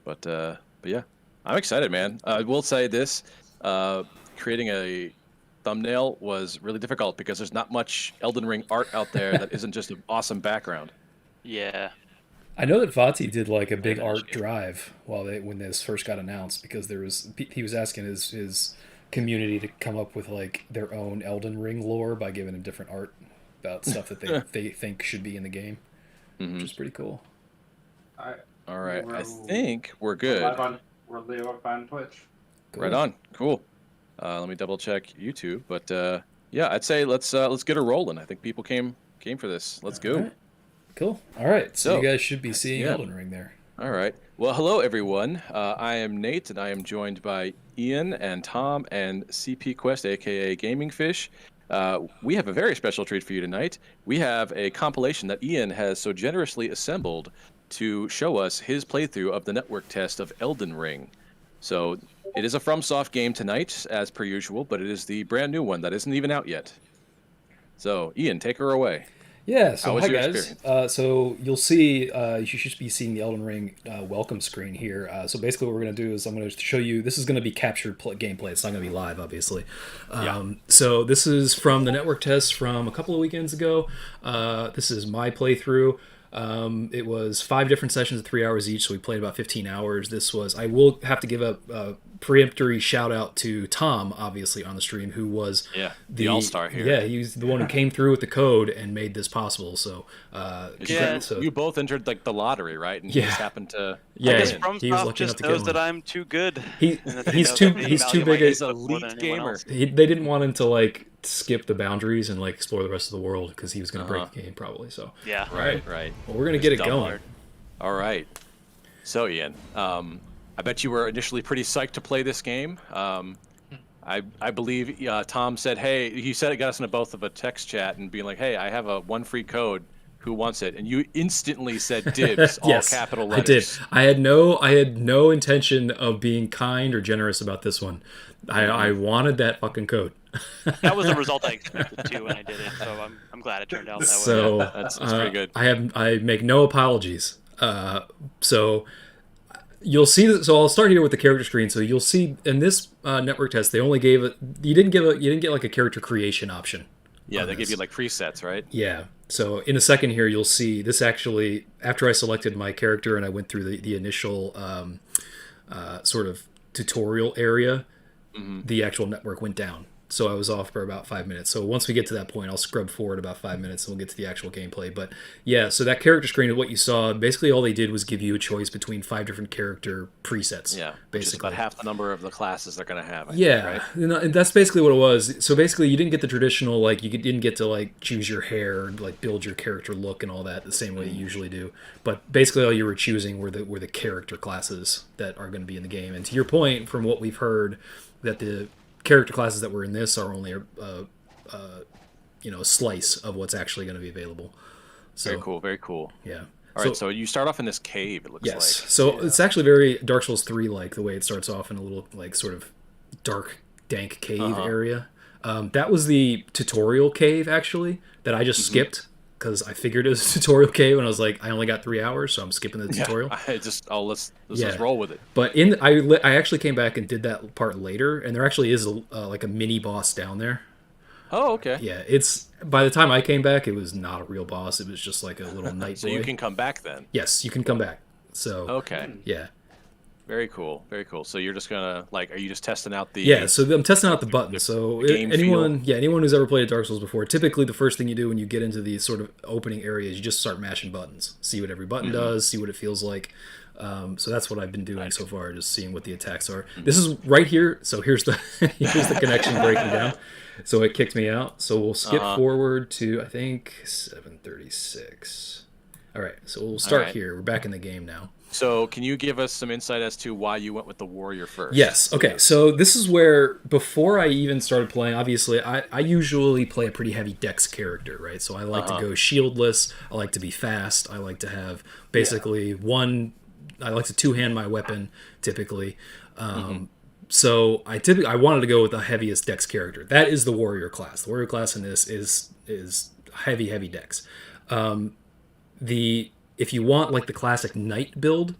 But yeah, I'm excited, man. I will say this: creating a thumbnail was really difficult because there's not much Elden Ring art out there that isn't just an awesome background. Yeah. I know that Vati did like a I big managed art to. drive when this first got announced because he was asking his community to come up with like their own Elden Ring lore by giving them different art about stuff that they think should be in the game, which Hmm. is pretty cool. All right. All right, I We're, think we're we're good. live on we're live on Twitch. Right Cool. on. Cool. Let me double check YouTube, but yeah, I'd say let's get her rolling. I think people came for this. Let's All go. right. Cool. All right. So you So, guys should be seeing yeah. Elden Ring there. All right. Well, hello everyone. I am Nate, and I am joined by Ian and Tom and CP Quest, aka Gaming Fish. We have a very special treat for you tonight. We have a compilation that Ian has so generously assembled to show us his playthrough of the network test of Elden Ring. So it is a FromSoft game tonight, as per usual, but it is the brand new one that isn't even out yet. So, Ian, take her away. Yeah, How so was hi your guys. experience? So you'll see, you should be seeing the Elden Ring welcome screen here. So basically, what we're going to do is I'm going to show you. This is going to be captured gameplay. It's not going to be live, obviously. So this is from the network test from a couple of weekends ago. This is my playthrough. It was 5 different sessions of 3 hours each, so we played about 15 hours. This was. I will have to give a preemptory shout out to Tom, obviously on the stream, who was Yeah, the all-star here. Yeah, he was the one who came through with the code and made this possible. So Yeah. so You both entered like the lottery, right? And Yeah. you just happened to Yeah, I guess win. he was FromSoft lucky enough just to get knows that one. I'm too good. He and that they he's know too that they he's too value my big a He's input more elite than anyone gamer. else. they didn't want him to like skip the boundaries and like explore the rest of the world because he was going to Uh-huh. break the game probably. So Yeah. Right. well, we're going to get it Dumb going. hard. All right. So, Ian, I bet you were initially pretty psyched to play this game. I believe Tom said, "Hey," he said it got us into both of a text chat and being like, "Hey, I have a one free code. Who wants it?" And you instantly said dibs, all Yes, capital I did. letters. I had no intention of being kind or generous about this one. I wanted that fucking code. That was the result I expected too when I did it, so I'm glad it turned out that way. So That's pretty good. I make no apologies. So you'll see that. So I'll start here with the character screen. So you'll see in this network test they only gave it. You didn't get like a character creation option. Yeah, on they give this. you like presets, right? Yeah. So in a second here, you'll see this actually, after I selected my character and I went through the initial sort of tutorial area, the actual network went down. So I was off for about 5 minutes. So once we get to that point, I'll scrub forward about 5 minutes and we'll get to the actual gameplay. But yeah, so that character screen is what you saw. Basically, all they did was give you a choice between 5 different character presets. Yeah, which is basically. about half the number of the classes they're gonna have. I think, Yeah, right? and that's basically what it was. So basically, you didn't get the traditional like didn't get to like choose your hair and like build your character look and all that the same way you usually do. But basically, all you were choosing were the character classes that are going to be in the game. And to your point, from what we've heard, that the character classes that were in this are only a slice of what's actually going to be available. So Very cool. Very cool. yeah. All right, so you start off in this cave. It looks Yes. like. So it's actually very Dark Souls 3 like the way it starts off in a little like sort of dark, dank cave area. That was the tutorial cave actually that I just skipped because I figured it was a tutorial cave and I was like, I only got 3 hours, so I'm skipping the tutorial. Let's Yeah. just roll with it. But I actually came back and did that part later, and there actually is like a mini boss down there. Oh, okay. Yeah, it's by the time I came back, it was not a real boss. It was just like a little night So boy. you can come back then. Yes, you can come back. So Okay. yeah. Very cool. Very cool. So you're just gonna like, are you just testing out the? Yeah, so I'm testing out the buttons. So the game anyone who's ever played a Dark Souls before, typically the first thing you do when you get into these sort of opening areas, you just start mashing buttons, see what every button does, see what it feels like. So that's what I've been doing so far, just seeing what the attacks are. This is right here. So here's the here's the connection breaking down. So it kicked me out. So we'll skip forward to I think 7:36. All right, so we'll start right. here. We're back in the game now. So can you give us some insight as to why you went with the warrior first? Yes. Okay. So this is where, before I even started playing, obviously, I usually play a pretty heavy dex character, right? So I like to go shieldless. I like to be fast. I like to have basically I like to two-hand my weapon, typically. So I wanted to go with the heaviest dex character. That is the warrior class. The warrior class in this is heavy dex. If you want like the classic knight build,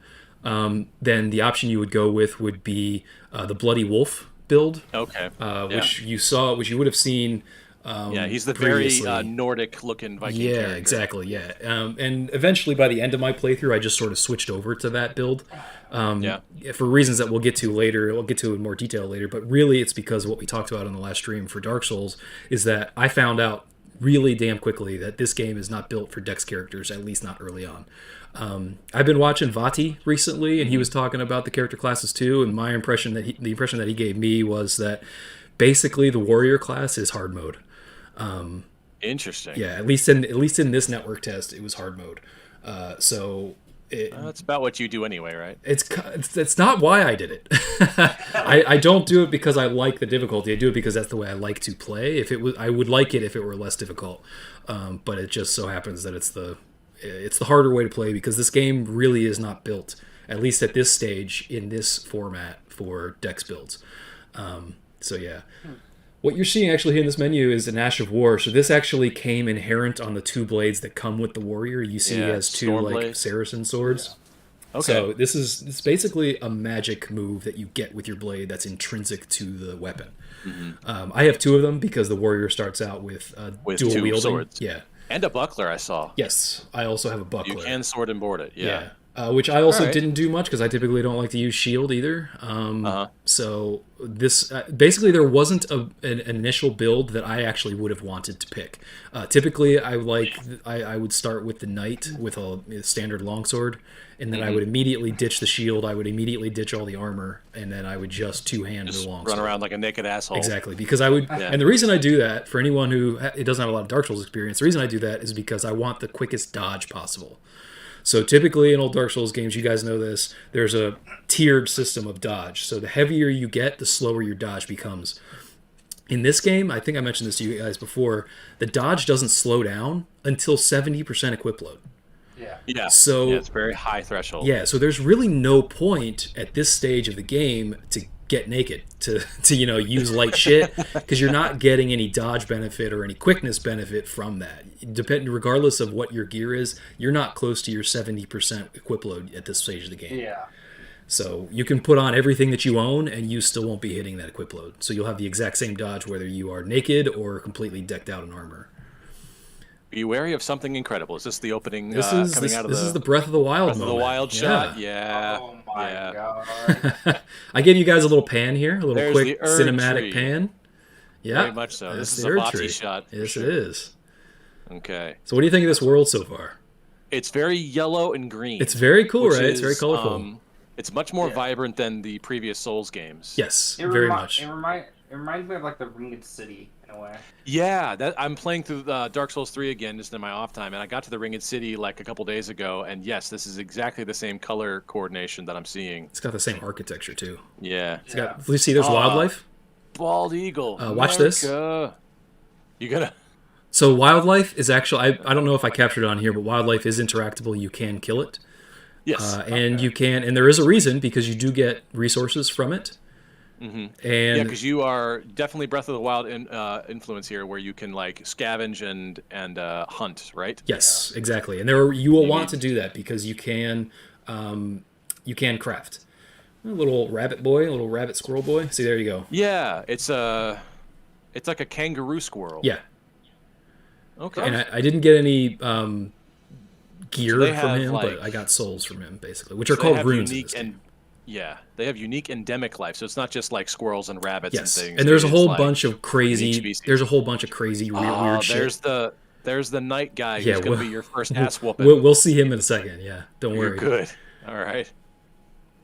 then the option you would go with would be the Bloody Wolf build, Okay. which you would have seen. Yeah, he's the previously. very Nordic-looking Viking Yeah, character. exactly. Yeah, and eventually by the end of my playthrough, I just sort of switched over to that build. For reasons that we'll get to later. We'll get to in more detail later. But really, it's because of what we talked about on the last stream for Dark Souls is that I found out really damn quickly that this game is not built for Dex characters, at least not early on. I've been watching Vati recently, and he was talking about the character classes too. And my impression the impression that he gave me was that basically the warrior class is hard mode. Interesting. Yeah, at least in this network test, it was hard mode. That's about what you do anyway, right? It's not why I did it. I don't do it because I like the difficulty. I do it because that's the way I like to play. I would like it if it were less difficult. But it just so happens that it's the harder way to play because this game really is not built, at least at this stage in this format, for Dex builds. What you're seeing actually here in this menu is an Ash of War. So this actually came inherent on the two blades that come with the warrior. You see he has two blades. Saracen swords. Yeah. Okay. So it's basically a magic move that you get with your blade that's intrinsic to the weapon. Mm-hmm. I have two of them because the warrior starts out with dual two wielding. Swords. Yeah. And a buckler, I saw. Yes, I also have a buckler. You can sword and board it. Yeah. Which I also didn't do much because I typically don't like to use shield either. So this basically there wasn't an initial build that I actually would have wanted to pick. Typically, I would start with the knight with a standard longsword, and then I would immediately ditch the shield. I would immediately ditch all the armor, and then I would just two-hand the longsword. Run around like a naked asshole. Exactly, because I would. And the reason I do that for anyone who it doesn't have a lot of Dark Souls experience, the reason I do that is because I want the quickest dodge possible. So typically in old Dark Souls games, you guys know this, there's a tiered system of dodge. So the heavier you get, the slower your dodge becomes. In this game, I think I mentioned this to you guys before, the dodge doesn't slow down until 70% equip load. Yeah. So it's very high threshold. Yeah, so there's really no point at this stage of the game to get naked, to use light shit, because you're not getting any dodge benefit or any quickness benefit from that. Regardless of what your gear is, you're not close to your 70% equip load at this stage of the game. Yeah. So you can put on everything that you own, and you still won't be hitting that equip load. So you'll have the exact same dodge whether you are naked or completely decked out in armor. Be wary of something incredible. Is this the opening This is the Breath of the Wild Breath moment. of the Wild shot? Yeah. Oh my god. I gave you guys a little pan here, a little There's quick the Erd cinematic tree. pan. Yeah, Very much so. That's This is the a Erd Vati tree. shot. for Yes, sure. it is. Okay. So what do you think of this world so far? It's very yellow and green. It's very cool, which right? It's very is, colorful. It's much more vibrant than the previous Souls games. Yes, very much. It reminds me of like the Ringed City in a way. Yeah, I'm playing through Dark Souls 3 again just in my off time, and I got to the Ringed City like a couple days ago, and yes, this is exactly the same color coordination that I'm seeing. It's got the same architecture too. Yeah. It's got. You see, there's wildlife. Bald eagle. Watch this. You gotta. So wildlife is actually. I don't know if I captured it on here, but wildlife is interactable. You can kill it. Yes. And you can, and there is a reason because you do get resources from it. Mm-hmm. And yeah, because you are definitely Breath of the Wild influence here, where you can like scavenge and hunt, right? Yes, exactly. And you will want to do that because you can craft a little rabbit boy, a little rabbit squirrel boy. See, there you go. Yeah, it's like a kangaroo squirrel. Yeah. Okay. And I didn't get any gear from him, like, but I got souls from him basically, which are called runes. In this game. Yeah, they have unique endemic life, so it's not just like squirrels and rabbits and things. And there's a whole like bunch of crazy. There's a whole bunch of crazy weird shit. There's the night guy who's going to be your first ass whooping. We'll see him in a second. Yeah, don't worry. You're good. All right.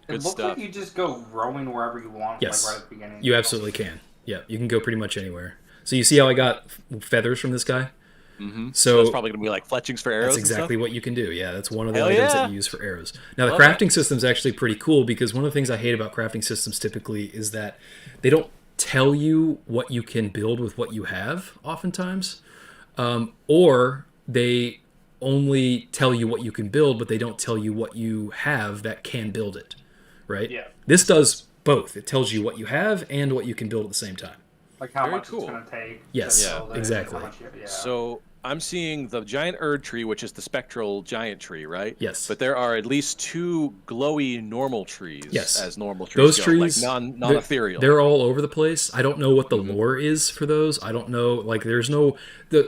It looks like you just go rowing wherever you want. Yes, like right at the beginning. You absolutely can. Yeah, you can go pretty much anywhere. So you see how I got feathers from this guy? Mm-hmm. So that's probably going to be like fletchings for arrows. That's exactly what you can do. Yeah, that's one of the Hell items yeah. that you use for arrows. Now, the crafting system is actually pretty cool because one of the things I hate about crafting systems typically is that they don't tell you what you can build with what you have oftentimes, or they only tell you what you can build, but they don't tell you what you have that can build it, right? Yeah. This does both. It tells you what you have and what you can build at the same time. Like how Very much cool. it's going to take. Yes, to build it, exactly. how much you- yeah. So I'm seeing the giant Erd tree, which is the spectral giant tree, right? Yes. But there are at least 2 glowy normal trees. Yes. As normal trees Those go, trees, like non-ethereal. They're all over the place. I don't know what the lore is for those. I don't know. Like, there's no.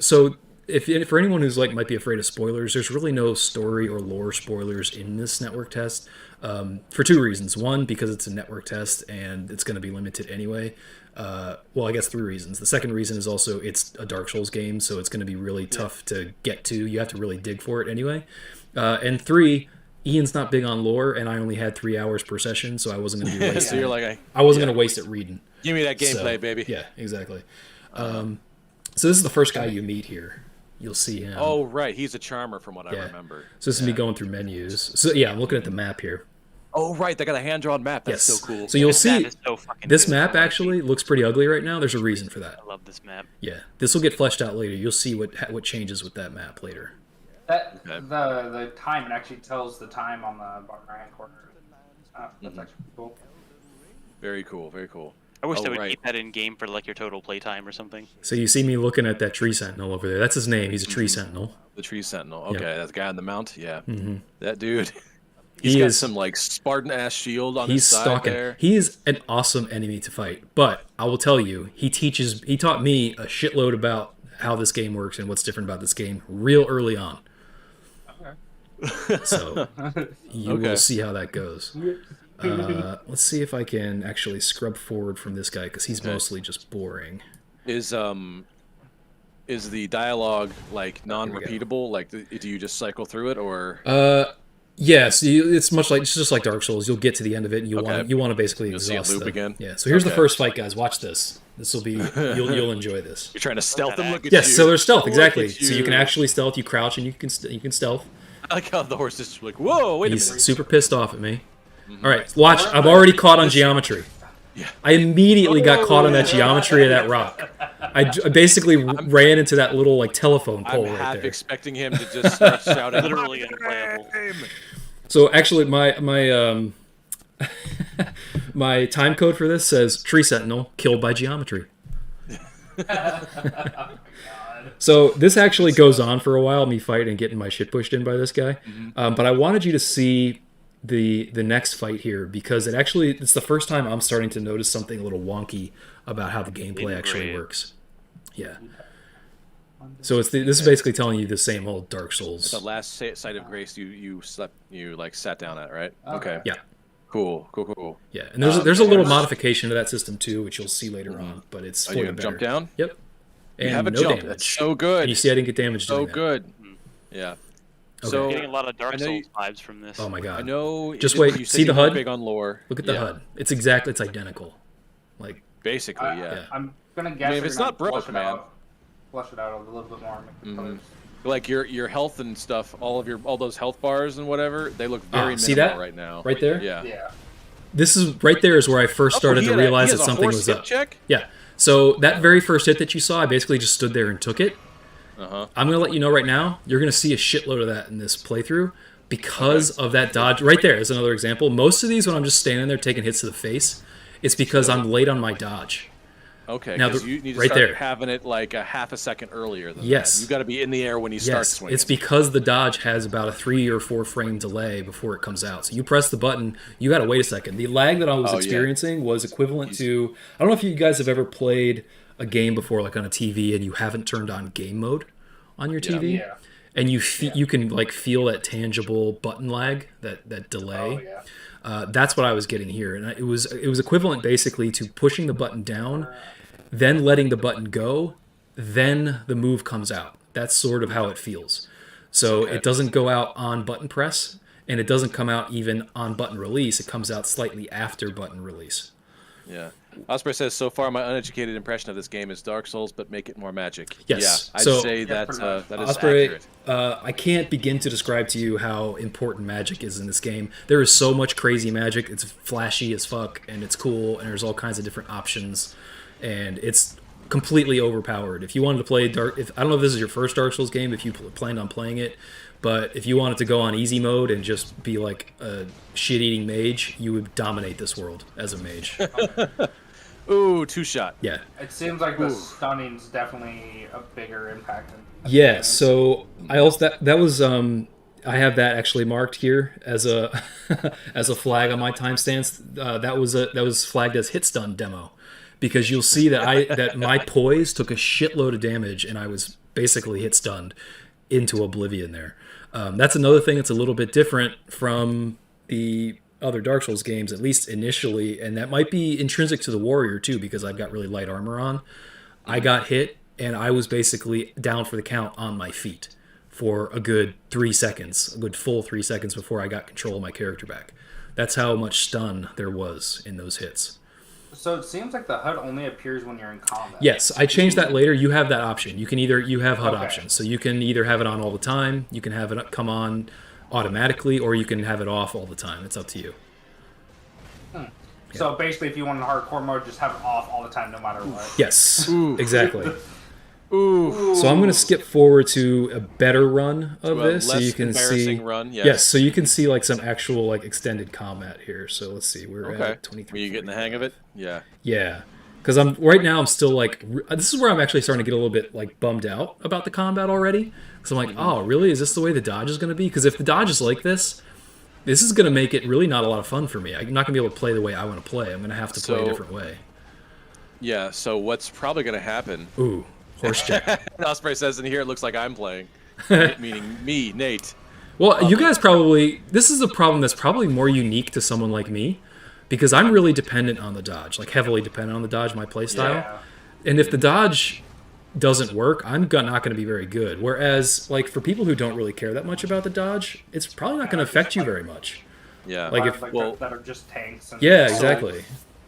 So if for anyone who's like might be afraid of spoilers, there's really no story or lore spoilers in this network test. For 2 reasons. One, because it's a network test and it's going to be limited anyway. Well, I guess 3 reasons. The second reason is also it's a Dark Souls game, so it's going to be really tough to get to. You have to really dig for it anyway. And 3, Ian's not big on lore, and I only had 3 hours per session, so I wasn't going to be wasting. So you're like, I wasn't going to waste it reading. Give me that gameplay, baby. Yeah, exactly. So this is the first guy you meet here. You'll see him. Oh, right. He's a charmer from what I remember. So this is me going through menus. So yeah, I'm looking at the map here. Oh, right. They got a hand-drawn map. That's so cool. So you'll This map see is so fucking this good. map actually looks pretty ugly right now. There's a reason for that. I love this map. Yeah, this will get fleshed out later. You'll see what changes with that map later. The time, it actually tells the time on the bottom right hand corner. That's actually cool. Very cool. Very cool. I wish they would keep that in game for like your total playtime or something. So you see me looking at that tree sentinel over there. That's his name. He's a tree sentinel. The tree sentinel. Okay, Yep. that's the guy on the mount. Yeah, Mm-hmm. that dude. He's got some like Spartan ass shield on his side stalking. there. He is an awesome enemy to fight. But I will tell you, he taught me a shitload about how this game works and what's different about this game real early on. Okay. So you will see how that goes. Let's see if I can actually scrub forward from this guy because he's mostly just boring. Is the dialogue like non-repeatable? Like, do you just cycle through it, or? Yes, it's just like Dark Souls. You'll get to the end of it, and you want to basically exhaust see a loop again. Yeah. So here's the first fight, guys. Watch this. This will be you'll enjoy this. You're trying to stealth them. Look at yes, you. so there's stealth exactly. You. So you can actually stealth. You crouch and you can stealth. I like how the horse is like, whoa, wait a minute. He's super pissed off at me. All right, watch. I'm already caught on geometry. Yeah. I immediately got caught on that geometry of that rock. I basically ran into that little like telephone pole I'm right half there. expecting him to just start shouting. Literally unplayable. So actually, my my time code for this says Tree Sentinel killed by geometry. So this actually goes on for a while, me fighting and getting my shit pushed in by this guy. But I wanted you to see the next fight here because it's the first time I'm starting to notice something a little wonky about how the gameplay actually works. Yeah. So this is basically telling you the same old Dark Souls. The last site of grace you sat down at, right? Okay. Yeah. Cool. Yeah, and there's a little modification to that system too, which you'll see later on. But it's for the better. Jump down. Yep. And you have a no jump. damage. That's so good. And you see, I didn't get damaged. So doing that. good. Yeah. Okay. So I'm getting a lot of Dark Souls vibes from this. Oh my god. I know. Just wait. You said See the you weren't HUD? Big on lore. Look at the HUD. It's identical. Like basically, yeah. I'm gonna guess. if it's not broke, man. Flush it out a little bit more. Make the colors. Like your health and stuff, all those health bars and whatever, they look very see minimal that? right now. Right there? Yeah. This is right there is where I first started to realize that something was up. Check? Yeah. So that very first hit that you saw, I basically just stood there and took it. I'm gonna let you know right now, you're gonna see a shitload of that in this playthrough because of that dodge. Right there is another example. Most of these, when I'm just standing there taking hits to the face, it's because I'm late on my dodge. Okay, now because you need to right start there. having it like a half a second earlier than Yes. that. You got to be in the air when you start swinging. It's because the dodge has about a 3 or 4 frame delay before it comes out. So you press the button, you got to wait a second. The lag that I was experiencing was equivalent to, I don't know if you guys have ever played a game before, like on a TV, and you haven't turned on game mode on your TV, and you can like feel that tangible button lag, that delay. That's what I was getting here, and it was equivalent basically to pushing the button down, then letting the button go, then the move comes out. That's sort of how it feels. So it doesn't go out on button press, and it doesn't come out even on button release. It comes out slightly after button release. Yeah. Osprey says, so far my uneducated impression of this game is Dark Souls, but make it more magic. Yes. Yeah, I'd say that is Osprey, accurate. I can't begin to describe to you how important magic is in this game. There is so much crazy magic. It's flashy as fuck, and it's cool, and there's all kinds of different options, and it's completely overpowered. If you wanted to play I don't know if this is your first Dark Souls game, if you planned on playing it, but if you wanted to go on easy mode and just be like a shit-eating mage, you would dominate this world as a mage. Ooh, two shot. Yeah. It seems like the stunning's definitely a bigger impact. Yeah, so I also that was I have that actually marked here as a as a flag on my timestamps. That was flagged as hit stun demo, because you'll see that my poise took a shitload of damage and I was basically hit stunned into oblivion there. That's another thing that's a little bit different from the other Dark Souls games, at least initially, and that might be intrinsic to the warrior too, because I've got really light armor on. I got hit and I was basically down for the count on my feet for a good 3 seconds, a good full 3 seconds before I got control of my character back. That's how much stun there was in those hits. So it seems like the HUD only appears when you're in combat. Yes, I changed that later. You have that option. You have HUD options. So you can either have it on all the time, you can have it come on automatically, or you can have it off all the time. It's up to you. So basically, if you want in hardcore mode, just have it off all the time, no matter what. Yes, exactly. Ooh. So I'm going to skip forward to a better run of this, so you can see. Run, yes, so you can see like some actual like extended combat here. So let's see, we're at 23. Were you getting the hang of it? Yeah. Yeah, because I'm right now. I'm still like, this is where I'm actually starting to get a little bit like bummed out about the combat already. Because I'm like, oh, really? Is this the way the dodge is going to be? Because if the dodge is like this is going to make it really not a lot of fun for me. I'm not going to be able to play the way I want to play. I'm going to have to play a different way. Yeah. So what's probably going to happen? Ooh. Horse check. Osprey says in here, it looks like I'm playing, meaning me, Nate. Well, you guys probably, this is a problem that's probably more unique to someone like me, because I'm really dependent on the dodge, like heavily dependent on the dodge, my playstyle. Yeah. And if the dodge doesn't work, I'm not going to be very good. Whereas, like, for people who don't really care that much about the dodge, it's probably not going to affect you very much. Yeah. Like Like, if, that are just tanks. And yeah, exactly.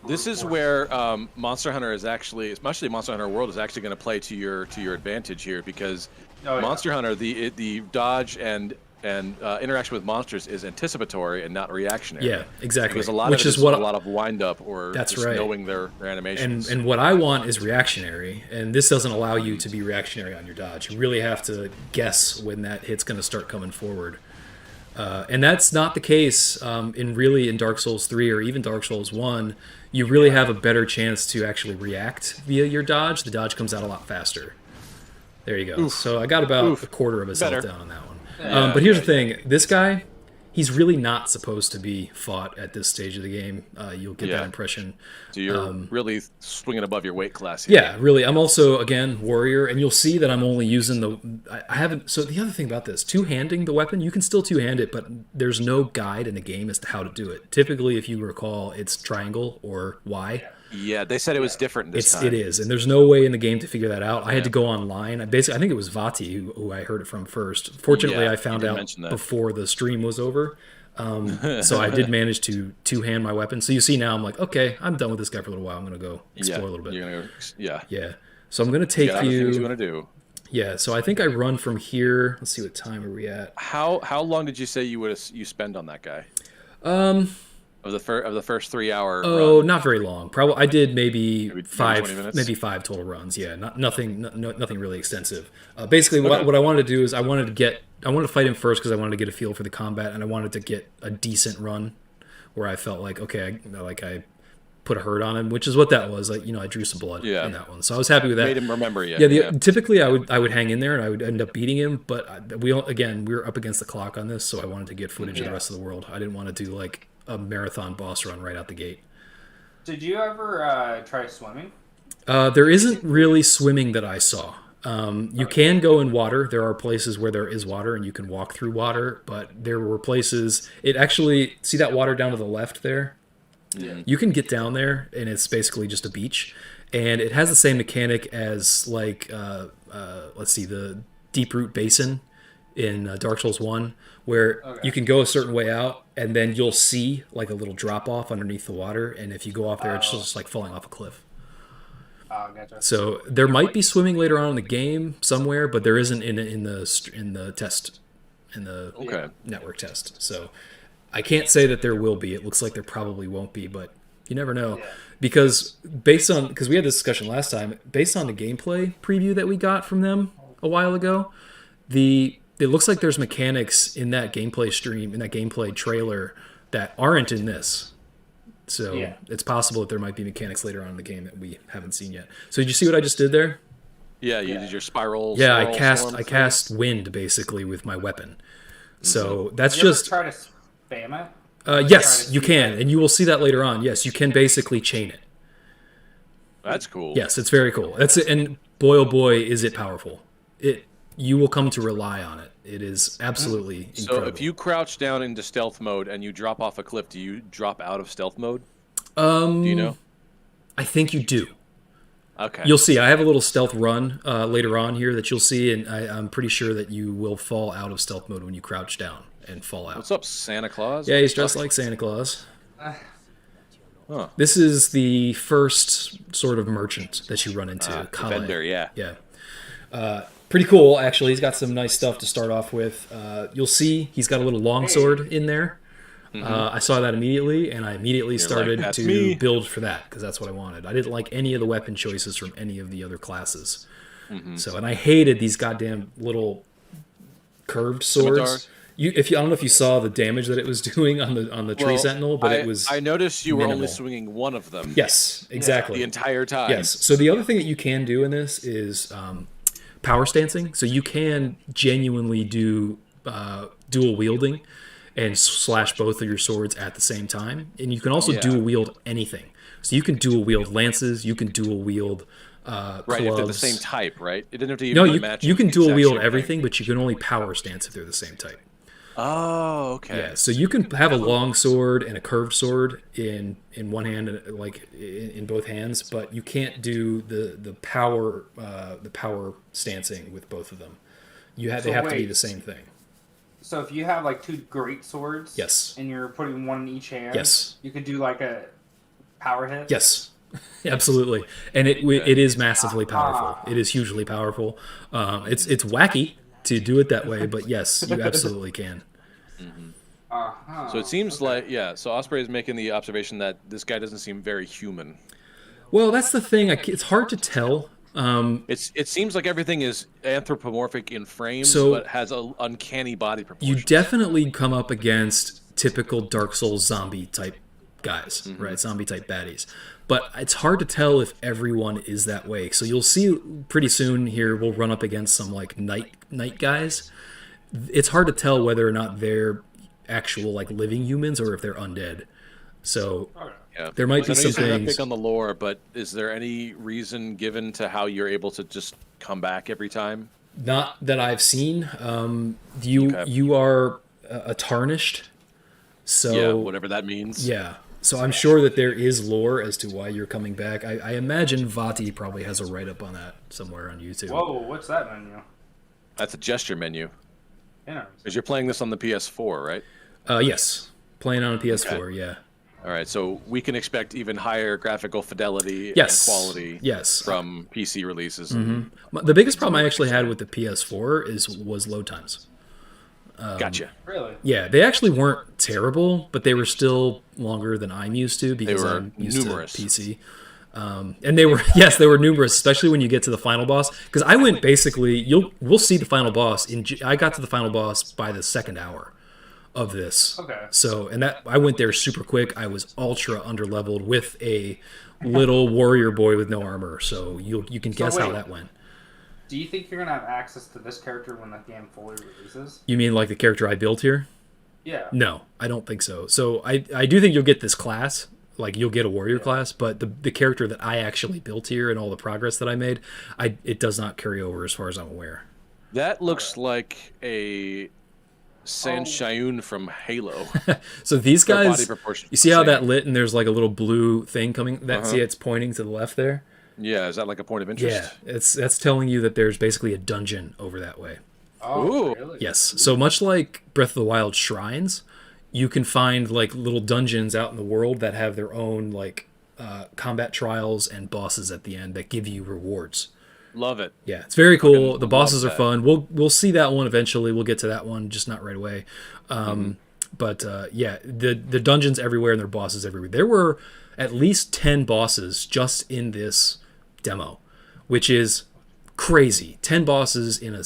This is where Monster Hunter is actually, especially Monster Hunter World, is actually going to play to your advantage here, because Monster Hunter, the dodge and interaction with monsters is anticipatory and not reactionary. Yeah, exactly. There's a lot Which of is what a lot of wind up or that's just right. knowing their animations. And what I want is reactionary, and this doesn't allow you to be reactionary on your dodge. You really have to guess when that hit's going to start coming forward. And that's not the case in Dark Souls 3 or even Dark Souls 1. You really have a better chance to actually react via your dodge. The dodge comes out a lot faster. There you go. Oof. So I got about a quarter of a self down on that one. But here's the thing. This guy, he's really not supposed to be fought at this stage of the game. You'll get that impression. So you're really swinging above your weight class here. Yeah, really. I'm also, again, warrior, and you'll see that I'm only using I haven't... So the other thing about this, two-handing the weapon, you can still two-hand it, but there's no guide in the game as to how to do it. Typically, if you recall, it's triangle or Y. Yeah, they said it was different this time. It is, and there's no way in the game to figure that out. I had to go online. I think it was Vati who I heard it from first. Fortunately, I found out before the stream was over. So I did manage to two-hand my weapon. So you see now I'm like, okay, I'm done with this guy for a little while. I'm going to go explore a little bit. You're gonna go, Yeah. So I'm going to take you... things you want to do. Yeah, so I think I run from here. Let's see, what time are we at? How long did you say you spend on that guy? Of the first 3 hour. Oh, run? Not very long. Probably I did maybe 20 minutes? maybe 5 total runs. Yeah, nothing really extensive. Basically, what I wanted to do is I wanted to fight him first because I wanted to get a feel for the combat, and I wanted to get a decent run where I felt like I put a hurt on him, which is what that was. Like, I drew some blood in that one, so I was happy with that. Made him remember you. Yeah, typically I would hang in there and I would end up beating him, but we were up against the clock on this, so I wanted to get footage of the rest of the world. I didn't want to do like a marathon boss run right out the gate. Did you ever try swimming? There isn't really swimming that I saw. You can go in water. There are places where there is water and you can walk through water, but there were places... See that water down to the left there? Yeah. You can get down there and it's basically just a beach. And it has the same mechanic as like, let's see, the Deep Root Basin in Dark Souls 1, where you can go a certain way out and then you'll see like a little drop off underneath the water, and if you go off there it's just like falling off a cliff. Gotcha. So there might be swimming later on in the game somewhere, but there isn't in the test, in the network test. So I can't say that there will be. It looks like there probably won't be, but you never know. Because we had this discussion last time, based on the gameplay preview that we got from them a while ago, it looks like there's mechanics in that gameplay stream, in that gameplay trailer, that aren't in this. So Yeah. it's possible that there might be mechanics later on in the game that we haven't seen yet. So did you see what I just did there? Yeah, you did your spiral. Yeah, swirl, storm I thing? cast wind basically with my weapon. So that's Did you just ever try to spam it? yes, try to you see can, that? and you will see that later on. Yes, you can basically chain it. That's cool. Yes, it's very cool. That's it, and boy, oh boy, is it powerful! You will come to rely on it. It is absolutely So incredible. if you crouch down into stealth mode and you drop off a cliff, do you drop out of stealth mode? Do you know? I think you do. Okay. You'll see. I have a little stealth run later on here that you'll see, and I'm pretty sure that you will fall out of stealth mode when you crouch down and fall out. What's up, Santa Claus? Yeah, he's dressed like Santa Claus. Huh. This is the first sort of merchant that you run into. The Kale. vendor, yeah. Yeah. Pretty cool, actually. He's got some nice stuff to start off with. You'll see he's got a little longsword in there. I saw that immediately, and I immediately started "That's to me." build for that because that's what I wanted. I didn't like any of the weapon choices from any of the other classes. So, and I hated these goddamn little curved swords. Scimitars? I don't know if you saw the damage that it was doing on the tree Well, sentinel, but it was I noticed you were only minimal. swinging one of them. Yes, exactly. The entire time. Yes. So the other thing that you can do in this is power stancing. So you can genuinely do dual wielding and slash both of your swords at the same time. And you can also Yeah. dual wield anything. So you can dual wield lances. You can dual wield Right, clubs. if they're the same type, right? It didn't have to even No, be you matching can the dual exact wield same thing. everything, but you can only power stance if they're the same type. Oh, okay. Yeah, so you can have a long sword and a curved sword in one hand, like in both hands, but you can't do the power stancing with both of them. They have to be wait. the same thing. So if you have like two great swords, Yes. and you're putting one in each hand, Yes. you could do like a power hit. Yes, absolutely, and it is massively powerful. It is hugely powerful. It's wacky to do it that way, but yes, you absolutely can. So it seems like, so Osprey is making the observation that this guy doesn't seem very human. Well, that's the thing. It's hard to tell. It seems like everything is anthropomorphic in frames, So- but has an uncanny body proportions. You definitely come up against typical Dark Souls zombie type guys, right? Zombie type baddies. But it's hard to tell if everyone is that way. So you'll see pretty soon here we'll run up against some like night guys. It's hard to tell whether or not they're actual like living humans or if they're undead. So Yeah. there might be I know some you said not things. pick on the lore, but is there any reason given to how you're able to just come back every time? Not that I've seen. You are a tarnished. So Yeah, whatever that means. yeah. So I'm sure that there is lore as to why you're coming back. I imagine Vati probably has a write-up on that somewhere on YouTube. Whoa, what's that menu? That's a gesture menu. Interesting. Because you're playing this on the PS4, right? Yes. Playing on a PS4, yeah. All right, so we can expect even higher graphical fidelity Yes. and quality Yes. from PC releases. The biggest problem I actually had with the PS4 was load times. Gotcha. Really? Yeah, they actually weren't terrible, but they were still longer than I'm used to because were I'm used numerous. to PC. And they were they were numerous, especially when you get to the final boss. Because I went basically, we'll see the final boss. I got to the final boss by the second hour of this. Okay. So, and that I went there super quick. I was ultra underleveled with a little warrior boy with no armor. So you can guess how wait. that went. Do you think you're gonna have access to this character when the game fully releases? You mean like the character I built here? Yeah. No, I don't think so. So I do think you'll get this class, like you'll get a warrior class, but the character that I actually built here and all the progress that I made, it does not carry over as far as I'm aware. That looks like a Sanshayun from Halo. So these Their body guys, proportions you see are how the that same. lit and there's like a little blue thing coming? See, it's pointing to the left there. Yeah, is that like a point of interest? Yeah, that's telling you that there's basically a dungeon over that way. Oh, Ooh. really? Yes. So much like Breath of the Wild shrines, you can find like little dungeons out in the world that have their own like combat trials and bosses at the end that give you rewards. Love it. Yeah, it's very cool. Fucking The bosses are love fun. We'll see that one eventually. We'll get to that one, just not right away. But yeah, the dungeons everywhere and their bosses everywhere. There were at least 10 bosses just in this demo, which is crazy. 10 bosses in a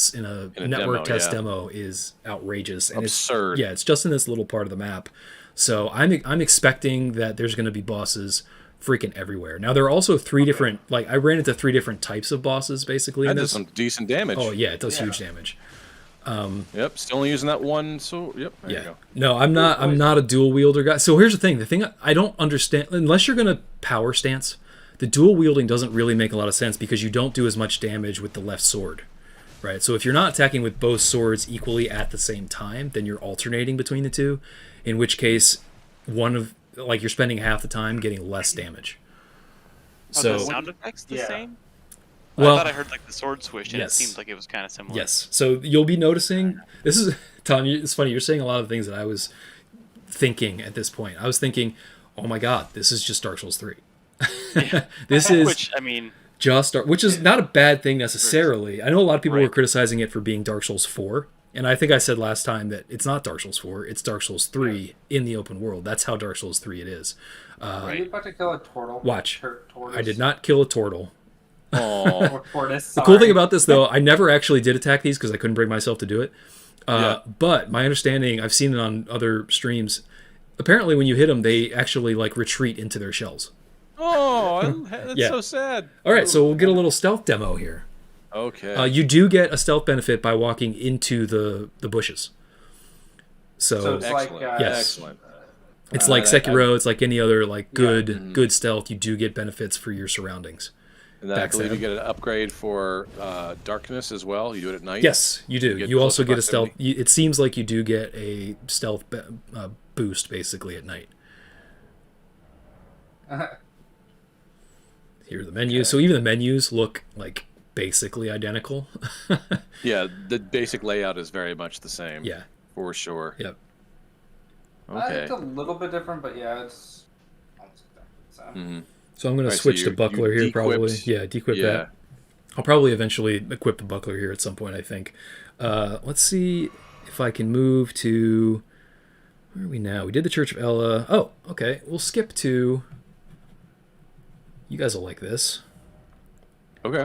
network demo, test yeah. demo is outrageous and Absurd. it's just in this little part of the map. So I'm expecting that there's going to be bosses freaking everywhere. Now there are also three different, like I ran into three different types of bosses basically. That does some decent damage. Oh yeah, it does huge damage. Yep, still only using that one. So yep, there you go. No, I'm not a dual wielder guy. So here's the thing I don't understand, unless you're gonna power stance, the dual wielding doesn't really make a lot of sense because you don't do as much damage with the left sword, right? So if you're not attacking with both swords equally at the same time, then you're alternating between the two, in which case you're spending half the time getting less damage. So the sound effects the same? Well, I thought I heard like the sword swish, and it seemed like it was kind of similar. Yes. So you'll be noticing. This is Tom. It's funny. You're saying a lot of things that I was thinking at this point. I was thinking, oh my god, this is just Dark Souls 3. This is which is not a bad thing necessarily. I know a lot of people were criticizing it for being Dark Souls 4, and I think I said last time that it's not Dark Souls 4. It's Dark Souls 3 in the open world. That's how Dark Souls 3 it is. Are you about to kill a turtle? Watch. I did not kill a turtle. Oh, the cool thing about this, though, I never actually did attack these because I couldn't bring myself to do it. But my understanding, I've seen it on other streams. Apparently, when you hit them, they actually like retreat into their shells. Oh, that's so sad. All right, so we'll get a little stealth demo here. Okay. You do get a stealth benefit by walking into the bushes. So it's excellent. Excellent. It's like Sekiro. It's like any other like good stealth. You do get benefits for your surroundings. And then I believe you get an upgrade for darkness as well. You do it at night. Yes, you do. You also get a stealth. It seems like you do get a stealth boost basically at night. Here are the menus. So even the menus look like basically identical. Yeah, the basic layout is very much the same. Yeah, for sure. Yep. Okay. It's a little bit different, but yeah, it's almost exactly the same. So I'm going to switch to buckler here probably. Yeah, de-equip that. I'll probably eventually equip the buckler here at some point, I think. Let's see if I can move to... Where are we now? We did the Church of Ella. Oh, okay. We'll skip to... You guys will like this. Okay.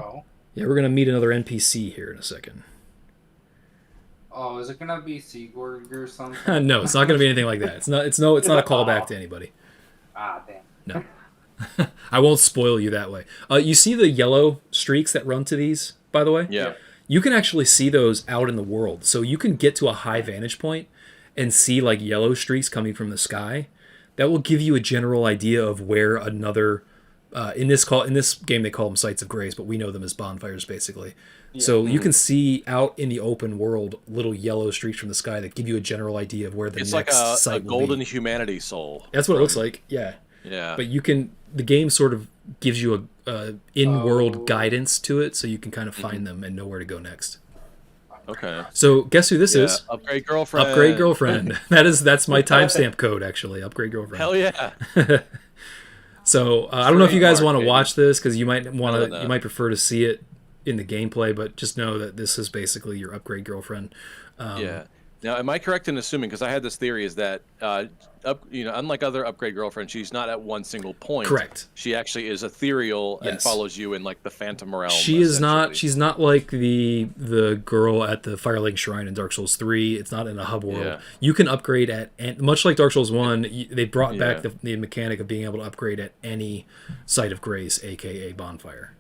Yeah, we're going to meet another NPC here in a second. Oh, is it going to be Sigurd or something? No, it's not going to be anything like that. It's not a callback to anybody. Ah, damn. No. I won't spoil you that way. You see the yellow streaks that run to these, by the way? Yeah. You can actually see those out in the world. So you can get to a high vantage point and see like yellow streaks coming from the sky. That will give you a general idea of where another... in this game they call them sites of grace, but we know them as bonfires basically. Yeah. So you can see out in the open world little yellow streaks from the sky that give you a general idea of where the next site will be. It's like a golden humanity soul. That's what it looks like. Yeah. Yeah. But the game sort of gives you a in-world guidance to it, so you can kind of find them and know where to go next. Okay. So guess who this is? Upgrade Girlfriend. Upgrade Girlfriend. That's my timestamp code actually. Upgrade Girlfriend. Hell yeah. So I don't know if you guys want to watch this because you might prefer to see it in the gameplay, but just know that this is basically your Upgrade Girlfriend. Yeah. Now, am I correct in assuming, because I had this theory, is that unlike other Upgrade Girlfriend, she's not at one single point. Correct. She actually is ethereal and follows you in like the Phantom realm. She is not. She's not like the girl at the Firelink Shrine in Dark Souls 3. It's not in a hub world. Yeah. You can upgrade and much like Dark Souls 1. They brought back the mechanic of being able to upgrade at any site of grace, aka bonfire.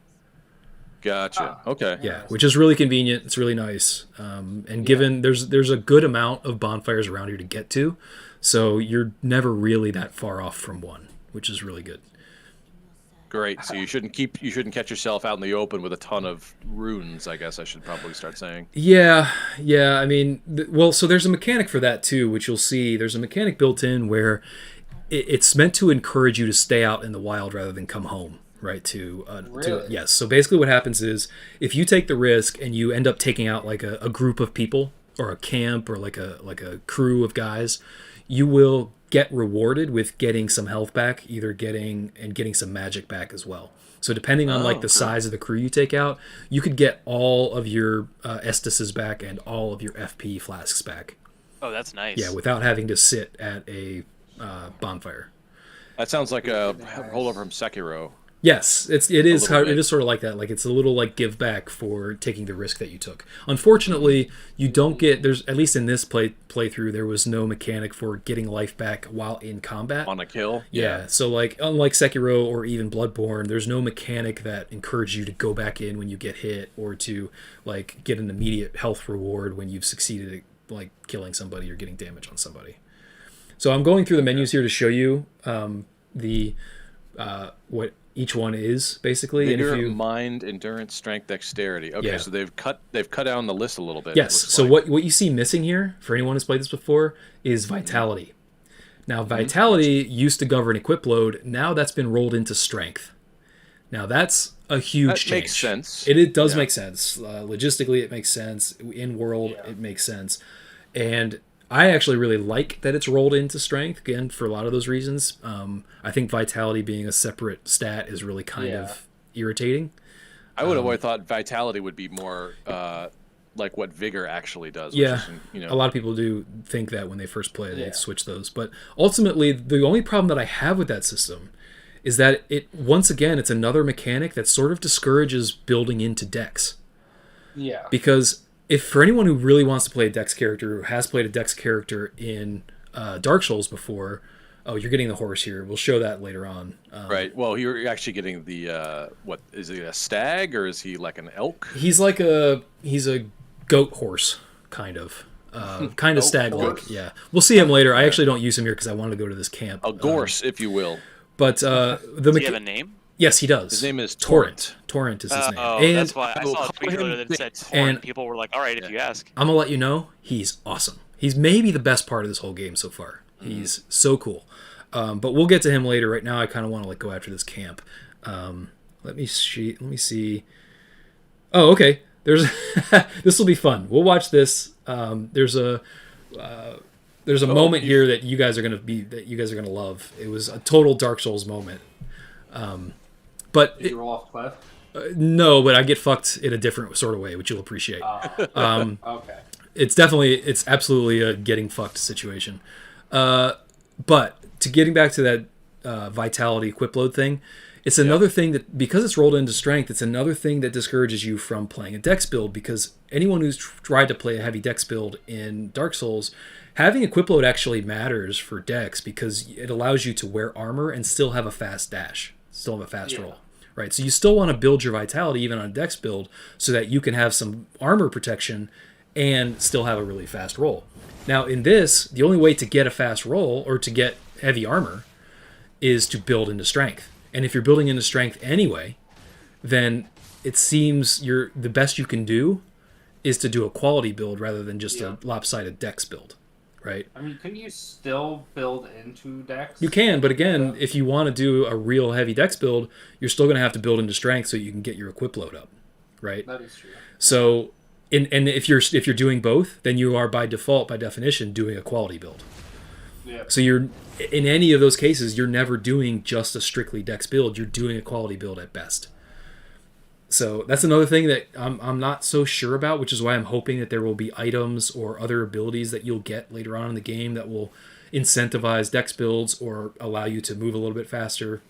Gotcha. Okay. Yeah, which is really convenient. It's really nice. And given there's a good amount of bonfires around here to get to, so you're never really that far off from one, which is really good. Great. So you shouldn't catch yourself out in the open with a ton of runes, I guess I should probably start saying. Yeah. I mean, so there's a mechanic for that too, which you'll see. There's a mechanic built in where it's meant to encourage you to stay out in the wild rather than come home. Right really? Yes. So basically what happens is if you take the risk and you end up taking out like a group of people or a camp or like a crew of guys, you will get rewarded with getting some health back, getting some magic back as well. So depending on the size of the crew you take out, you could get all of your Estises back and all of your FP flasks back. Oh, that's nice. Yeah, without having to sit at a bonfire. That sounds like a holdover from Sekiro. Yes, it is sort of like that. Like it's a little like give back for taking the risk that you took. Unfortunately, you don't get there's at least in this playthrough there was no mechanic for getting life back while in combat on a kill. Yeah, so like unlike Sekiro or even Bloodborne, there's no mechanic that encourages you to go back in when you get hit or to like get an immediate health reward when you've succeeded at like killing somebody or getting damage on somebody. So I'm going through the menus here to show you what each one is basically. Vigor, and if you mind, endurance, strength, dexterity. Okay, Yeah. so they've cut down the list a little bit. yes, it looks so like. what you see missing here for anyone who's played this before is vitality. Now vitality used to govern equip load. Now that's been rolled into strength. Now that's a huge change. Makes sense. It does make sense. Logistically, it makes sense. In world, it makes sense. And I actually really like that it's rolled into strength, again, for a lot of those reasons. I think vitality being a separate stat is really kind of irritating. I would have thought vitality would be more like what vigor actually does. Yeah, which is, a lot of people do think that when they first play, they switch those. But ultimately, the only problem that I have with that system is that once again, it's another mechanic that sort of discourages building into decks. Yeah. Because if for anyone who really wants to play a Dex character, who has played a Dex character in Dark Souls before, oh, you're getting the horse here. We'll show that later on. Right. Well, you're actually getting the what is he, a stag or is he like an elk? He's a goat horse, kind of. Kind of stag-like. Yeah. We'll see him later. I actually don't use him here because I wanted to go to this camp. A gorse, if you will. But Does he have a name? Yes, he does. His name is Torrent. Torrent is his name. Oh, And that's why I saw a tweet earlier that said Torrent. And- People were like, "All right, if you ask." I'm gonna let you know, he's awesome. He's maybe the best part of this whole game so far. He's so cool. But we'll get to him later. Right now, I kind of want to go after this camp. Let me see. Oh, okay. There's this will be fun. We'll watch this. There's a moment here that you guys are gonna love. It was a total Dark Souls moment. But Did you roll off cliff? no, but I get fucked in a different sort of way, which you'll appreciate. Okay. It's absolutely a getting fucked situation. But to getting back to that vitality equip load thing, it's another thing that, because it's rolled into strength, it's another thing that discourages you from playing a dex build, because anyone who's tried to play a heavy dex build in Dark Souls, having equip load actually matters for dex because it allows you to wear armor and still have a fast dash, still have a fast roll. Right, so you still want to build your vitality even on a dex build so that you can have some armor protection and still have a really fast roll. Now in this, the only way to get a fast roll or to get heavy armor is to build into strength. And if you're building into strength anyway, then it seems the best you can do is to do a quality build rather than just a lopsided dex build. Right? I mean, can you still build into dex? You can, but again, if you want to do a real heavy dex build, you're still going to have to build into strength so you can get your equip load up, right? That is true. So, and if you're doing both, then you are by default, by definition, doing a quality build. Yeah. So you're in any of those cases, you're never doing just a strictly dex build. You're doing a quality build at best. So that's another thing that I'm not so sure about, which is why I'm hoping that there will be items or other abilities that you'll get later on in the game that will incentivize dex builds or allow you to move a little bit faster.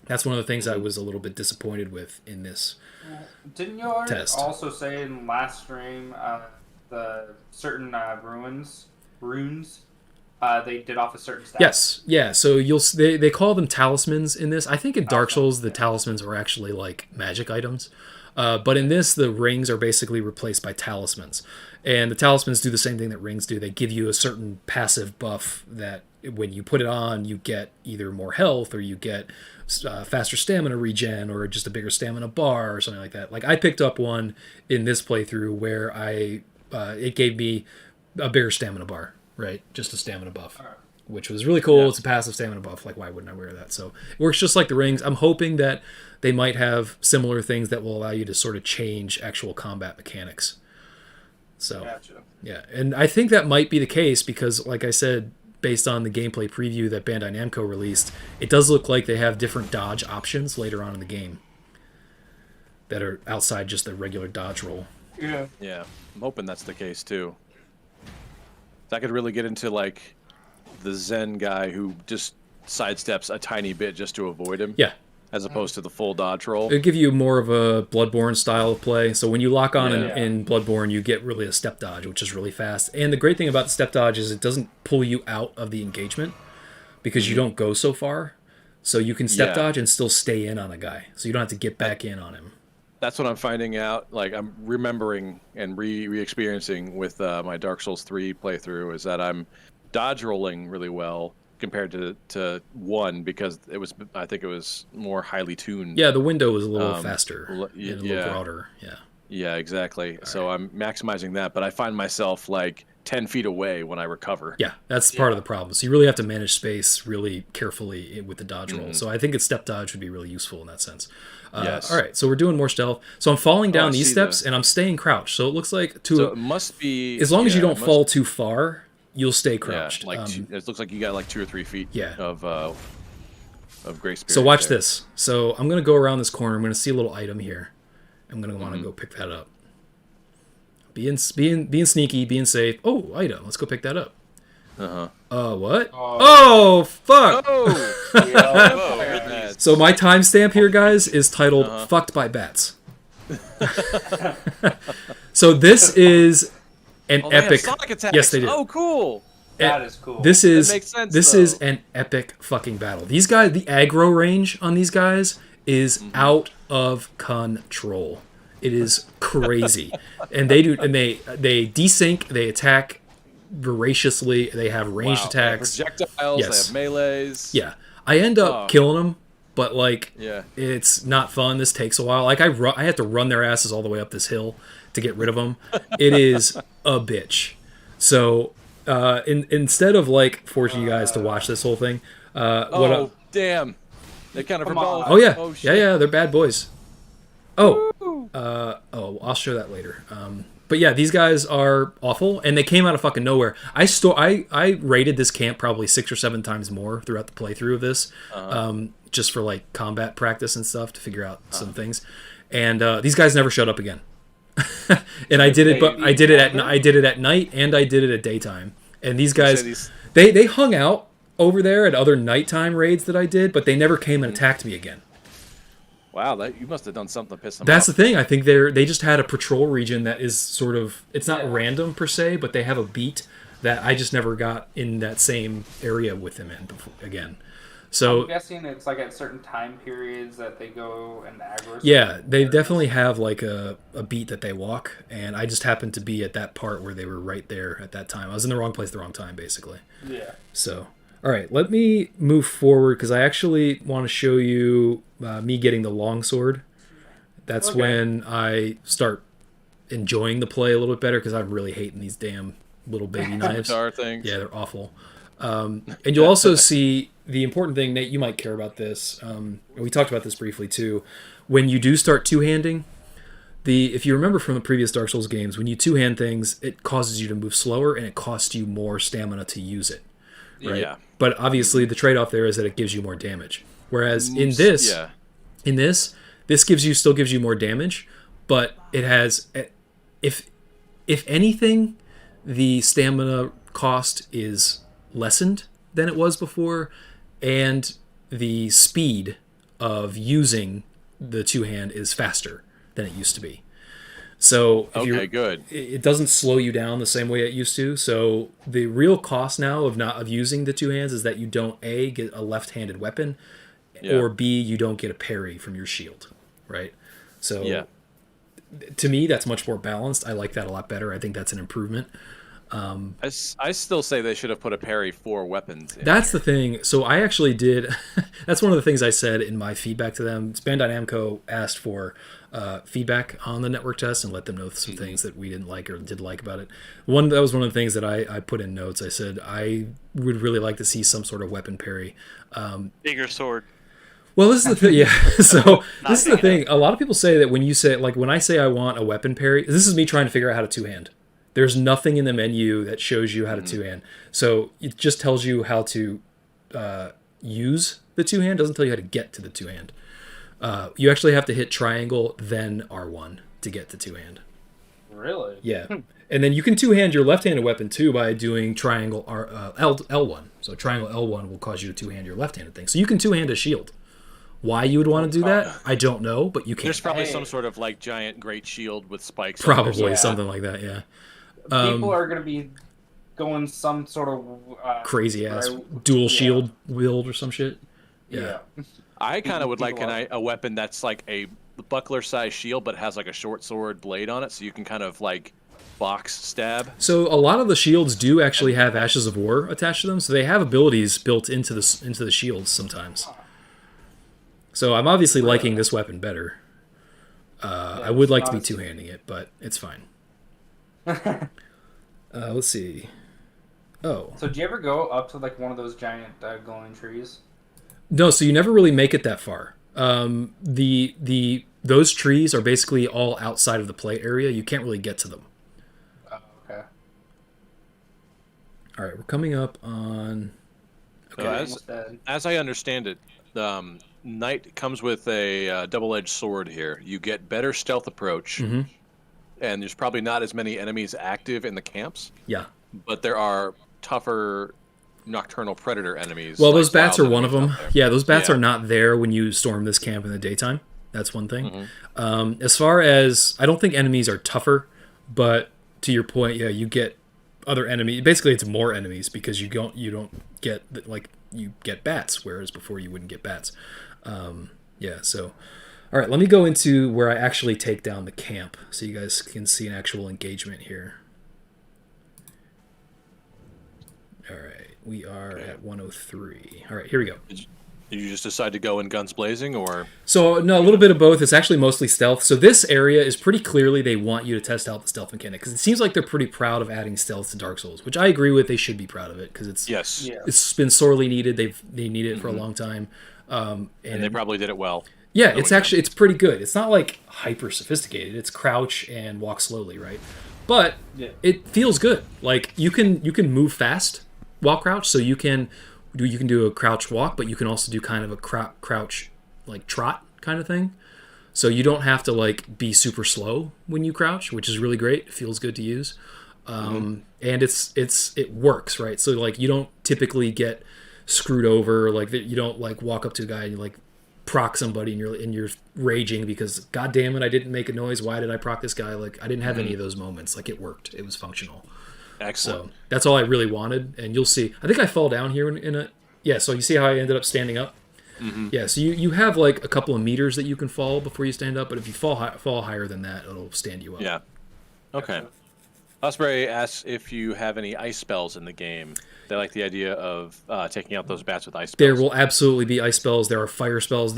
That's one of the things I was a little bit disappointed with in this Didn't you test. also say in last stream the certain runes they did off a certain stat? Yes, yeah. So they call them talismans in this. I think in Dark Souls the talismans are actually like magic items, but in this the rings are basically replaced by talismans, and the talismans do the same thing that rings do. They give you a certain passive buff that when you put it on, you get either more health or you get faster stamina regen or just a bigger stamina bar or something like that. Like I picked up one in this playthrough where it gave me a bigger stamina bar. Right, just a stamina buff, which was really cool. It's a passive stamina buff. Like, why wouldn't I wear that? So it works just like the rings. I'm hoping that they might have similar things that will allow you to sort of change actual combat mechanics. So, Gotcha. yeah, and I think that might be the case because, like I said, based on the gameplay preview that Bandai Namco released, it does look like they have different dodge options later on in the game that are outside just the regular dodge roll. Yeah. Yeah, I'm hoping that's the case too. I could really get into like the Zen guy who just sidesteps a tiny bit just to avoid him. Yeah. as opposed to the full dodge roll. It'll give you more of a Bloodborne style of play. So when you lock on Yeah. in Bloodborne, you get really a step dodge, which is really fast. And the great thing about the step dodge is it doesn't pull you out of the engagement because you don't go so far. So you can step dodge and still stay in on a guy. So you don't have to get back in on him. That's what I'm finding out. Like, I'm remembering and re-experiencing with my Dark Souls 3 playthrough is that I'm dodge rolling really well compared to 1 because I think it was more highly tuned. Yeah, the window was a little faster and a yeah. little broader. Yeah. Yeah, exactly. So I'm maximizing that, but I find myself like 10 feet away when I recover. Yeah, that's part of the problem. So you really have to manage space really carefully with the dodge roll. So I think a step dodge would be really useful in that sense. Yes. All right, so we're doing more stealth. So I'm falling down I these see steps, and I'm staying crouched. So it looks like So it must be as long as you yeah, don't fall too far, you'll stay crouched. Yeah, like it looks like you got like 2 or 3 feet. Yeah. Of grace period. So watch there. this. So I'm gonna go around this corner. I'm gonna see a little item here. I'm gonna want to go pick that up. Being sneaky, being safe. Oh, item. Let's go pick that up. What? Oh, fuck. Oh, So my timestamp here, guys, is titled "Fucked by Bats." So this is an they have epic. Sonic attacks. Yes, they do. Oh, cool. That is cool. This is That makes sense, this though. is an epic fucking battle. These guys, the aggro range on these guys is out of control. It is crazy, and they desync. They attack voraciously. They have ranged attacks. They have projectiles. Yes. They have melees. Yeah, I end up killing them, but like, Yeah. it's not fun. This takes a while. Like I had to run their asses all the way up this hill to get rid of them. It is a bitch. So instead of like forcing you guys to watch this whole thing, Damn. They kind of Come rebelled. on. oh yeah, Oh, shit. yeah, they're bad boys. I'll show that later. But yeah, these guys are awful, and they came out of fucking nowhere. I raided this camp probably 6 or 7 times more throughout the playthrough of this, just for like combat practice and stuff to figure out some things. And these guys never showed up again. And I did it, but I did it at night and I did it at daytime. And these guys, they hung out over there at other nighttime raids that I did, but they never came and attacked me again. Wow, you must have done something to piss them That's off. the thing. I think they just had a patrol region that is sort of, it's not random per se, but they have a beat that I just never got in that same area with them in again. So I'm guessing it's like at certain time periods that they go and aggro. yeah, they definitely have like a beat that they walk, and I just happened to be at that part where they were right there at that time. I was in the wrong place at the wrong time, basically. Yeah. So, all right, let me move forward because I actually want to show you me getting the longsword. That's when I start enjoying the play a little bit better because I'm really hating these damn little baby knives. Scimitar things. Yeah, they're awful. And you'll also see the important thing, Nate, you might care about this. And we talked about this briefly too. When you do start two-handing, if you remember from the previous Dark Souls games, when you two-hand things, it causes you to move slower and it costs you more stamina to use it. Right? Yeah. But obviously the trade-off there is that it gives you more damage. Whereas in this, this still gives you more damage, but it has, if anything, the stamina cost is lessened than it was before, and the speed of using the two-hand is faster than it used to be. So Good. It doesn't slow you down the same way it used to. So the real cost now of using the two hands is that you don't A, get a left-handed weapon, or B, you don't get a parry from your shield, right? So to me, that's much more balanced. I like that a lot better. I think that's an improvement. I still say they should have put a parry for weapons. That's the thing. So I actually did. That's one of the things I said in my feedback to them. Bandai Namco asked for feedback on the network test and let them know some things that we didn't like or did like about it. That was one of the things that I put in notes. I said I would really like to see some sort of weapon parry. Bigger sword. Well, this is the thing. Yeah. So this is the thing. A lot of people say that when I say I want a weapon parry, this is me trying to figure out how to two-hand. There's nothing in the menu that shows you how to two-hand. So it just tells you how to use the two-hand. It doesn't tell you how to get to the two-hand. You actually have to hit triangle, then R1 to get to two-hand. Really? Yeah. And then you can two-hand your left-handed weapon, too, by doing triangle L1. So triangle L1 will cause you to two-hand your left-handed thing. So you can two-hand a shield Why you would want to do that, I don't know, but you can. There's probably Hey. some sort of like giant great shield with spikes. on it. Probably Yeah. something like that, yeah. People are going to be going some sort of Crazy ass right- dual yeah. shield wield or some shit. Yeah. I kind of would like People a weapon that's like a buckler-sized shield, but has like a short sword blade on it, so you can kind of like box stab. So a lot of the shields do actually have Ashes of War attached to them, so they have abilities built into the shields sometimes. So I'm obviously liking this weapon better. I would like to be two-handing it, but it's fine. Let's see. Oh. So do you ever go up to like one of those giant glowing trees? No, so you never really make it that far. Those trees are basically all outside of the play area. You can't really get to them. Oh, okay. All right, we're coming up on. So as I understand it, Knight comes with a double-edged sword here. You get better stealth approach, Mhm. and there's probably not as many enemies active in the camps, Yeah. but there are tougher nocturnal predator enemies. Well, like those bats are wild one of enemies them. out there. Yeah, those bats Yeah. are not there when you storm this camp in the daytime. That's one thing. Mm-hmm. As far as I don't think enemies are tougher, but to your point, yeah, you get other enemies. Basically, it's more enemies because you don't get like you get bats, whereas before you wouldn't get bats. Yeah. So, all right, let me go into where I actually take down the camp, so you guys can see an actual engagement here. All right, we are at 103. All right, here we go. Did you just decide to go in guns blazing, or? So, no, a little bit of both. It's actually mostly stealth. So this area is pretty clearly they want you to test out the stealth mechanic, because it seems like they're pretty proud of adding stealth to Dark Souls, which I agree with. They should be proud of it, because Yes. Yeah. it's been sorely needed. They need it for a long time. And they probably did it well. Yeah, knowing it's actually it's pretty good. It's not like hyper sophisticated. It's crouch and walk slowly, right? But Yeah. it feels good. Like you can move fast while crouch, so you can do a crouch walk, but you can also do kind of a crouch like trot kind of thing. So you don't have to like be super slow when you crouch, which is really great. It feels good to use, and it works, right? So like you don't typically get screwed over, like that. You don't like walk up to a guy and you like proc somebody and you're raging because god damn it, I didn't make a noise. Why did I proc this guy? Like I didn't have any of those moments. Like it worked. It was functional. Excellent. So that's all I really wanted, and you'll see. I think I fall down here in a yeah. So you see how I ended up standing up. Yeah. So you have like a couple of meters that you can fall before you stand up, but if you fall higher than that, it'll stand you up. Yeah. Okay. Osprey asks if you have any ice spells in the game. They like the idea of taking out those bats with ice spells. There will absolutely be ice spells. There are fire spells.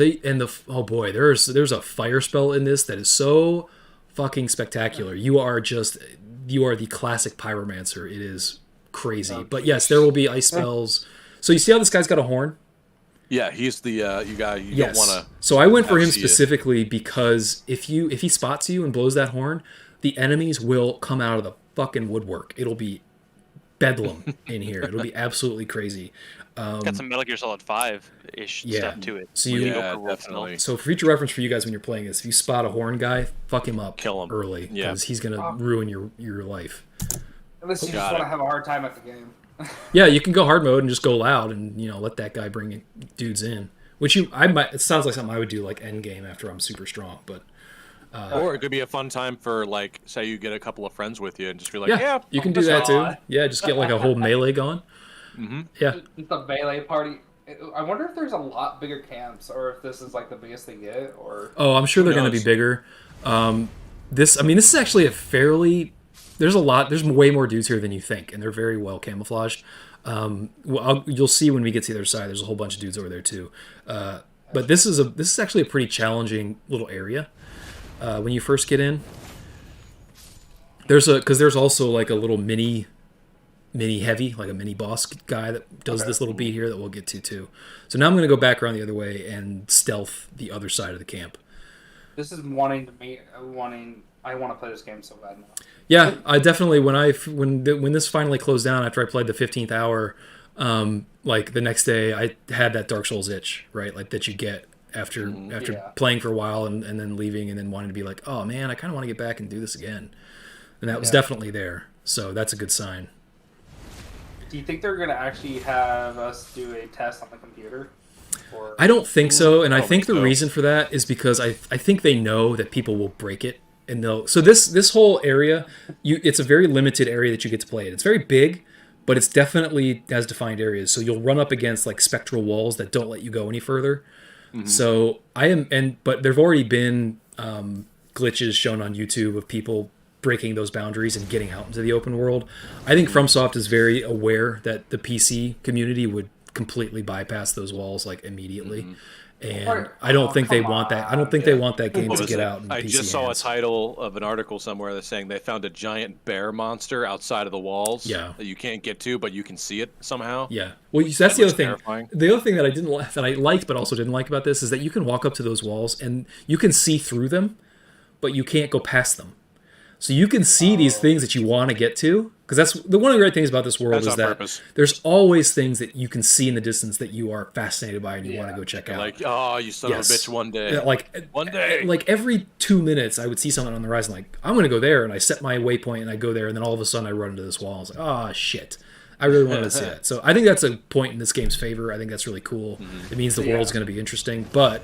Oh boy, there's a fire spell in this that is so fucking spectacular. You are the classic pyromancer. It is crazy. But yes, there will be ice spells. So you see how this guy's got a horn? Yeah, he's the you don't Yes. want to. So I went for him see it. specifically because if he spots you and blows that horn, the enemies will come out of the fucking woodwork. It'll be bedlam in here. It'll be absolutely crazy. Got some Metal Gear Solid 5-ish Yeah. stuff to it. So When you- go Yeah, for world definitely. So for future reference for you guys when you're playing this, if you spot a horn guy, fuck him up, Kill him. early, Yeah. because he's gonna ruin your life. Unless you just Got want to it. have a hard time at the game. Yeah, you can go hard mode and just go loud and let that guy bring dudes in. Which I might. It sounds like something I would do like end game after I'm super strong, but Or it could be a fun time for like, say you get a couple of friends with you and just be like, yeah, you can do that too. Yeah, just get like a whole melee going. Yeah. It's a melee party. I wonder if there's a lot bigger camps, or if this is like the biggest they get, or Oh, I'm sure they're going to be knows? bigger. This is actually a fairly. There's way more dudes here than you think, and they're very well camouflaged. You'll see when we get to the other side. There's a whole bunch of dudes over there too. But this is actually a pretty challenging little area when you first get in. There's also like a little mini heavy, like a mini boss guy that does this little beat here that we'll get to too. So now I'm going to go back around the other way and stealth the other side of the camp. this is I want to play this game so bad now. Yeah, I definitely when this finally closed down after I played the 15th hour, like the next day I had that Dark Souls itch, right? Like that you get after Yeah. playing for a while and then leaving and then wanting to be like, oh man, I kind of want to get back and do this again. And that was Yeah. definitely there. So that's a good sign. Do you think they're gonna actually have us do a test on the computer? Or I don't think so, and I don't think think the so. reason for that is because I think they know that people will break it, and they'll. So this whole area, it's a very limited area that you get to play it. It's very big, but it's definitely has defined areas. So you'll run up against like spectral walls that don't let you go any further. So but there've already been glitches shown on YouTube of people breaking those boundaries and getting out into the open world. I think FromSoft is very aware that the PC community would completely bypass those walls like immediately. And I don't think they want that. I don't think they want that game What to was get it? out in I PC just saw a hands. title of an article somewhere that's saying they found a giant bear monster outside of the walls Yeah. that you can't get to, but you can see it somehow. Yeah. Well, that's the looks other thing. terrifying. The other thing that I liked but also didn't like about this is that you can walk up to those walls and you can see through them, but you can't go past them. So you can see these things that you want to get to, because that's one of the great things about this world That's is on that purpose. there's always things that you can see in the distance that you are fascinated by and you want to go check out. Like, oh, you son Yes. of a bitch, one day. Yeah, like One day. like every 2 minutes, I would see something on the horizon. Like I'm going to go there, and I set my waypoint, and I go there, and then all of a sudden I run into this wall. I was like, oh shit, I really wanted to see that. So I think that's a point in this game's favor. I think that's really cool. It means the world's going to be interesting. But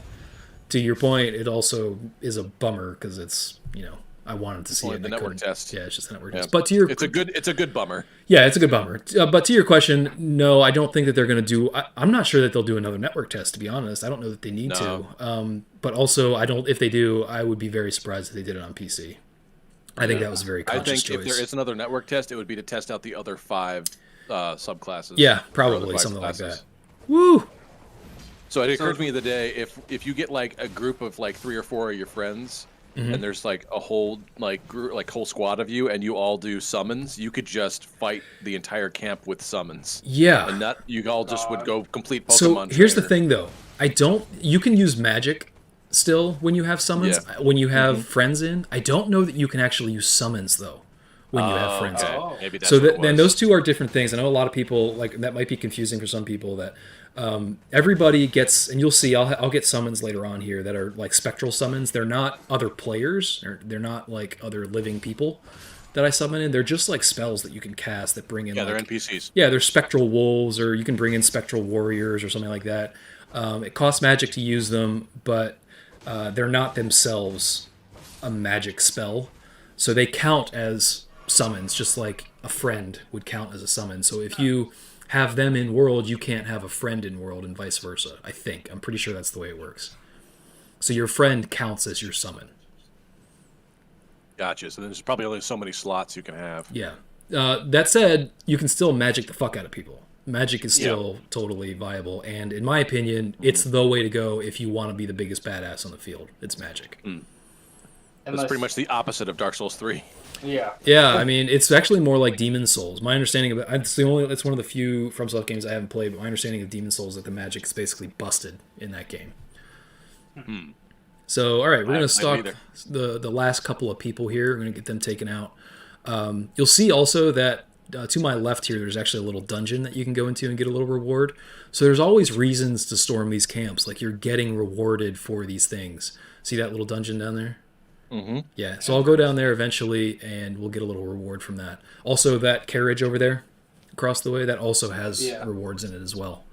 to your point, it also is a bummer because it's I wanted to see Only it. the and I network couldn't. test. Yeah, it's just a network Yeah. test. But to your It's a good bummer. yeah, it's a good bummer. But to your question, no, I don't think that they're going to do. I'm not sure that they'll do another network test. To be honest, I don't know that they need to. But also, I don't. If they do, I would be very surprised if they did it on PC. I think that was a very I conscious think choice. if there is another network test, it would be to test out the other 5 subclasses. Yeah, or probably other something like classes. that. Woo! So it occurred to me the day if you get like a group of like 3 or 4 of your friends, and there's like a whole like group, like whole squad of you, and you all do summons, you could just fight the entire camp with summons. Yeah. And that you all just would go complete Pokemon. So here's the trainer. thing, though. You can use magic still when you have summons. Yeah. When you have friends in, I don't know that you can actually use summons though. When you have friends Okay. in. Maybe that's So what it then was. those two are different things. I know a lot of people like that might be confusing for some people. That everybody gets, and you'll see. I'll get summons later on here that are like spectral summons. They're not other players. They're not like other living people that I summon in. They're just like spells that you can cast that bring in. Yeah, like, they're NPCs. yeah, they're spectral wolves, or you can bring in spectral warriors or something like that. It costs magic to use them, but they're not themselves a magic spell, so they count as summons, just like a friend would count as a summon. So if you have them in world, you can't have a friend in world, and vice versa. I'm pretty sure that's the way it works. So your friend counts as your summon. Gotcha. So there's probably only so many slots you can have. Yeah. That said, you can still magic the fuck out of people. Magic is still totally viable, and in my opinion, it's the way to go if you want to be the biggest badass on the field. It's magic. That's pretty much the opposite of Dark Souls 3. Yeah. Yeah, I mean, it's actually more like Demon Souls. My understanding of it, it's one of the few FromSoft games I haven't played, but my understanding of Demon Souls is that the magic is basically busted in that game. So, all right, we're going to stalk the last couple of people here. We're going to get them taken out. You'll see also that to my left here, there's actually a little dungeon that you can go into and get a little reward. So there's always reasons to storm these camps. Like you're getting rewarded for these things. See that little dungeon down there? Mm-hmm. Yeah, so I'll go down there eventually, and we'll get a little reward from that. Also, that carriage over there, across the way, that also has rewards in it as well.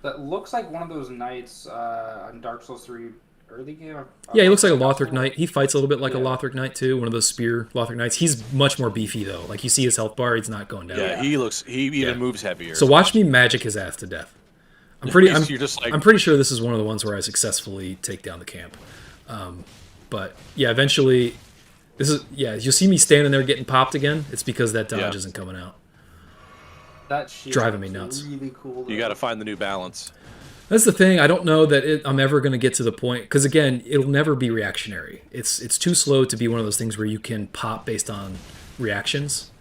That looks like one of those knights on Dark Souls 3 early game. Yeah, he looks like a Lothric Knight. He fights a little bit like a Lothric Knight, too. One of those spear Lothric Knights. He's much more beefy, though. Like, you see his health bar, he's not going down. Yeah, he even moves heavier. So watch me magic his ass to death. I'm pretty sure this is one of the ones where I successfully take down the camp. But yeah, eventually, you'll see me standing there getting popped again. It's because that dodge isn't coming out. That shit Driving me nuts. Really cool. You got to find the new balance. That's the thing. I don't know that I'm ever going to get to the point, because again, it'll never be reactionary. It's too slow to be one of those things where you can pop based on reactions.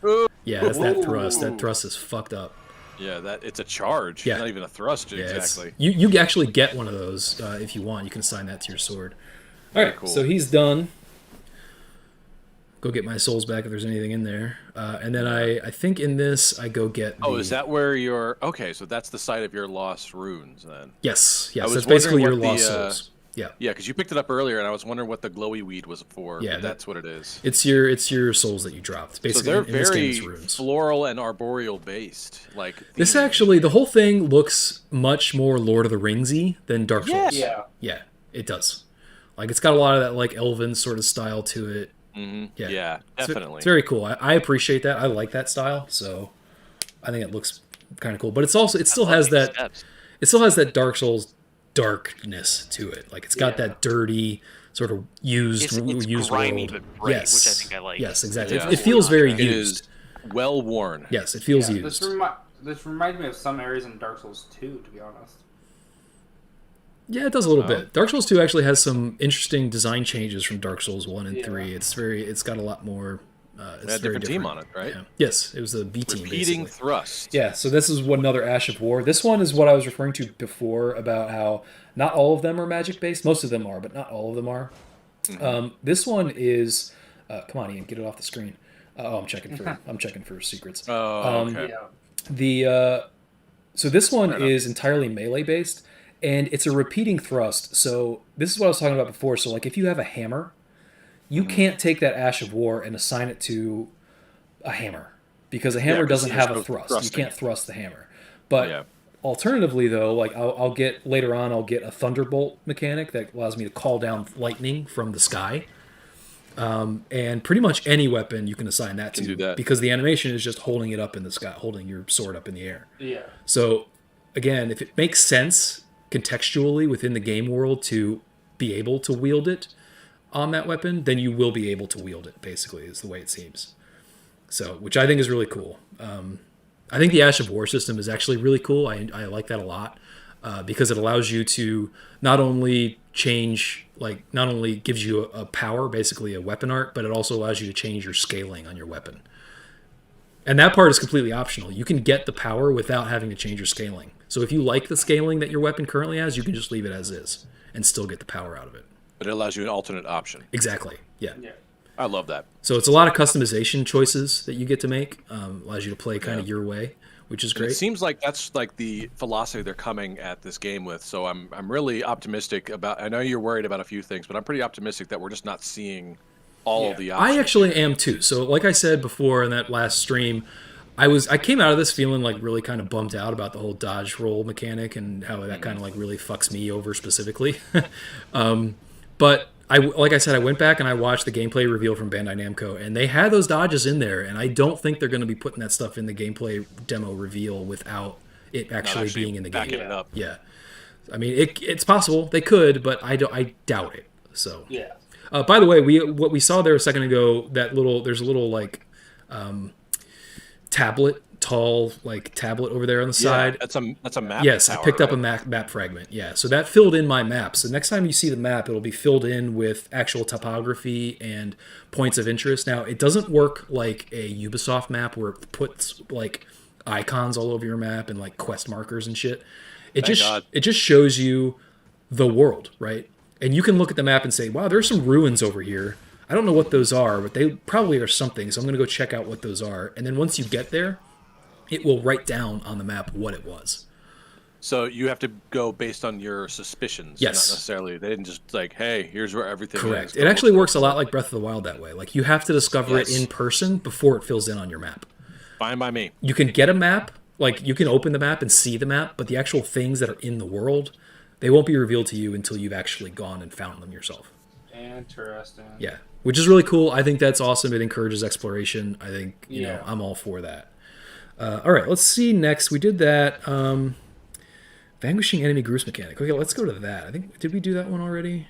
Yeah, that's that thrust. That thrust is fucked up. Yeah, it's a charge. Yeah. Not even a thrust, exactly. You actually get one of those if you want. You can assign that to your sword. All right, cool. So he's done. Go get my souls back if there's anything in there. And then I think in this, I go get is that where your... Okay, so that's the site of your lost runes, then. Yes, I was that's basically your wondering what lost the, souls. Yeah. Yeah, because you picked it up earlier, and I was wondering what the glowy weed was for. Yeah, but that's what it is. It's your souls that you dropped. Basically, So they're in this game, very it's runes. floral and arboreal based. This theme. actually, the whole thing looks much more Lord of the Ringsy than Dark Souls. Yeah. Yeah, it does. Like it's got a lot of that like elven sort of style to it. Mm-hmm. Yeah. Yeah, definitely. It's very cool. I appreciate that. I like that style. So I think it looks kind of cool. But it's also it still has that Dark Souls darkness to it. Like it's got that dirty sort of used grimy world. but bright, Yes. which I think I like. Yes, exactly. Yeah. It feels very It used. is well worn. Yes, it feels Yeah, used. This reminds me of some areas in Dark Souls 2, to be honest. Yeah, it does a little bit. Dark Souls 2 actually has some interesting design changes from Dark Souls 1 and 3. It's got a lot more. It's a different team on it, right? Yeah. Yes, it was the B team. Repeating basically. thrust. Yeah, so this is another Ash of War. This one is what I was referring to before about how not all of them are magic based. Most of them are, but not all of them are. Mm-hmm. This one is. Come on, Ian, get it off the screen. I'm checking for secrets. Oh, okay. So this one is entirely melee based, and it's a repeating thrust. So this is what I was talking about before. So like if you have a hammer, you can't take that Ash of War and assign it to a hammer because a hammer doesn't have a thrust. You can't thrust the hammer. But alternatively, though, like I'll get later on, I'll get a thunderbolt mechanic that allows me to call down lightning from the sky. And pretty much any weapon you can assign that to, do that. because the animation is just holding it up in the sky, holding your sword up in the air. Yeah. So again, if it makes sense contextually within the game world to be able to wield it on that weapon, then you will be able to wield it, basically, is the way it seems. So, which I think is really cool. I think the Ash of War system is actually really cool. I like that a lot because it allows you to not only gives you a power, basically a weapon art, but it also allows you to change your scaling on your weapon. And that part is completely optional. You can get the power without having to change your scaling. So if you like the scaling that your weapon currently has, you can just leave it as is and still get the power out of it. But it allows you an alternate option. Exactly. Yeah. I love that. So it's a lot of customization choices that you get to make. Allows you to play kind of your way, which is great. And it seems like that's like the philosophy they're coming at this game with. So I'm really optimistic about. I know you're worried about a few things, but I'm pretty optimistic that we're just not seeing all of the options. I actually am too. So like I said before in that last stream, I came out of this feeling like really kind of bummed out about the whole dodge roll mechanic and how that kind of like really fucks me over specifically. But like I said, I went back and I watched the gameplay reveal from Bandai Namco, and they had those dodges in there, and I don't think they're going to be putting that stuff in the gameplay demo reveal without it actually being in the game. Backing it up. Yeah, I mean it's possible they could, but I doubt it. So yeah. By the way, what we saw there a second ago, there's a little like tall tablet over there on the side. That's a map. Yes, tower, I picked up a right? map fragment. Yeah, so that filled in my map. So next time you see the map, it'll be filled in with actual topography and points of interest. Now, it doesn't work like a Ubisoft map where it puts like icons all over your map and like quest markers and shit. It just shows you the world, right? And you can look at the map and say, "Wow, there's some ruins over here. I don't know what those are, but they probably are something. So I'm going to go check out what those are." And then once you get there, it will write down on the map what it was. So you have to go based on your suspicions. Yes. Not necessarily. They didn't just like, hey, here's where everything Correct. is. It actually works a lot like Breath of the Wild that way. Like you have to discover it in person before it fills in on your map. Fine by me. You can get a map, like you can open the map and see the map, but the actual things that are in the world, they won't be revealed to you until you've actually gone and found them yourself. Interesting. Yeah. Which is really cool. I think that's awesome. It encourages exploration. I think, you know, I'm all for that. All right, let's see next. We did that. Vanquishing enemy groups mechanic. Okay, let's go to that. I think, did we do that one already?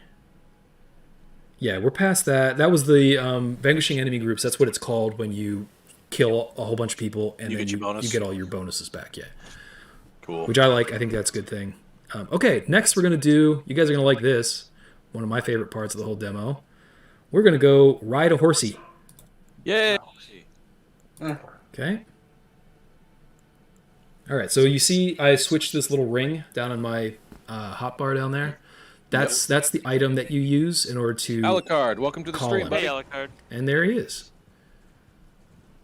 Yeah, we're past that. That was the vanquishing enemy groups. That's what it's called when you kill a whole bunch of people and then you get all your bonuses back. Yeah. Cool. Which I like. I think that's a good thing. Okay, next we're going to do, you guys are going to like this, one of my favorite parts of the whole demo. We're going to go ride a horsey. Yay! Okay. All right, so you see I switched this little ring down in my hotbar down there. That's the item that you use in order to Alucard, welcome to the call stream, him. buddy. Hey, Alucard. And there he is.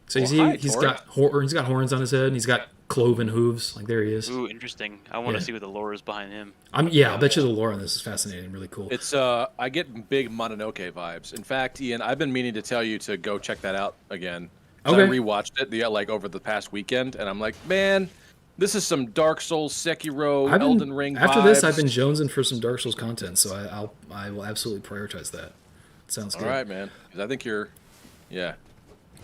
So you see Hi, he's Tori. got horns on his head, and he's got cloven hooves. Like there he is. Ooh, interesting. I want to Yeah. see what the lore is behind him. I bet you the lore on this is fascinating, really cool. It's I get big Mononoke vibes. In fact, Ian, I've been meaning to tell you to go check that out again. Okay. I rewatched it like over the past weekend, and I'm like, man, this is some Dark Souls, Sekiro, Elden Ring After vibes. this, I've been jonesing for some Dark Souls content, so I will absolutely prioritize that. Sounds good. All right, man. Because I think you're,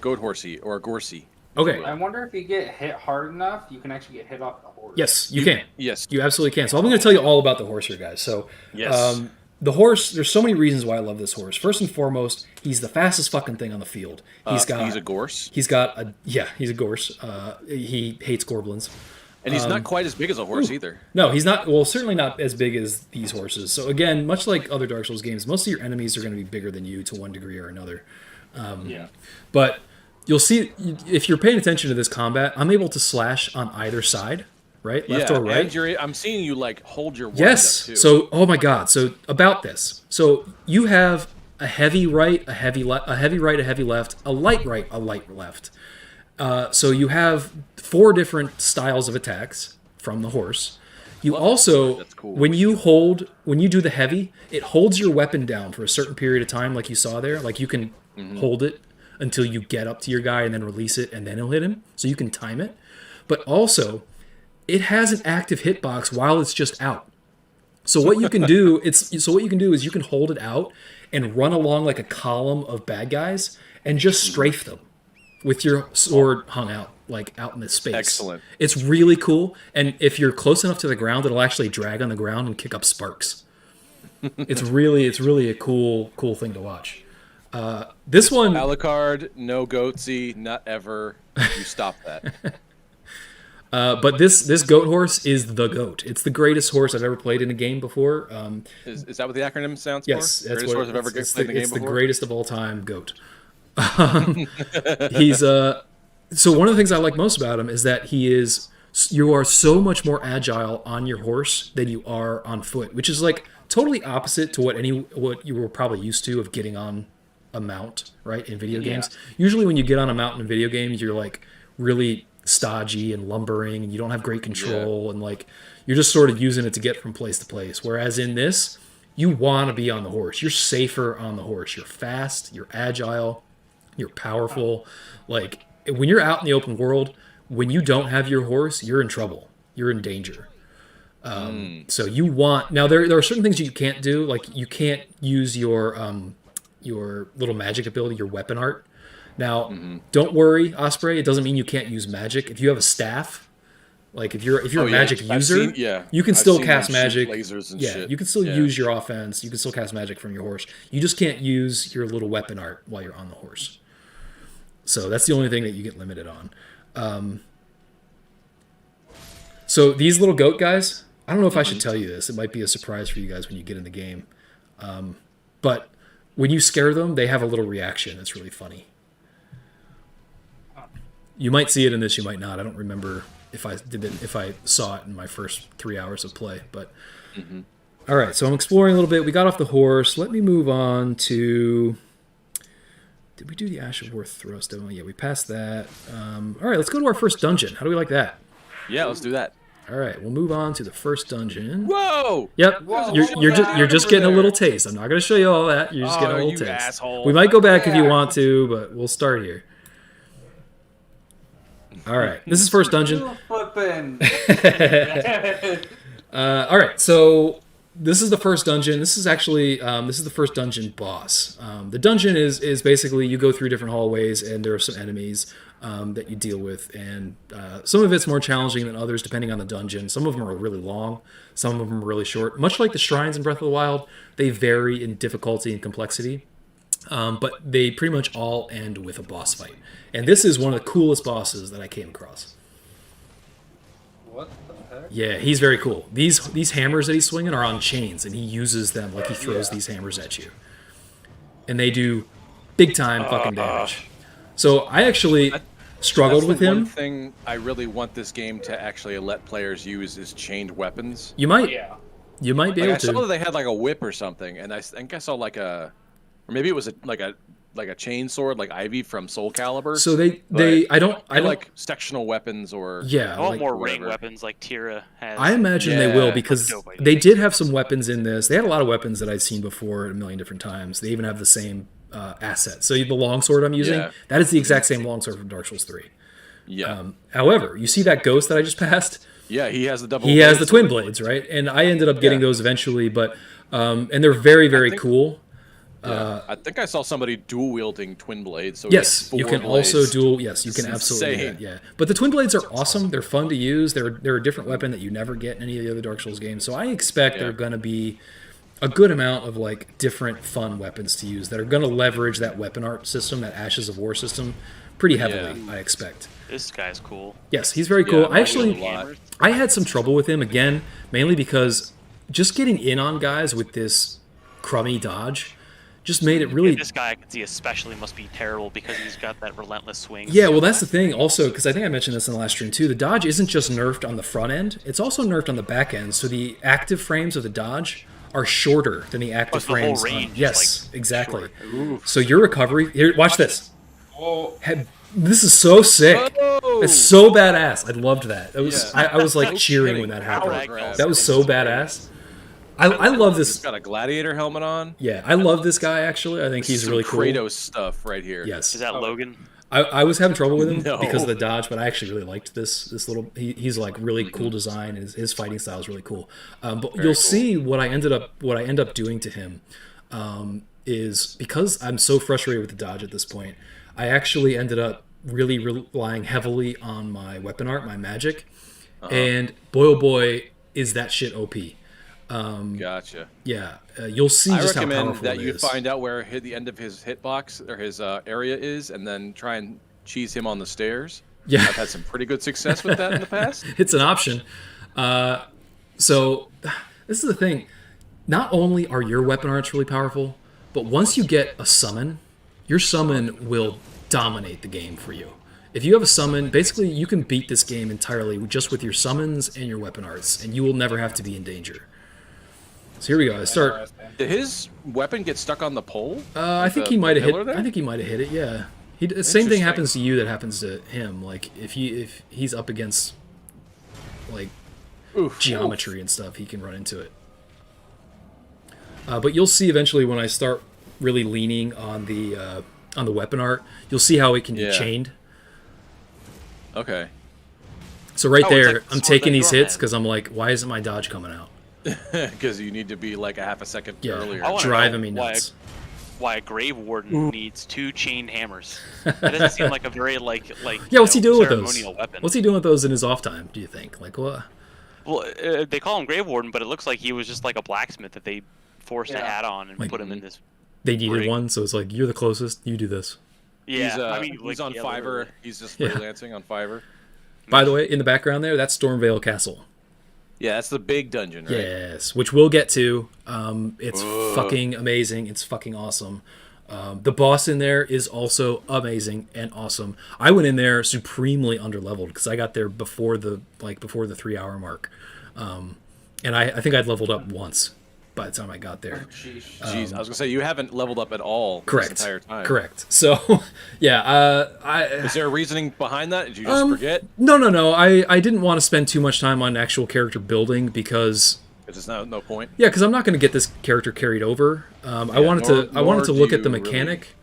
goat horsey or gorsey. Okay. I wonder if you get hit hard enough, you can actually get hit off the horse. Yes, you can. Yes. You absolutely can. So I'm going to tell you all about the horse here, guys. So, Yes. the horse. There's so many reasons why I love this horse. First and foremost, he's the fastest fucking thing on the field. He's a gorse. He's got a he's a gorse. He hates goblins. And he's not quite as big as a horse either. No, he's not. Well, certainly not as big as these horses. So again, much like other Dark Souls games, most of your enemies are going to be bigger than you to one degree or another. But you'll see if you're paying attention to this combat, I'm able to slash on either side, right, left or right. And I'm seeing you like hold your wind Yes. up too. So, oh my God. So about this. So you have a heavy right, a heavy right, a heavy left, a light right, a light left. So you have 4 different styles of attacks from the horse. You also, That's cool. when you do the heavy, it holds your weapon down for a certain period of time, like you saw there. Like you can hold it until you get up to your guy and then release it, and then it'll hit him. So you can time it. But also, it has an active hitbox while it's just out. So what you can do, is you can hold it out and run along like a column of bad guys and just strafe them with your sword hung out, like out in the space. Excellent. It's really cool. And if you're close enough to the ground, it'll actually drag on the ground and kick up sparks. It's really a cool thing to watch. This one, Alucard, no goatsy, not ever. You stop that. but this goat horse is the goat. It's the greatest horse I've ever played in a game before. Is that what the acronym stands Yes, for? that's Greatest what horse I've ever played in a game it's the before? greatest of all time goat. He's so one of the things I like most about him is that you are so much more agile on your horse than you are on foot, which is like totally opposite to what you were probably used to of getting on a mount, right, in video games. Usually when you get on a mount in video games, you're like really stodgy and lumbering and you don't have great control and like you're just sort of using it to get from place to place. Whereas in this, you want to be on the horse. You're safer on the horse. You're fast, you're agile, you're powerful. Like when you're out in the open world, when you don't have your horse, you're in trouble. You're in danger. So you want now there are certain things you can't do. Like you can't use your little magic ability, your weapon art. Now, don't worry, Osprey. It doesn't mean you can't use magic. If you have a staff, like if you're a magic user, you can still cast magic. Lasers and shit. You can still use your offense. You can still cast magic from your horse. You just can't use your little weapon art while you're on the horse. So that's the only thing that you get limited on. So these little goat guys, I don't know if I should tell you this. It might be a surprise for you guys when you get in the game. But when you scare them, they have a little reaction. It's really funny. You might see it in this, you might not. I don't remember if I saw it in my first 3 hours of play. But all right, so I'm exploring a little bit. We got off the horse. Let me move on to. Did we do the Ash of War Thrust demo? Yeah, we passed that. All right, let's go to our first dungeon. How do we like that? Yeah, let's do that. All right, we'll move on to the first dungeon. Whoa! Yep, Whoa, you're just getting a little taste. I'm not going to show you all that. You're just getting a little taste. Asshole. We might go back if you want to, but we'll start here. All right, this is first dungeon. Flipping. All right, so this is the first dungeon. This is actually this is the first dungeon boss. The dungeon is basically you go through different hallways and there are some enemies that you deal with, and some of it's more challenging than others depending on the dungeon. Some of them are really long, some of them are really short. Much like the shrines in Breath of the Wild, they vary in difficulty and complexity, but they pretty much all end with a boss fight. And this is one of the coolest bosses that I came across. What the heck? Yeah, he's very cool. These hammers that he's swinging are on chains, and he uses them like he throws these hammers at you. And they do big time fucking damage. So I actually struggled with him. One thing I really want this game to actually let players use is chained weapons. You might be Like able I saw to. that they had like a whip or something, and I think I saw like or maybe it was like a like a chain sword like Ivy from Soul Calibur. So I don't like sectional weapons or yeah. I want like, more whatever. range weapons like Tira has. I imagine they Yeah. will because Dope idea. they did have some weapons in this. They had a lot of weapons that I'd seen before a million different times. They even have the same asset. So the longsword I'm using, Yeah. that is the exact same longsword from Dark Souls 3. Yeah. However, you see that ghost that I just passed? Yeah, he has the double. He has the blades. twin blades, right? And I ended up getting Yeah. those eventually, but and they're very, very think- cool. I think I saw somebody dual wielding twin blades. So Yes, he you has can 4 also blades. dual. Yes, you can It's absolutely do insane. that. Yeah, but the twin blades are awesome. They're fun to use. They're a different weapon that you never get in any of the other Dark Souls games. So I expect Yeah. they're going to be a good amount of like different fun weapons to use that are going to leverage that weapon art system, that Ashes of War system, pretty heavily. I expect. This guy's cool. Yes, he's very cool. Yeah, I actually, a lot. I had some trouble with him again, mainly because just getting in on guys with this crummy dodge just made it really. This guy I can see especially must be terrible because he's got that relentless swing. Yeah, well, that's the thing. Also, because I think I mentioned this in the last stream too, the dodge isn't just nerfed on the front end; it's also nerfed on the back end. So the active frames of the dodge are shorter than the active the whole frames. range is, Yes, like, exactly. short. So your recovery here. Watch this. Oh, This is so sick. Oh! It's so badass. I loved that. It was. Yeah. I was like No cheering kidding. when that Power happened. grab. That was so badass. I love He's this. got a gladiator helmet on. Yeah, I love this guy actually. I think he's Some really cool. Kratos stuff right here. Yes. Is that Logan? I was having trouble with him No. because of the dodge, but I actually really liked this little. He's like really cool design, and his fighting style is really cool. But you'll see what I end up doing to him is because I'm so frustrated with the dodge at this point. I actually ended up really relying heavily on my weapon art, my magic, and boy oh boy is that shit OP. Gotcha. Yeah, you'll see I just how recommend powerful that it you is. find out where the end of his hitbox or his area is, and then try and cheese him on the stairs. Yeah. I've had some pretty good success with that in the past. It's an option. So this is the thing. Not only are your weapon arts really powerful, but once you get a summon, your summon will dominate the game for you. If you have a summon, basically you can beat this game entirely just with your summons and your weapon arts, and you will never have to be in danger. So here we go. I start. Did his weapon get stuck on the pole? I think the he might have hit. pillar there? I think he might have hit it. Yeah. The same thing happens to you that happens to him. Like if he's up against like Oof. geometry and stuff, he can run into it. But you'll see eventually when I start really leaning on the weapon art, you'll see how it can be Yeah. chained. Okay. So right Oh, it's there, like the I'm sword taking that these you're hits on. because I'm like, why isn't my dodge coming out? Because you need to be like a half a second Yeah, earlier. I wanna driving know me why- nuts. Why a grave warden needs 2 chained hammers? That doesn't seem like a very like Yeah, what's he doing with those? ceremonial weapon. What's he doing with those in his off time? Do you think? Like what? Well, they call him grave warden, but it looks like he was just like a blacksmith that they forced a Yeah. hat on and Like- put him in this. They needed Rig. one, so it's like you're the closest. You do this. Yeah, He's, I mean, he's like, on yeah, Fiverr. literally. He's just Yeah. freelancing on Fiverr. By the way, in the background there, that's Stormvale Castle. Yeah, that's the big dungeon, right? Yes, which we'll get to. It's Ugh. fucking amazing. It's fucking awesome. The boss in there is also amazing and awesome. I went in there supremely underleveled because I got there before the 3 hour mark, and I think I'd leveled up once by the time I got there. sheesh. Jeez, I was gonna say you haven't leveled up at all Correct. this entire time. Correct. So, yeah. Is there a reasoning behind that? Did you just forget? No. I didn't want to spend too much time on actual character building because. Because there's no point. Yeah, because I'm not going to get this character carried over. I wanted to look at the mechanic,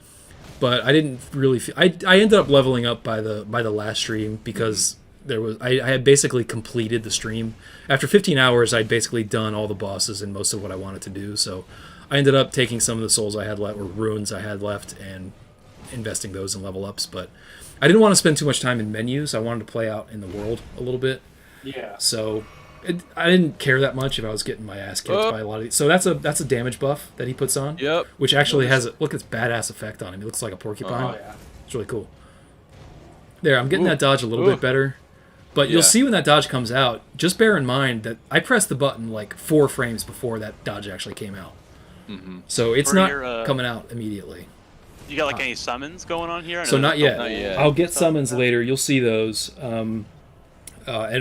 but I didn't really. I ended up leveling up by the last stream because I had basically completed the stream. After 15 hours, I'd basically done all the bosses and most of what I wanted to do. So I ended up taking some of the souls I had left or runes I had left and investing those in level ups. But I didn't want to spend too much time in menus. I wanted to play out in the world a little bit. Yeah. So I didn't care that much if I was getting my ass kicked by a lot of these. So that's a damage buff that he puts on. Yep. Which actually has look at this badass effect on him. He looks like a porcupine. Oh yeah. It's really cool. There, I'm getting that dodge a little bit better. But you'll Yeah. see when that dodge comes out, just bear in mind that I pressed the button like 4 frames before that dodge actually came out. So it's For not your, coming out immediately. You got like any summons going on here? I So know not there's a yet. couple- Not yet. I'll get summons later. You'll see those. And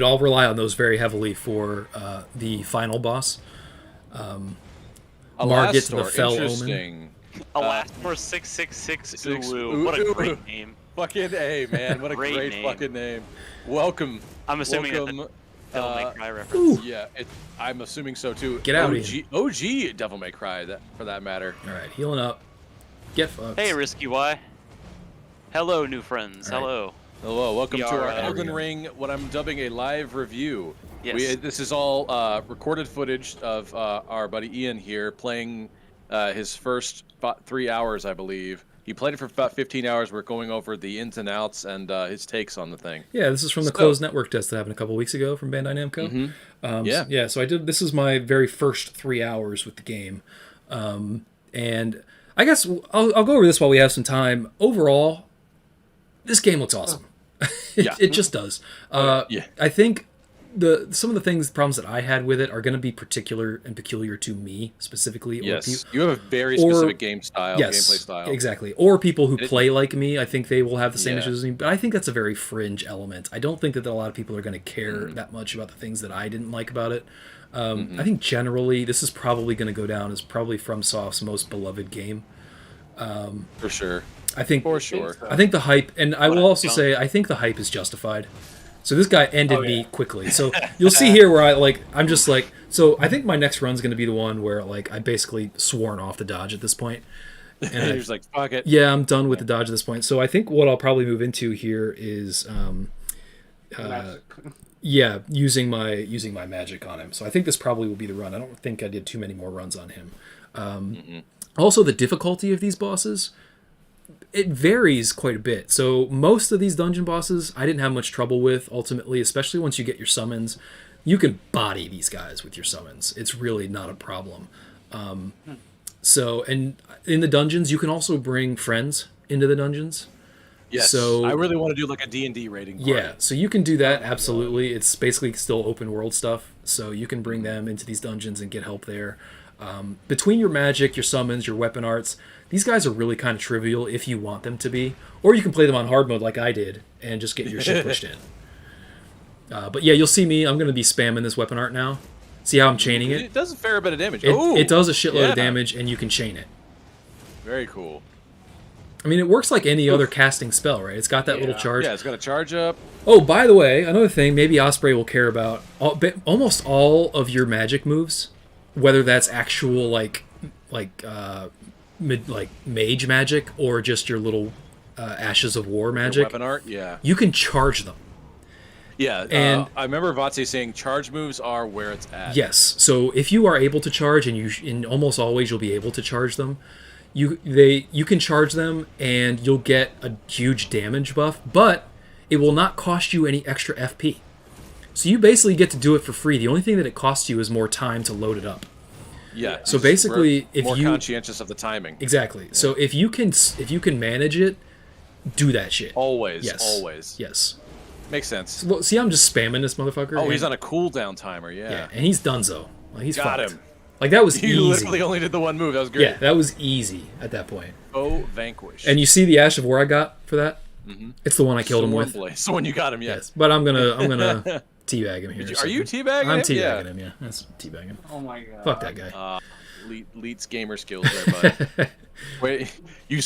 I'll rely on those very heavily for the final boss. Margit the Alastor, Fell Omen. interesting. Alas for 666 Six- Ulu. What a Ulu. great name. Fucking A, man. What a Great great name. fucking name. Welcome. I'm assuming Welcome. it's a Devil May Cry reference. Yeah, I'm assuming so too. Get out, OG Devil May Cry, for that matter. All right, healing up. Get fucked. Hey, Risky Y. Hello, new friends. All right. Hello. Hello, welcome to our There we Elden go. Ring, what I'm dubbing a live review. Yes. This is all recorded footage of our buddy Ian here playing his first 3 hours, I believe. He played it for about 15 hours. We're going over the ins and outs and his takes on the thing. Yeah, this is from the closed network test that happened a couple weeks ago from Bandai Namco. Yeah. So this is my very first 3 hours with the game. And I guess I'll go over this while we have some time. Overall, this game looks awesome. It just does. Yeah. I think some of the problems that I had with it are going to be particular and peculiar to me specifically. Yes, you have a very specific gameplay style. Exactly. Or people who play like me, I think they will have the same issues as me. But I think that's a very fringe element. I don't think that a lot of people are going to care that much about the things that I didn't like about it. I think generally this is probably going to go down as probably FromSoft's most beloved game. For sure. I think For sure. I think the hype, and I will also say, I think the hype is justified. So this guy ended me quickly. So you'll see here where I'm just like, so I think my next run's going to be the one where I basically sworn off the dodge at this point. And He was like, fuck it. yeah, I'm done with the dodge at this point. So I think what I'll probably move into here is, yeah, using my magic on him. So I think this probably will be the run. I don't think I did too many more runs on him. Also, the difficulty of these bosses, it varies quite a bit. So most of these dungeon bosses I didn't have much trouble with ultimately, especially once you get your summons. You can body these guys with your summons. It's really not a problem. So, and in the dungeons, you can also bring friends into the dungeons. Yes. So I really want to do like a D&D rating party. yeah, so you can do that, absolutely. It's basically still open world stuff, so you can bring them into these dungeons and get help there. Between your magic, your summons, your weapon arts, these guys are really kind of trivial if you want them to be. Or you can play them on hard mode like I did and just get your shit pushed in. But yeah, you'll see me. I'm going to be spamming this weapon art now. See how I'm chaining it? It does a fair bit of damage. It does a shitload yeah. of damage, and you can chain it. Very cool. I mean, it works like any other casting spell, right? It's got that little charge. Yeah, it's got a charge up. Oh, by the way, another thing maybe Osprey will care about. Almost all of your magic moves, whether that's actual mage magic or just your little Ashes of War magic, Weapon art, yeah. you can charge them. Yeah, And- I remember Vatse saying charge moves are where it's at. Yes, so if you are able to charge, and almost always you'll be able to charge them, you can charge them and you'll get a huge damage buff, but it will not cost you any extra FP. So you basically get to do it for free. The only thing that it costs you is more time to load it up. Yeah. So basically, if more you conscientious of the timing. exactly, so if you can manage it, do that shit. Always, Yes. always. Yes. Makes sense. Well, see, I'm just spamming this motherfucker. Oh, and- he's on a cooldown timer, yeah. yeah, and he's donezo. Like, he's Got fucked. him. Like that was He easy. literally only did the one move. That was great. Yeah, that was easy at that point. Oh, vanquish. And you see the Ash of War I got for that? Mhm. It's the one I killed him with. So when you got him, yes. Yes, but I'm gonna teabag him here. Are you teabagging him? I'm teabagging Yeah. him. Yeah, that's teabagging him. Oh my god. Fuck that guy. Leets gamer skills there, bud. Wait, you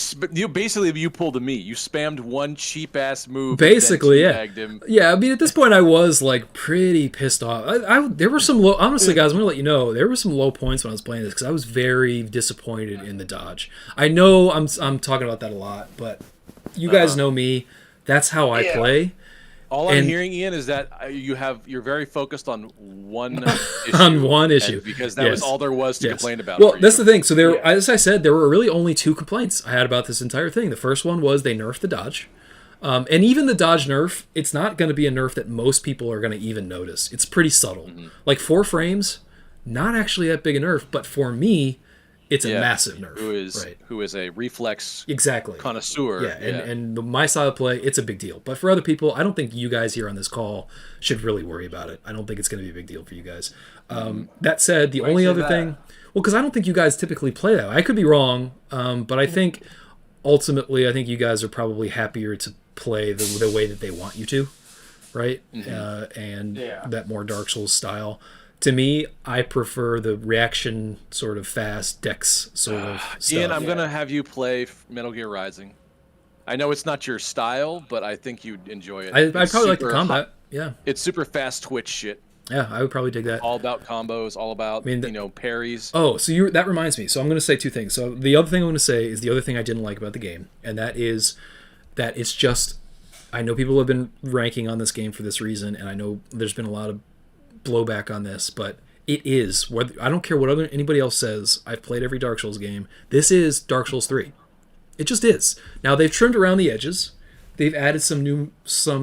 basically pulled a me. You spammed one cheap ass move. Basically, and yeah. then teabagged him. Yeah, I mean, at this point, I was like pretty pissed off. There were some low. Honestly, guys, I'm gonna let you know there were some low points when I was playing this because I was very disappointed in the dodge. I know I'm talking about that a lot, but you guys know me. That's how I play. All I'm And- hearing, Ian, is that you're very focused on one issue. On one issue. And because that was Yes. all there was to Yes. complain about. Well, for that's you. the thing. So there, as I said, there were really only two complaints I had about this entire thing. The first one was they nerfed the dodge. And even the dodge nerf, it's not going to be a nerf that most people are going to even notice. It's pretty subtle. Mm-hmm. Like 4 frames, not actually that big a nerf, but for me, it's a massive nerf. Who is a reflex Exactly. connoisseur. Yeah, and my style of play, it's a big deal. But for other people, I don't think you guys here on this call should really worry about it. I don't think it's going to be a big deal for you guys. That said, the only say other that? thing, well, because I don't think you guys typically play that. I could be wrong, but I think ultimately, I think you guys are probably happier to play the way that they want you to, right? And Yeah. that more Dark Souls style. To me, I prefer the reaction sort of fast dex sort of stuff. Ian, I'm gonna have you play Metal Gear Rising. I know it's not your style, but I think you'd enjoy it. I probably like the combat. Yeah. It's super fast twitch shit. Yeah, I would probably dig that. All about combos, all about parries. Oh, so that reminds me. So I'm going to say two things. So the other thing I'm going to say is the other thing I didn't like about the game, and that is that it's just. I know people have been ranking on this game for this reason, and I know there's been a lot of blowback on this, but it is. I don't care what anybody else says. I've played every Dark Souls game. This is Dark Souls 3. It just is. Now they've trimmed around the edges. They've added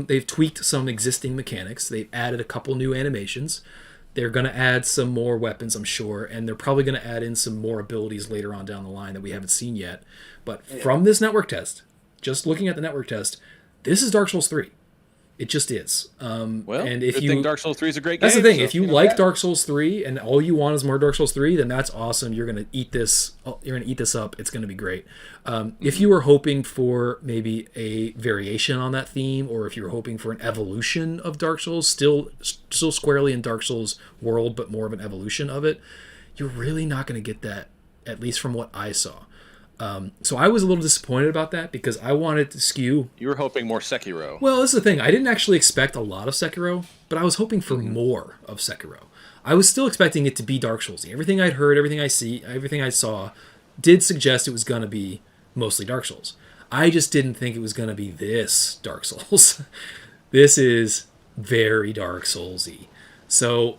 they've tweaked some existing mechanics. They've added a couple new animations. They're going to add some more weapons, I'm sure, and they're probably going to add in some more abilities later on down the line that we haven't seen yet. But from this network test, just looking at the network test, this is Dark Souls 3. It just is. And if you think Dark Souls 3 is a great game. That's the thing. So, if you like Dark Souls 3 and all you want is more Dark Souls 3, then that's awesome. You're gonna eat this. You're gonna eat this up. It's gonna be great. If you were hoping for maybe a variation on that theme, or if you were hoping for an evolution of Dark Souls, still squarely in Dark Souls world, but more of an evolution of it, you're really not gonna get that. At least from what I saw. So I was a little disappointed about that because I wanted to skew. You were hoping more Sekiro. Well, this is the thing. I didn't actually expect a lot of Sekiro, but I was hoping for more of Sekiro. I was still expecting it to be Dark Souls-y. Everything I'd heard, everything I saw, did suggest it was going to be mostly Dark Souls. I just didn't think it was going to be this Dark Souls. This is very Dark Souls-y. So,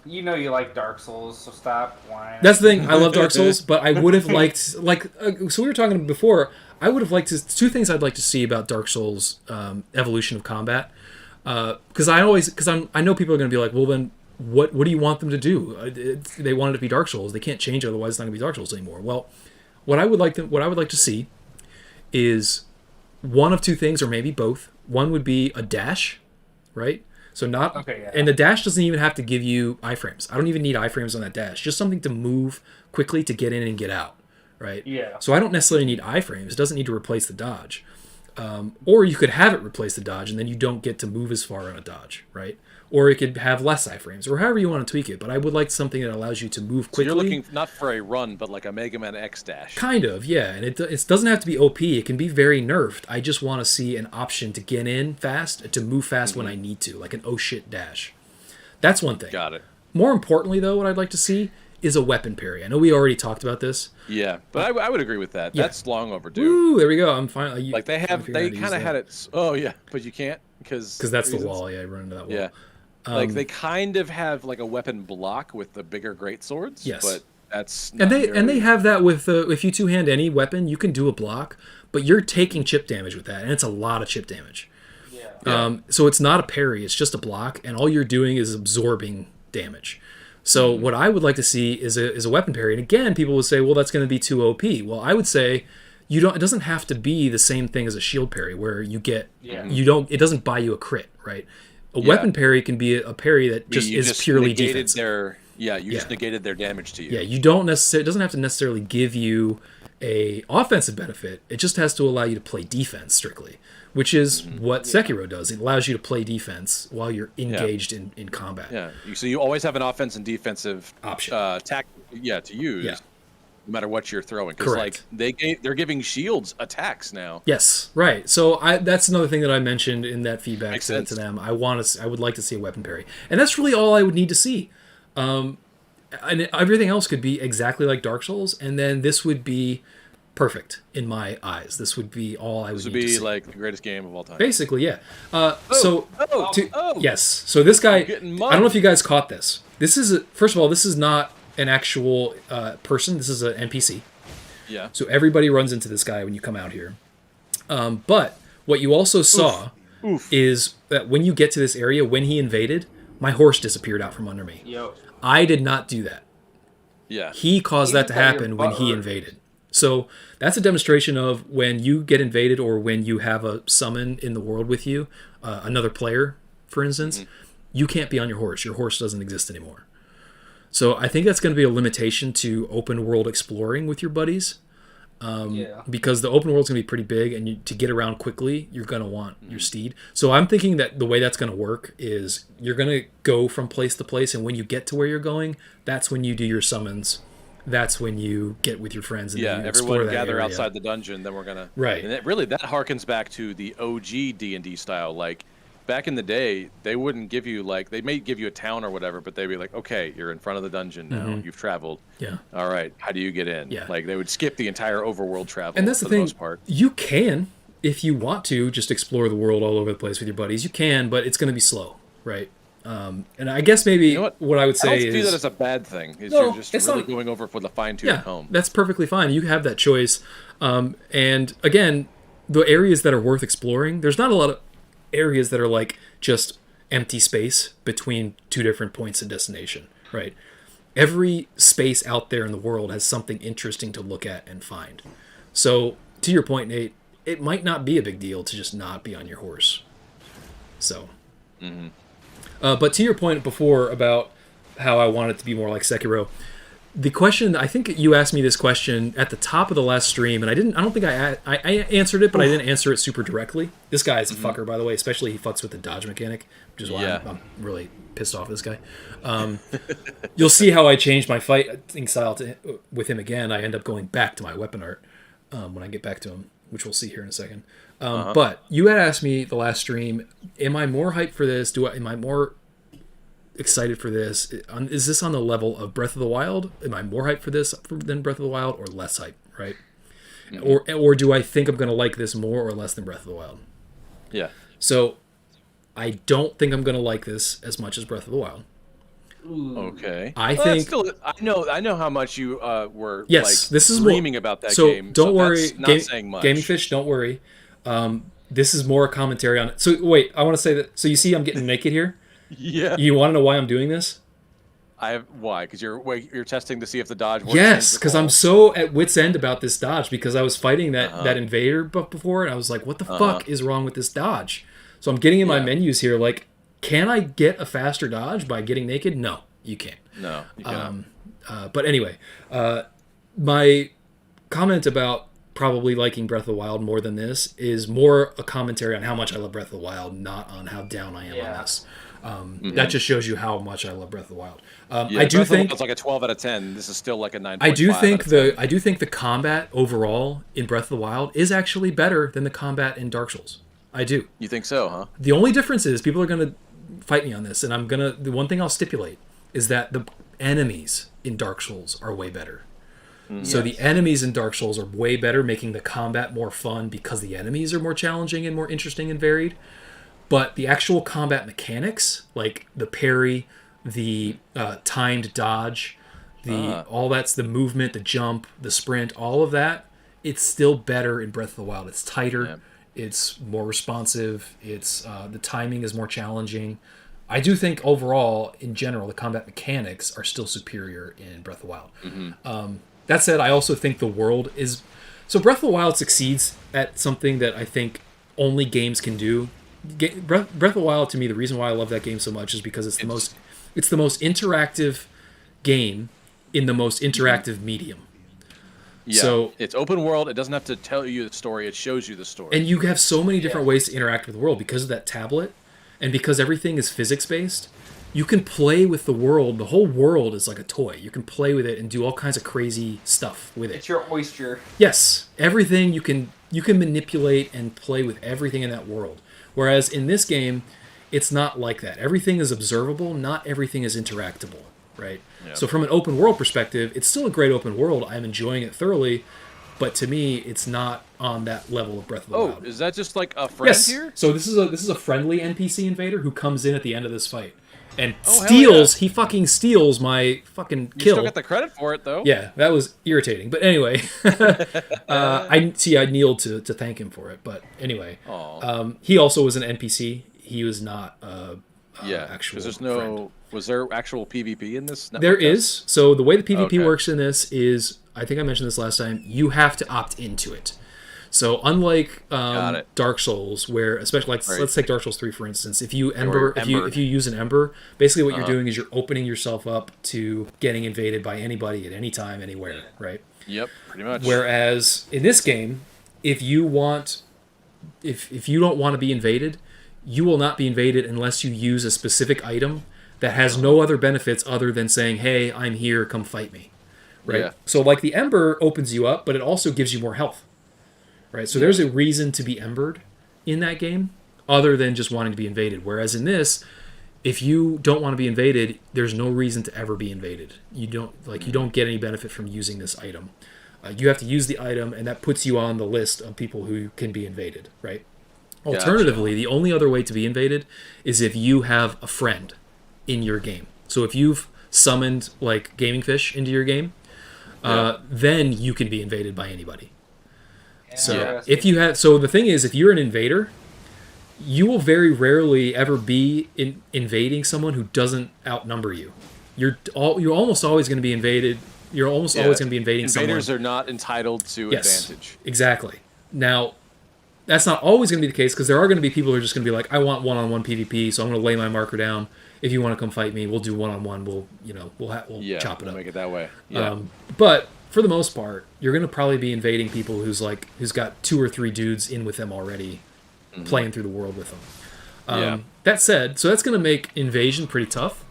you know you like Dark Souls, so stop whining. That's the thing. I love Dark Souls, but I would have liked, so we were talking before, I would have liked two things I'd like to see about Dark Souls evolution of combat. Because I know people are going to be like, well then, what do you want them to do? They want it to be Dark Souls. They can't change it, otherwise it's not going to be Dark Souls anymore. Well, what I would like to see is one of two things, or maybe both. One would be a dash, right? So and the dash doesn't even have to give you iframes. I don't even need iframes on that dash. Just something to move quickly to get in and get out, right? Yeah. So I don't necessarily need iframes. It doesn't need to replace the dodge. Or you could have it replace the dodge, and then you don't get to move as far on a dodge, right? Or it could have less iframes, or however you want to tweak it. But I would like something that allows you to move quickly. So you're looking not for a run, but like a Mega Man X dash. Kind of, yeah. And it doesn't have to be OP. It can be very nerfed. I just want to see an option to get in fast, to move fast when I need to, like an oh shit dash. That's one thing. Got it. More importantly, though, what I'd like to see is a weapon parry. I know we already talked about this. Yeah, but I would agree with that. Yeah. That's long overdue. Ooh, there we go. I'm fine. Like they kind of had it. Oh yeah, but you can't because that's the wall. Yeah, I run into that wall. Yeah. Like they kind of have like a weapon block with the bigger greatswords. Yes. But that's and they have that with if you two-hand any weapon, you can do a block, but you're taking chip damage with that, and it's a lot of chip damage. Yeah. So it's not a parry; it's just a block, and all you're doing is absorbing damage. So what I would like to see is a weapon parry. And again, people would say, well, that's going to be too OP. Well, I would say it doesn't have to be the same thing as a shield parry where it doesn't buy you a crit, right? A weapon parry can be a parry that is purely defensive. Just negated their damage to you. Yeah, you don't necessarily. It doesn't have to necessarily give you a offensive benefit. It just has to allow you to play defense strictly, which is what Sekiro does. It allows you to play defense while you're engaged in combat. Yeah, so you always have an offense and defensive option to use. Yeah. No matter what you're throwing, because Correct. they're giving shields attacks now. Yes, right. So that's another thing that I mentioned in that feedback to them. I would like to see a weapon parry, and that's really all I would need to see. And everything else could be exactly like Dark Souls, and then this would be perfect in my eyes. This would be all I would need to see. This would be like the greatest game of all time. Basically, yeah. Yes. So this guy, I don't know if you guys caught this. First of all, this is not an actual person. This is an NPC. Yeah. So everybody runs into this guy when you come out here. But what you also saw is that when you get to this area, when he invaded, my horse disappeared out from under me. Yo. I did not do that. Yeah. He caused that to happen when he invaded. So that's a demonstration of when you get invaded or when you have a summon in the world with you, another player, for instance, you can't be on your horse. Your horse doesn't exist anymore. So I think that's going to be a limitation to open world exploring with your buddies. because the open world's going to be pretty big, and to get around quickly, you're going to want your steed. So I'm thinking that the way that's going to work is you're going to go from place to place, and when you get to where you're going, that's when you do your summons. That's when you get with your friends and you explore everyone that gather area. outside the dungeon. Then we're gonna Right. And that harkens back to the OG D&D style. Like back in the day, they wouldn't give you they may give you a town or whatever, but they'd be like, okay, you're in front of the dungeon now. You've traveled. Yeah. All right. How do you get in? Yeah. Like they would skip the entire overworld travel. And that's for the thing. most part. You can, if you want to, just explore the world all over the place with your buddies. You can, but it's going to be slow, right? And I guess maybe what I would say I don't see is that as a bad thing. No, You're just it's really not. going over it with a fine-tooth comb. That's perfectly fine. You have that choice. And again, the areas that are worth exploring, there's not a lot of areas that are like just empty space between two different points of destination, right? Every space out there in the world has something interesting to look at and find. So, to your point, Nate, it might not be a big deal to just not be on your horse. So, but to your point before about how I want it to be more like Sekiro, the question, I think you asked me this question at the top of the last stream, and I don't think I answered it, but I didn't answer it super directly. This guy is a fucker, by the way, especially he fucks with the dodge mechanic, which is why I'm really pissed off at this guy. You'll see how I changed my fighting style with him again. I end up going back to my weapon art when I get back to him, which we'll see here in a second. But you had asked me the last stream, am I more hyped for this? Am I more excited for this? Is this on the level of Breath of the Wild? Am I more hyped for this than Breath of the Wild, or less hyped, right? Or do I think I'm going to like this more or less than Breath of the Wild? Yeah. So I don't think I'm going to like this as much as Breath of the Wild. Okay. I think I know how much you were this is dreaming about that so game. Don't worry, that's not saying much. Gaming Fish, don't worry. This is more a commentary on it. So wait, I want to say that. So you see, I'm getting naked here. Yeah. You want to know why I'm doing this? Why? Because you're testing to see if the dodge works. Yes, because I'm so at wit's end about this dodge, because I was fighting that invader before, and I was like, what the fuck is wrong with this dodge? So I'm getting in my menus here, like, can I get a faster dodge by getting naked? No, you can't. No, you cannot. But anyway, my comment about probably liking Breath of the Wild more than this is more a commentary on how much I love Breath of the Wild, not on how down I am on this. That just shows you how much I love Breath of the Wild. I do think it's like a 12 out of 10. This is still like a 9.5. I do think the combat overall in Breath of the Wild is actually better than the combat in Dark Souls. I do. You think so, huh? The only difference is people are going to fight me on this, and the one thing I'll stipulate is that the enemies in Dark Souls are way better. So the enemies in Dark Souls are way better, making the combat more fun because the enemies are more challenging and more interesting and varied. But the actual combat mechanics, like the parry, the timed dodge, all that's the movement, the jump, the sprint, all of that, it's still better in Breath of the Wild. It's tighter, it's more responsive, it's the timing is more challenging. I do think overall, in general, the combat mechanics are still superior in Breath of the Wild. That said, I also think the world is... So Breath of the Wild succeeds at something that I think only games can do. Breath of the Wild, to me, the reason why I love that game so much is because it's the most interactive game in the most interactive medium. Yeah, so it's open world. It doesn't have to tell you the story. It shows you the story. And you have so many different ways to interact with the world because of that tablet, and because everything is physics-based. You can play with the world. The whole world is like a toy. You can play with it and do all kinds of crazy stuff with it. It's your oyster. Yes, everything you can manipulate and play with everything in that world. Whereas in this game, it's not like that. Everything is observable. Not everything is interactable, right? Yep. So from an open world perspective, it's still a great open world. I'm enjoying it thoroughly, but to me, it's not on that level of Breath of the Wild. Oh, is that just like a friend here? So this is a friendly NPC invader who comes in at the end of this fight and steals. He fucking steals my fucking kill. You still got the credit for it, though. Yeah, that was irritating. But anyway, I kneeled to thank him for it. But anyway, he also was an NPC. He was not actual friend. Was there actual PvP in this? There is. So the way the PvP works in this is, I think I mentioned this last time, you have to opt into it. So unlike Dark Souls, where especially let's take Dark Souls 3 for instance, if you use an Ember, basically what you're doing is you're opening yourself up to getting invaded by anybody at any time, anywhere, right? Yep, pretty much. Whereas in this game, if you want, if you don't want to be invaded, you will not be invaded unless you use a specific item that has no other benefits other than saying, "Hey, I'm here, come fight me." Right? Yeah. So like the Ember opens you up, but it also gives you more health. Right? So there's a reason to be embered in that game other than just wanting to be invaded. Whereas in this, if you don't want to be invaded, there's no reason to ever be invaded. You don't get any benefit from using this item. You have to use the item, and that puts you on the list of people who can be invaded, right? Gotcha. Alternatively, the only other way to be invaded is if you have a friend in your game. So if you've summoned like Gaming Fish into your game, then you can be invaded by anybody. So if you have, so the thing is, if you're an invader, you will very rarely ever be invading someone who doesn't outnumber you. You're almost always going to be invaded. You're almost always going to be invading someone. Invaders are not entitled to advantage. Exactly. Now, that's not always going to be the case because there are going to be people who are just going to be like, I want one-on-one PvP, so I'm going to lay my marker down. If you want to come fight me, we'll do one-on-one. We'll chop it up. Make it that way. Yeah. But for the most part, you're going to probably be invading people who's got 2 or 3 dudes in with them already, playing through the world with them. That said, so that's going to make invasion pretty tough.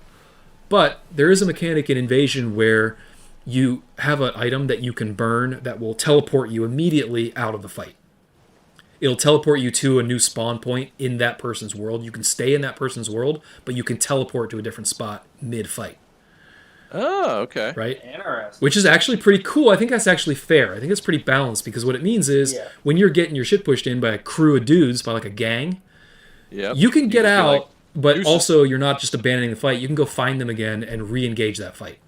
But there is a mechanic in invasion where you have an item that you can burn that will teleport you immediately out of the fight. It'll teleport you to a new spawn point in that person's world. You can stay in that person's world, but you can teleport to a different spot mid-fight. Oh, okay. Right? Interesting. Which is actually pretty cool. I think that's actually fair. I think it's pretty balanced because what it means is when you're getting your shit pushed in by a crew of dudes, by like a gang, you can get out, but also you're not just abandoning the fight. You can go find them again and re-engage that fight.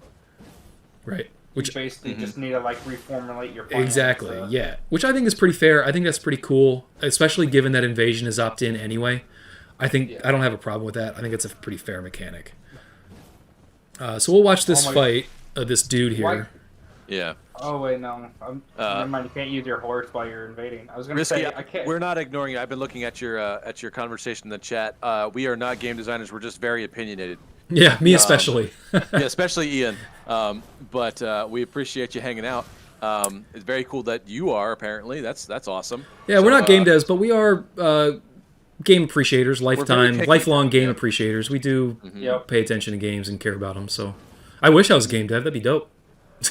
Right. Which you basically just need to like reformulate your plan. Exactly, So. yeah. Which I think is pretty fair. I think that's pretty cool, especially given that invasion is opt-in anyway. I think I don't have a problem with that. I think it's a pretty fair mechanic. So we'll watch this fight of this dude here. Why? Yeah. Oh wait, no. Never mind. You can't use your horse while you're invading. I was gonna say I can't. We're not ignoring you. I've been looking at your conversation in the chat. We are not game designers. We're just very opinionated. Yeah, me especially. Yeah, especially Ian. But we appreciate you hanging out. It's very cool that you are, apparently. That's awesome. Yeah, we're not game devs, but we are game appreciators, lifelong game appreciators. We do pay attention to games and care about them. So I wish I was a game dev. That'd be dope.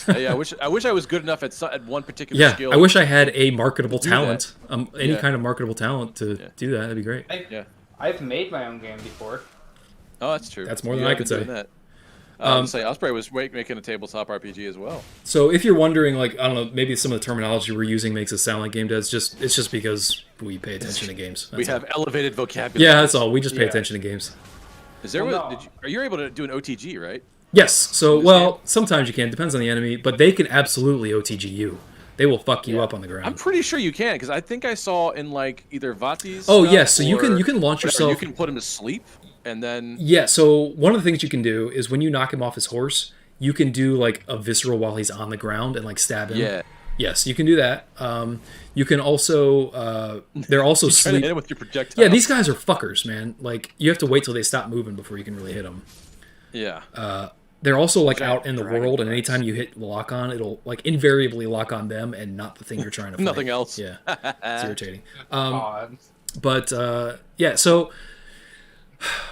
Yeah, I wish I was good enough at one particular skill. I wish I had a marketable talent, any kind of marketable talent to do that. That'd be great. I've made my own game before. Oh, that's true. That's more than I could say. Osprey was making a tabletop RPG as well. So if you're wondering, like, I don't know, maybe some of the terminology we're using makes it sound like game devs. It's just because we pay attention to games. We have elevated vocabulary. Yeah, that's all. We just pay attention to games. Is there? Are you able to do an OTG, right? Yes. So, sometimes you can. Depends on the enemy, but they can absolutely OTG you. They will fuck you up on the ground. I'm pretty sure you can, because I think I saw in like either Vati's. Oh yes, so you can launch yourself. You can put him to sleep. And then so one of the things you can do is when you knock him off his horse, you can do like a visceral while he's on the ground and like stab him. Yeah. Yes, you can do that. You can also they're also sleep. Hit him with your projectile. Yeah, these guys are fuckers, man. Like you have to wait till they stop moving before you can really hit them. Yeah. They're also like out in the world, and anytime you hit lock on, it'll like invariably lock on them and not the thing you're trying to fight. Nothing else. Yeah, it's irritating. But so.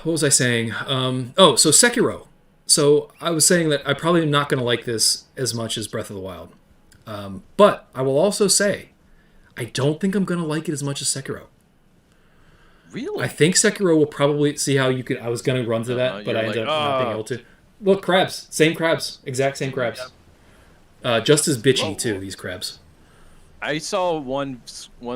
What was I saying? So Sekiro. So I was saying that I probably am not going to like this as much as Breath of the Wild. But I will also say, I don't think I'm going to like it as much as Sekiro. Really? I think Sekiro will probably see how you could. I was going to run to that, but I ended up not being able to. Look, crabs. Same crabs. Exact same crabs. Just as bitchy, too, these crabs. I saw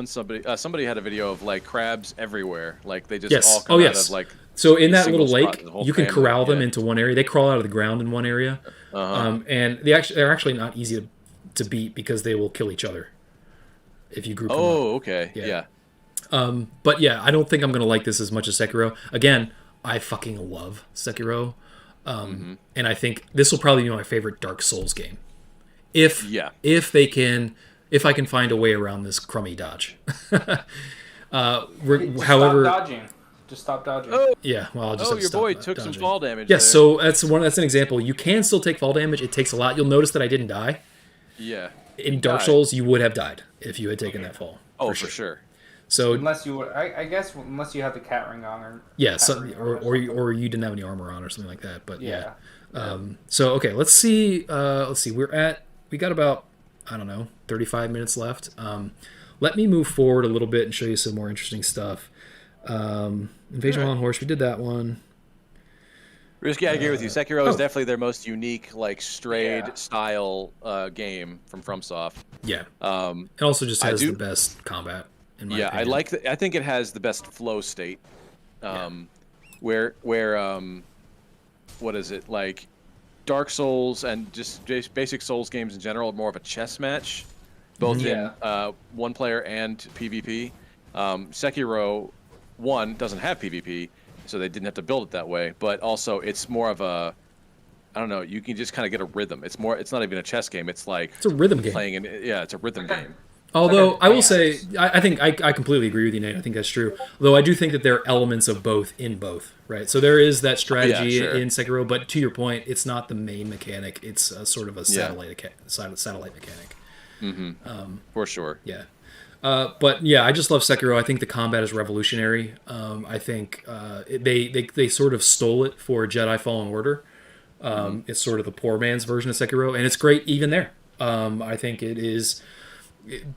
somebody had a video of like crabs everywhere, like they just all come out of like. So in that little lake, you can corral them into one area. They crawl out of the ground in one area, and they're actually not easy to beat because they will kill each other if you group them up. Oh, okay, yeah. But yeah, I don't think I'm gonna like this as much as Sekiro. Again, I fucking love Sekiro, and I think this will probably be my favorite Dark Souls game. If I can find a way around this crummy dodge. However, stop dodging. Just stop dodging. Oh, yeah. Well, I'll just. Your boy took some fall damage. Yes, so that's an example. You can still take fall damage. It takes a lot. You'll notice that I didn't die. Yeah. in Dark Souls, you would have died if you had taken that fall. Oh, for sure. So unless you would, I guess, unless you have the cat ring on, or yeah, or you didn't have any armor on or something like that. But yeah. So okay, let's see. We got about, I don't know, 35 minutes left. Let me move forward a little bit and show you some more interesting stuff. Invasion on Horse, we did that one. Risky, I agree with you. Sekiro is definitely their most unique, like, strayed style game from FromSoft. Yeah. It also just has the best combat, in my opinion. I think it has the best flow state. Where what is it, like, Dark Souls and just basic Souls games in general are more of a chess match, both in one player and PvP. Sekiro 1 doesn't have PvP, so they didn't have to build it that way. But also, it's more of a, I don't know, you can just kind of get a rhythm. It's not even a chess game. It's like it's a rhythm game. It's a rhythm game. Although I will say, I think I completely agree with you, Nate. I think that's true. Though I do think that there are elements of both in both, right? So there is that strategy in Sekiro, but to your point, it's not the main mechanic. It's sort of a satellite mechanic. Mm-hmm. For sure. Yeah. But yeah, I just love Sekiro. I think the combat is revolutionary. I think they sort of stole it for Jedi Fallen Order. It's sort of the poor man's version of Sekiro, and it's great even there. I think it is.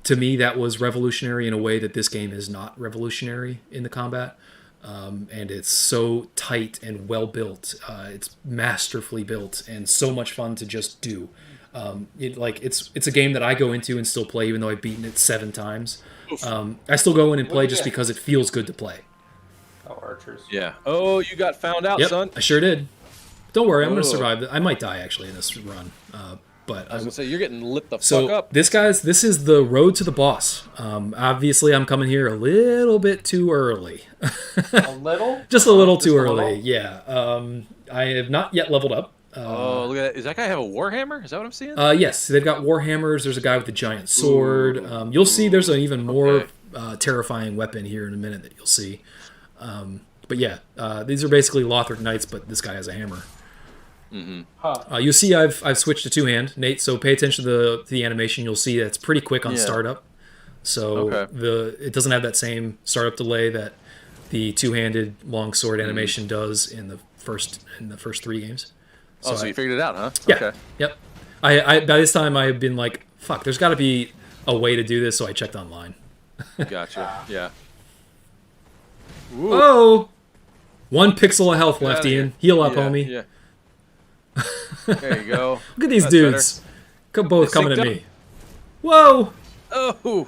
To me, that was revolutionary in a way that this game is not revolutionary in the combat. And it's so tight and well built. It's masterfully built and so much fun to just do. It's a game that I go into and still play, even though I've beaten it 7 times. I still go in and play just because it feels good to play. Oh, archers. Yeah. Oh, you got found out, son. I sure did. Don't worry, I'm going to survive. I might die actually in this run. But I was gonna say you're getting lit the fuck up. This is the road to the boss. Obviously, I'm coming here a little bit too early. A little? Just a little too early. Yeah. I have not yet leveled up. Oh, look at that! Does that guy have a warhammer? Is that what I'm seeing? Yes, they've got warhammers. There's a guy with a giant sword. You'll see. There's an even more terrifying weapon here in a minute that you'll see. But yeah, these are basically Lothric knights, but this guy has a hammer. Mm-hmm. You'll see I've switched to 2-hand, Nate. So pay attention to the animation. You'll see that it's pretty quick on startup. So it doesn't have that same startup delay that the 2-handed longsword animation does in the first 3 games. So you figured it out, huh? Yeah. Okay. Yep. I by this time I've been like, fuck. There's got to be a way to do this. So I checked online. Gotcha. Yeah. Ooh. Oh, 1 pixel of health left, Ian. Heal up, homie. Yeah. There you go. Look at these dudes. Both coming at me. Whoa. Oh.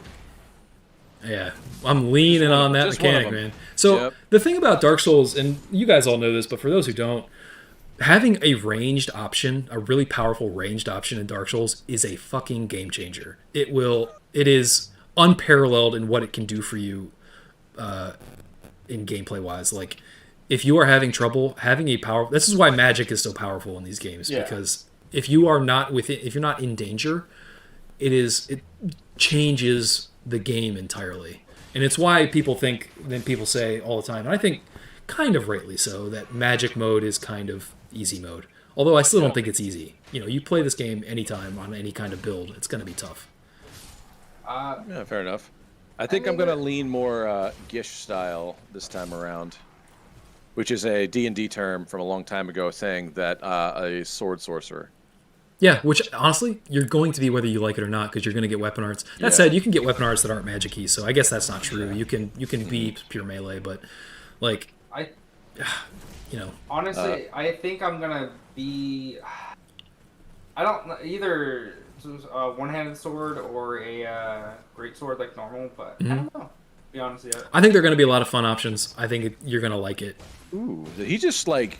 Yeah, I'm leaning on that mechanic, man. So the thing about Dark Souls, and you guys all know this, but for those who don't, having a ranged option, a really powerful ranged option in Dark Souls is a fucking game changer. It is unparalleled in what it can do for you in gameplay wise. Like, if you are having trouble, having a power, this is why magic is so powerful in these games, because if you are not if you're not in danger, it changes the game entirely. And it's why people say all the time, and I think kind of rightly so, that magic mode is kind of easy mode. Although I still don't think it's easy. You play this game anytime on any kind of build, it's going to be tough. Yeah, fair enough. I think I'm going to lean more Gish style this time around, which is a D&D term from a long time ago saying that a sword sorcerer. Yeah, which honestly, you're going to be whether you like it or not, because you're going to get weapon arts. That said, you can get weapon arts that aren't magic-y, so I guess that's not true. You can be pure melee, but like, honestly, I think I'm gonna be. I don't either a one-handed sword or a great sword like normal, but I don't know. To be honest with you, I think they're going to be a lot of fun options. I think you're going to like it. Ooh, did he just like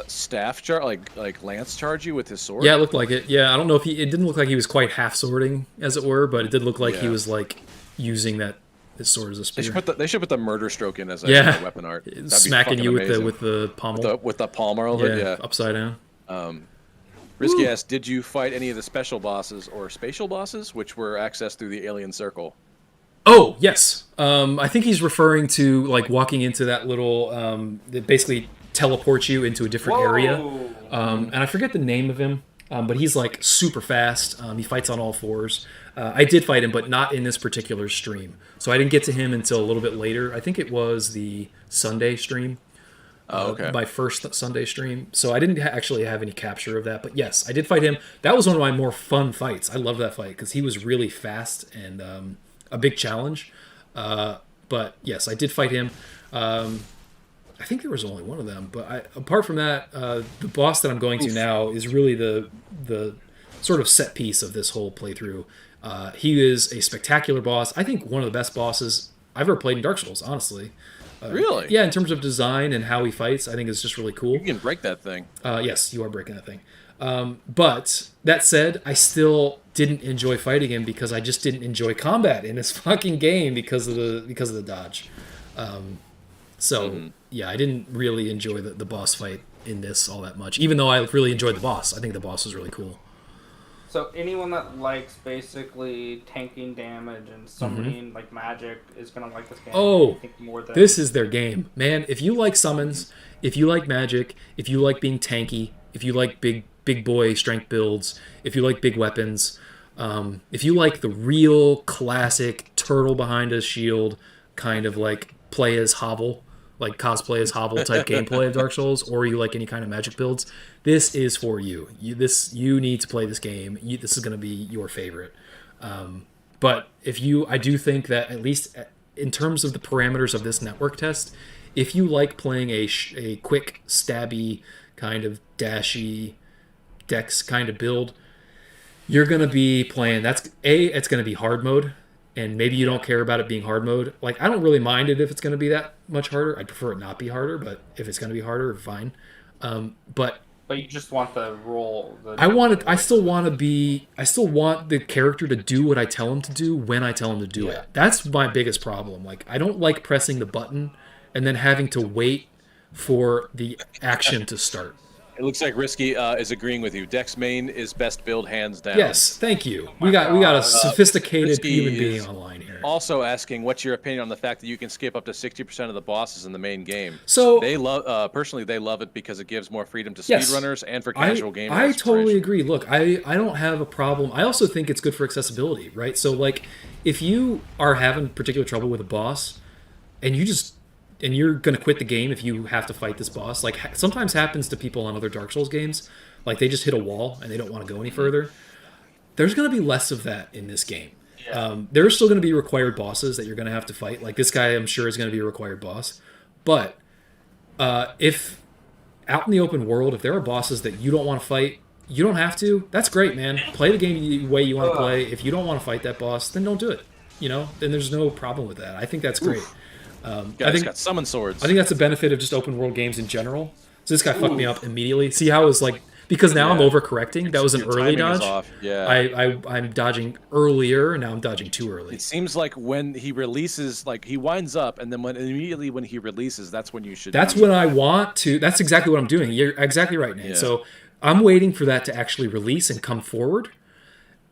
staff charge, like lance charge you with his sword? Yeah, it looked like it. Yeah, I don't know if it didn't look like he was quite half swording, as it were, but it did look like he was like using his sword as a spear. They should put the murder stroke in as a weapon art. That'd smacking you amazing. with the pommel. With the palmer over it, yeah. Upside down. Risky ass, did you fight any of the special bosses or spatial bosses, which were accessed through the alien circle? Oh, yes. I think he's referring to like walking into that little that basically teleports you into a different area. And I forget the name of him. But he's like super fast. He fights on all fours. I did fight him, but not in this particular stream. So I didn't get to him until a little bit later. I think it was the Sunday stream. Okay. My first Sunday stream. So I didn't actually have any capture of that. But yes, I did fight him. That was one of my more fun fights. I loved that fight because he was really fast and a big challenge. But yes, I did fight him. I think there was only one of them. But apart from that, the boss that I'm going to now is really the sort of set piece of this whole playthrough. He is a spectacular boss. I think one of the best bosses I've ever played in Dark Souls, honestly. Really? Yeah, in terms of design and how he fights, I think it's just really cool. You can break that thing. Yes, you are breaking that thing. But that said, I still didn't enjoy fighting him because I just didn't enjoy combat in this fucking game because of the dodge. Yeah, I didn't really enjoy the boss fight in this all that much, even though I really enjoyed the boss. I think the boss was really cool. So anyone that likes basically tanking damage and summoning like magic is gonna like this game. Oh, I think more than... this is their game, man. If you like summons, if you like magic, if you like being tanky, if you like big boy strength builds, if you like big weapons, if you like the real classic turtle behind a shield kind of like play as Hovel, like cosplay as Hovel type gameplay of Dark Souls, or you like any kind of magic builds, this is for you. You need to play this game. This is going to be your favorite. But I do think that at least in terms of the parameters of this network test, if you like playing a quick, stabby, kind of dashy, dex kind of build, you're going to be playing, it's going to be hard mode. And maybe you don't care about it being hard mode. Like, I don't really mind it if it's going to be that much harder. I'd prefer it not be harder, but if it's going to be harder, fine. But you just want the role. I still want the character to do what I tell him to do when I tell him to do it. That's my biggest problem. Like, I don't like pressing the button and then having to wait for the action to start. It looks like Risky is agreeing with you. Dex main is best build hands down. Yes, thank you. We got a sophisticated human being online here. Also asking, what's your opinion on the fact that you can skip up to 60% of the bosses in the main game? So they love personally they love it because it gives more freedom to speedrunners and for casual gamers. I totally agree. Look, I don't have a problem. I also think it's good for accessibility, right? So like if you are having particular trouble with a boss and you're going to quit the game if you have to fight this boss. Like, sometimes happens to people on other Dark Souls games. Like, they just hit a wall and they don't want to go any further. There's going to be less of that in this game. Yeah. There are still going to be required bosses that you're going to have to fight. Like, this guy, I'm sure, is going to be a required boss. But if out in the open world, if there are bosses that you don't want to fight, you don't have to. That's great, man. Play the game the way you want to play. If you don't want to fight that boss, then don't do it. Then there's no problem with that. I think that's great. I think got summon swords. I think that's a benefit of just open world games in general. So this guy fucked me up immediately. See how it was like, because now I'm overcorrecting. That was an early dodge. Yeah. I'm dodging earlier, and now I'm dodging too early. It seems like when he releases, like he winds up, and then immediately when he releases, that's when you should. That's when I want to. That's exactly what I'm doing. You're exactly right, Nate. Yeah. So I'm waiting for that to actually release and come forward.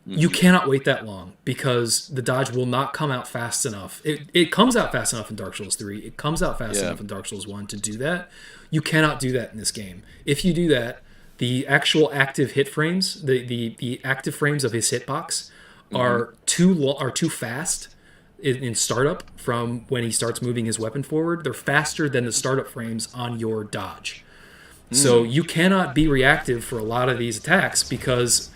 You cannot wait that long because the dodge will not come out fast enough. It comes out fast enough in Dark Souls 3. It comes out fast enough in Dark Souls 1 to do that. You cannot do that in this game. If you do that, the actual active hit frames, the active frames of his hitbox are too fast in startup from when he starts moving his weapon forward. They're faster than the startup frames on your dodge. So you cannot be reactive for a lot of these attacks because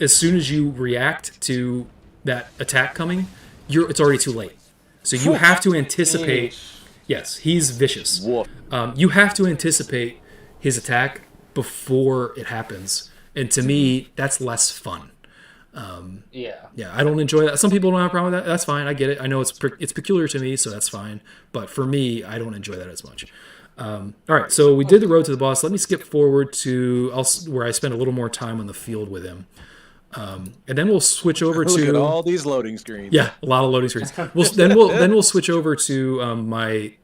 as soon as you react to that attack coming, it's already too late. So you have to anticipate. Yes, he's vicious. You have to anticipate his attack before it happens, and to me, that's less fun. Yeah, I don't enjoy that. Some people don't have a problem with that. That's fine. I get it. I know it's peculiar to me, so that's fine. But for me, I don't enjoy that as much. All right, so we did the road to the boss. Let me skip forward to where I spend a little more time on the field with him, and then we'll switch over to. Look at all these loading screens. Yeah, a lot of loading screens. We'll switch over to my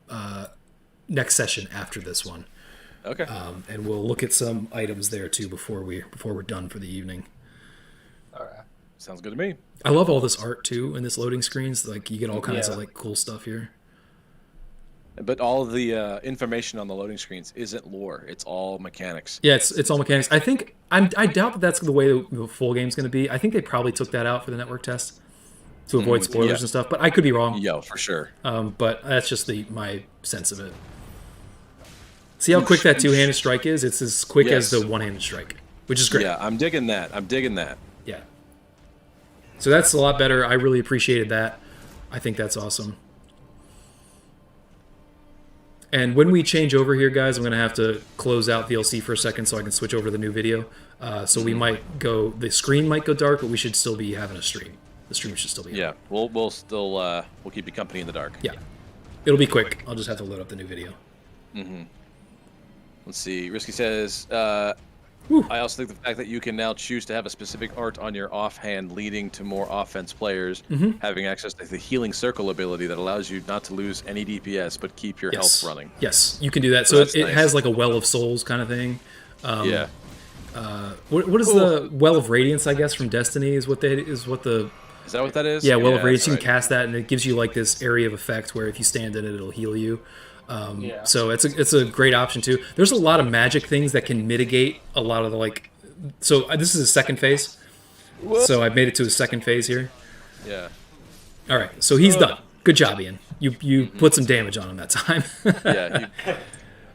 next session after this one. Okay. And we'll look at some items there too before we're done for the evening. All right, sounds good to me. I love all this art too in this loading screens. Like you get all kinds of like cool stuff here. But all of the information on the loading screens isn't lore. It's all mechanics. Yeah, it's all mechanics. I think I doubt that that's the way the full game's going to be. I think they probably took that out for the network test to avoid spoilers and stuff. But I could be wrong. Yeah, for sure. But that's just my sense of it. See how quick that two-handed strike is? It's as quick as the one-handed strike, which is great. Yeah, I'm digging that. Yeah. So that's a lot better. I really appreciated that. I think that's awesome. And when we change over here, guys, I'm going to have to close out VLC for a second so I can switch over to the new video. So we might go, the screen might go dark, but we should still be having a stream. The stream should still be on. We'll still, we'll keep you company in the dark. Yeah. It'll be quick. I'll just have to load up the new video. Let's see. Risky says, I also think the fact that you can now choose to have a specific art on your offhand leading to more offense players having access to the healing circle ability that allows you not to lose any DPS but keep your health running. Yes, you can do that. So it has like a Well of Souls kind of thing. Yeah. What is the Well of Radiance, I guess, from Destiny is what the... Is that what that is? Yeah, Well of Radiance. You can cast that and it gives you like this area of effect where if you stand in it, it'll heal you. So it's a great option too. There's a lot of magic things that can mitigate a lot of the like. So this is a second phase. So I've made it to a second phase here. Yeah. All right. So he's done. Good job, Ian. You put some damage on him that time. Yeah. You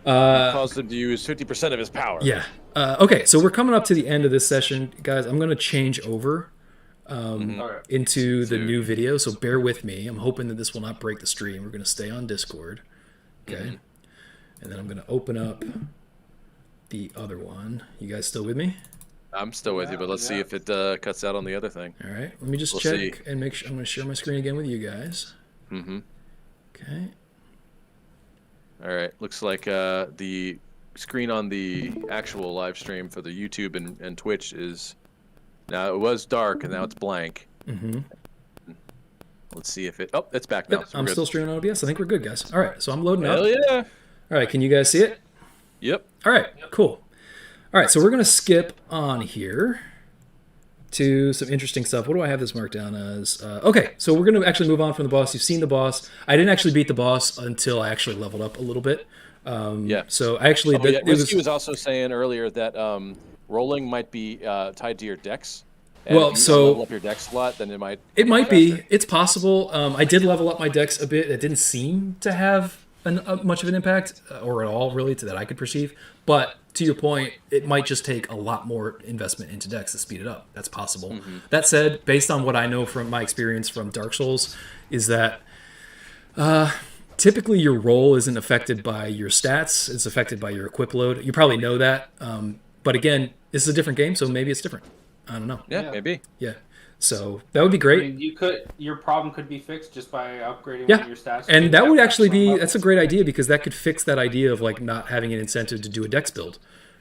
caused him to use 50% of his power. Yeah. Okay. So we're coming up to the end of this session, guys. I'm going to change over into the new video. So bear with me. I'm hoping that this will not break the stream. We're going to stay on Discord. Okay, and then I'm going to open up the other one. You guys still with me? I'm still with you, but let's see if it cuts out on the other thing. All right, let me just check and make sure. I'm going to share my screen again with you guys. Okay. All right, looks like the screen on the actual live stream for the YouTube and Twitch is now, it was dark and now it's blank. Let's see if it... Oh, it's back now. Yep, so I'm still streaming on OBS. I think we're good, guys. All right, so I'm loading up. Hell yeah. All right, can you guys see it? Yep. All right, cool. All right, so we're going to skip on here to some interesting stuff. What do I have this marked down as? Okay, so we're going to actually move on from the boss. You've seen the boss. I didn't actually beat the boss until I actually leveled up a little bit. So I actually... Risky was also saying earlier that rolling might be tied to your dex. And well, if you so level up your dex a lot, then it might. It might be. It's possible. I did level up my dex a bit. It didn't seem to have much of an impact, or at all, really, that I could perceive. But to your point, it might just take a lot more investment into dex to speed it up. That's possible. That said, based on what I know from my experience from Dark Souls, is that typically your roll isn't affected by your stats. It's affected by your equip load. You probably know that. But again, this is a different game, so maybe it's different. I don't know. Yeah, maybe. Yeah. So that would be great. I mean, your problem could be fixed just by upgrading one of your stats. And that would actually be, that's a great idea because that could fix that idea of like not having an incentive to do a dex build,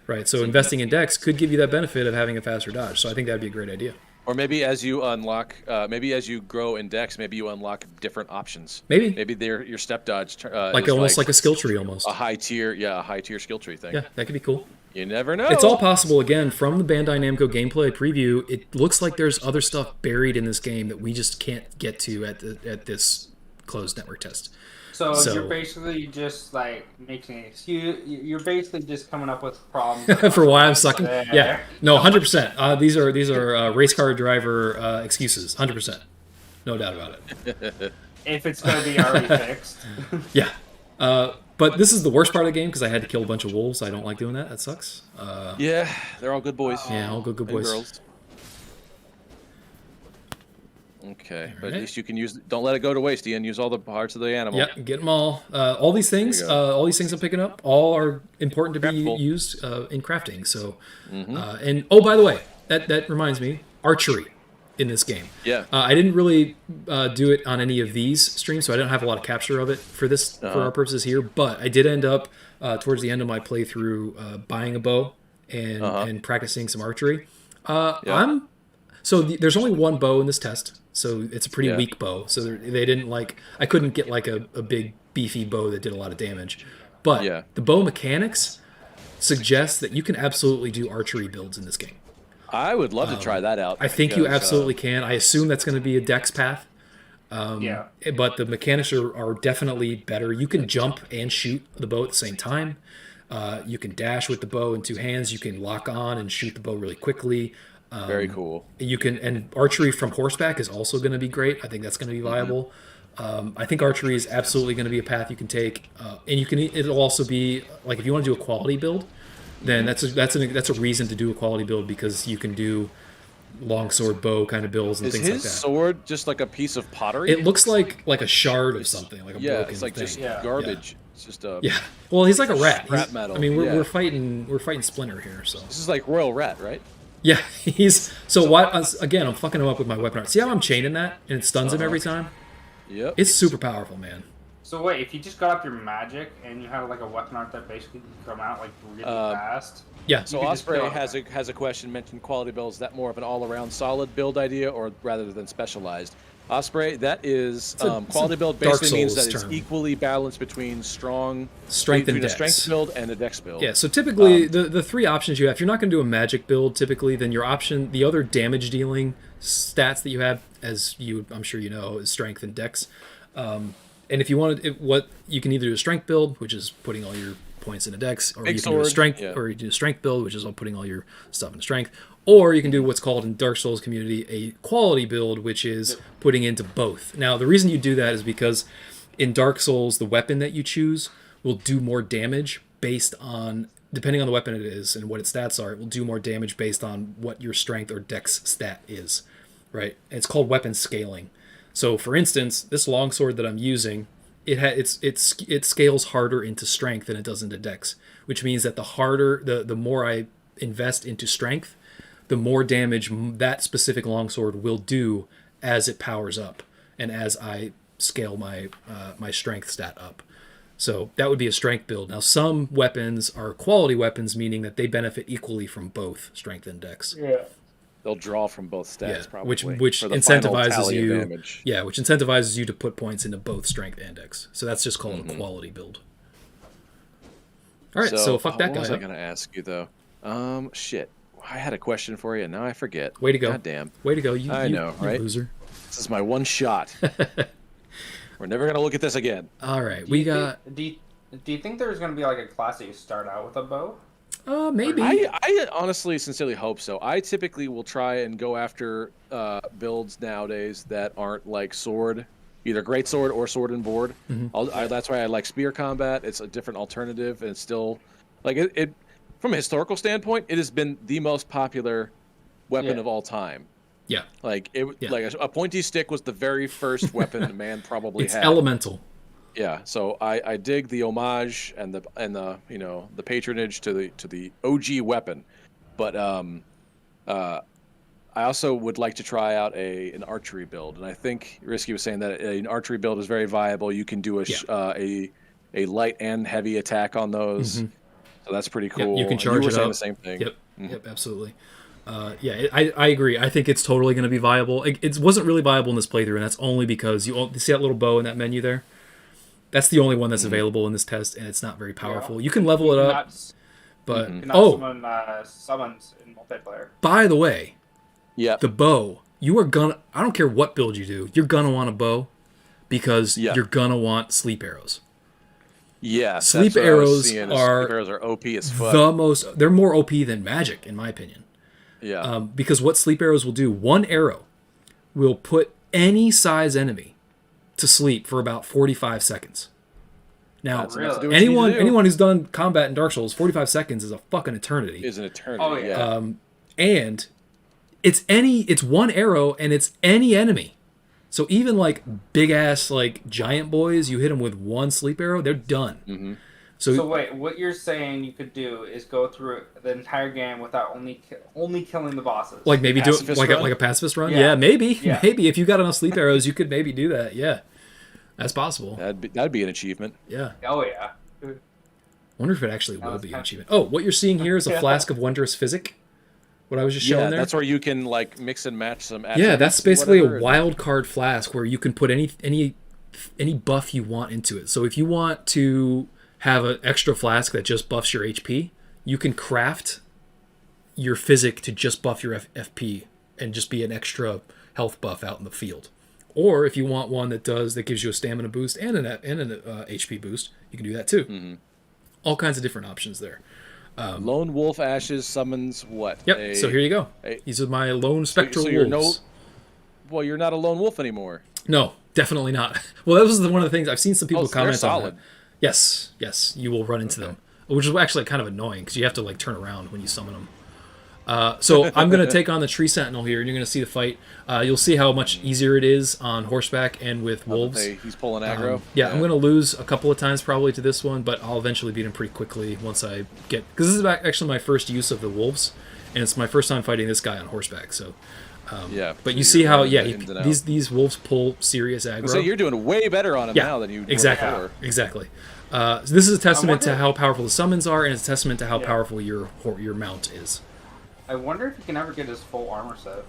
right? So investing in dex could give you that benefit of having a faster dodge. So I think that'd be a great idea. Or maybe as you unlock, maybe as you grow in dex, maybe you unlock different options. Maybe your step dodge like almost like a skill tree almost. A high tier skill tree thing. Yeah, that could be cool. You never know. It's all possible. Again, from the Bandai Namco gameplay preview, it looks like there's other stuff buried in this game that we just can't get to at this closed network test. So you're basically just like making an excuse. You're basically just coming up with problems for why I'm sucking. Yeah, no, 100%. These are race car driver excuses. 100%, no doubt about it. If it's going to be already fixed. Yeah. But this is the worst part of the game because I had to kill a bunch of wolves. I don't like doing that. That sucks. Yeah, they're all good boys. Yeah, all good boys. And girls. Okay, but at least you can use. Don't let it go to waste, Ian. Use all the parts of the animal. Yeah, get them all. All these things I'm picking up, all are important to be used in crafting. So, and oh, by the way, that reminds me, archery in this game. Yeah. I didn't really do it on any of these streams, so I don't have a lot of capture of it for this for our purposes here. But I did end up towards the end of my playthrough buying a bow and practicing some archery. There's only one bow in this test, so it's a pretty weak bow. So they didn't I couldn't get like a big beefy bow that did a lot of damage. But the bow mechanics suggest that you can absolutely do archery builds in this game. I would love to try that out. I think you absolutely can. I assume that's going to be a dex path. Yeah. But the mechanics are definitely better. You can jump and shoot the bow at the same time. You can dash with the bow in two hands. You can lock on and shoot the bow really quickly. Very cool. You can, and archery from horseback is also going to be great. I think that's going to be viable. I think archery is absolutely going to be a path you can take, and you can. It'll also be like if you want to do a quality build, then that's a reason to do a quality build because you can do longsword bow kind of builds and Is things like his that. sword just like a piece of pottery? It looks like a shard of something, like a yeah, broken it's like thing. just Yeah. garbage. It's just a. Yeah. Well, he's like a rat. Scrap metal. I mean, Yeah. we're fighting Splinter here, so. This is like Royal Rat, right? Yeah, he's so what? Again, I'm fucking him up with my weapon art. See how I'm chaining that and it stuns him every time? Yep. It's super powerful, man. So wait, if you just got up your magic and you had like a weapon art that basically could come out like really fast. Yeah. So You could just Osprey build has a question mentioned quality build. Is that more of an all-around solid build idea or rather than specialized? Osprey, that is It's a quality build Dark basically means that Souls it's term. equally balanced between strength and a dex. strength build and a dex build. Yeah, so typically the three options you have, if you're not going to do a magic build typically, then your option, the other damage dealing stats that you have, as I'm sure you know, is strength and dex. And if you wanted, what you can either do a strength build, which is putting all your points in a dex, or Big you can do a sword, strength, yeah. or you do a strength build, which is all putting all your stuff in strength, or you can do what's called in Dark Souls community a quality build, which is putting into both. Now, the reason you do that is because in Dark Souls, the weapon that you choose will do more damage based on, depending on the weapon it is and what its stats are, it will do more damage based on what your strength or dex stat is, right? And it's called weapon scaling. So, for instance, this longsword that I'm using, it scales harder into strength than it does into dex, which means that the more I invest into strength, the more damage that specific longsword will do as it powers up and as I scale my my strength stat up. So that would be a strength build. Now, some weapons are quality weapons, meaning that they benefit equally from both strength and dex. Yeah. They'll draw from both stats probably. Which for the final incentivizes tally of you. damage. Yeah, which incentivizes you to put points into both strength and dex. So that's just called a quality build. All right, so fuck that what guy. was I Up. going to ask you though? Shit. I had a question for you. Now I forget. Way to go! God damn. Way to go! You right? loser. This is my one shot. We're never gonna look at this again. All right, Do you think there's gonna be like a class that you start out with a bow? Maybe. I honestly, sincerely hope so. I typically will try and go after builds nowadays that aren't like sword, either great sword or sword and board. That's why I like spear combat. It's a different alternative, and it's still like it. From a historical standpoint, it has been the most popular weapon of all time. Yeah. Like like a pointy stick was the very first weapon man probably It's had. elemental. Yeah, so I dig the homage and the the patronage to the OG weapon, but I also would like to try out an archery build, and I think Risky was saying that an archery build is very viable. You can do a light and heavy attack on those, so that's pretty cool. Yep, you can charge you were it saying up. the same thing. Yep. Yep. Absolutely. I agree. I think it's totally going to be viable. It wasn't really viable in this playthrough, and that's only because you see that little bow in that menu there. That's the only one that's available in this test, and it's not very powerful. Yeah. You can level it up, but You cannot summon summons in multiplayer. by the way, Yep. the bow, you are gonna. I don't care what build you do, you're gonna want a bow because you're gonna want sleep arrows. Yeah, Sleep that's what I was arrows seeing, is are sleep arrows are OP as fuck. They're more OP than magic, in my opinion. Yeah. Because what sleep arrows will do, one arrow will put any size enemy to sleep for about 45 seconds. Now, That's enough to do what you need to do. anyone who's done combat in Dark Souls, 45 seconds is a fucking eternity. Is an eternity. Oh, yeah. And it's one arrow and it's any enemy. So even like big ass like giant boys, you hit them with one sleep arrow, they're done. Mm-hmm. So wait, what you're saying you could do is go through the entire game without only killing the bosses. Like maybe do it Pacifist like run? like a pacifist run. Yeah. Yeah, maybe. Yeah. Maybe if you got enough sleep arrows, you could maybe do that. Yeah, that's possible. That'd be an achievement. Yeah. Oh yeah. Wonder if it actually will that's be an kind of- achievement. Oh, what you're seeing here is a Yeah. flask of wondrous physic. What I was just showing Yeah, there. that's where you can like mix and match some. Yeah, that's attributes and basically whatever, a and- wild card flask where you can put any buff you want into it. So if you want to have an extra flask that just buffs your HP, you can craft your physic to just buff your FP and just be an extra health buff out in the field. Or if you want one that gives you a stamina boost and an HP boost, you can do that too. Mm-hmm. All kinds of different options there. Lone Wolf Ashes summons what? Yep. So here you go. These are my lone spectral wolves. Well, you're not a lone wolf anymore. No, definitely not. Well, that was one of the things I've seen some people comment they're solid. on that. Yes, you will run into them, which is actually kind of annoying because you have to like turn around when you summon them. So I'm going to take on the Tree Sentinel here, and you're going to see the fight. You'll see how much easier it is on horseback and with wolves. He's pulling aggro. Yeah, I'm going to lose a couple of times probably to this one, but I'll eventually beat him pretty quickly once I get... Because this is actually my first use of the wolves, and it's my first time fighting this guy on horseback, so... But you see how, these wolves pull serious aggro. So you're doing way better on him now than you were before. Exactly. So this is a testament to how powerful the summons are, and it's a testament to how powerful your mount is. I wonder if you can ever get his full armor set.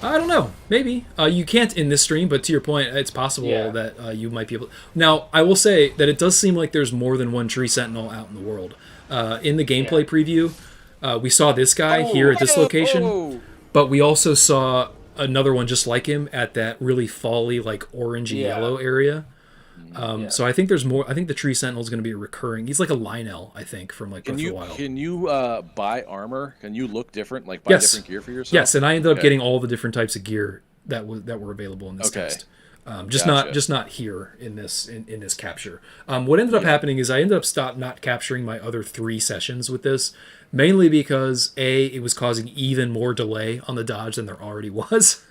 I don't know. Maybe. You can't in this stream, but to your point, it's possible that you might be able... Now, I will say that it does seem like there's more than one Tree Sentinel out in the world. In the gameplay preview, we saw this guy here at this location, but we also saw another one just like him at that really fall-y, like orangey yellow area. So I think there's more. I think the Tree Sentinel is going to be a recurring. He's like a Lionel, I think, from like Breath of the Wild. Can you buy armor? Can you look different? Like buy different gear for yourself? Yes, and I ended up getting all the different types of gear that were available in this text. Just not here in this capture. What ended up happening is I ended up not capturing my other 3 sessions with this, mainly because it was causing even more delay on the dodge than there already was.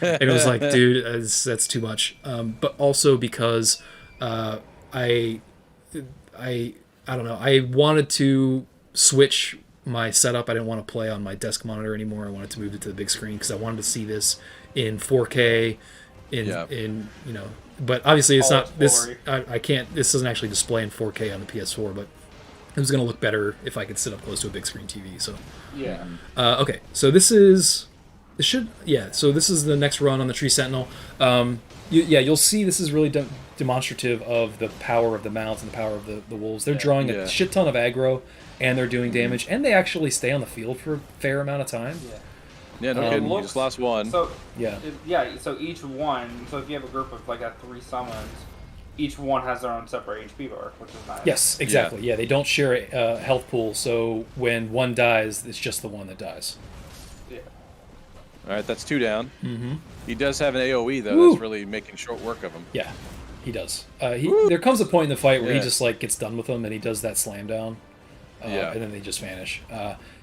And it was like, dude, that's too much. But also because I don't know. I wanted to switch my setup. I didn't want to play on my desk monitor anymore. I wanted to move it to the big screen because I wanted to see this in 4K. In but obviously it's not this. I can't. This doesn't actually display in 4K on the PS4, but it was going to look better if I could sit up close to a big screen TV. So okay. So this is So this is the next run on the Tree Sentinel. You'll see this is really demonstrative of the power of the mounts and the power of the wolves. They're drawing a shit ton of aggro, and they're doing damage, and they actually stay on the field for a fair amount of time. Yeah, no kidding. You just lost one. So so each one. So if you have a group of like 3 summons, each one has their own separate HP bar, which is nice. Yes, exactly. Yeah, they don't share a health pool, so when one dies, it's just the one that dies. Yeah. All right, that's 2 down. Mm-hmm. He does have an AOE though. That's really making short work of him. Yeah, he does. There comes a point in the fight where he just like gets done with them, and he does that slam down. And then they just vanish.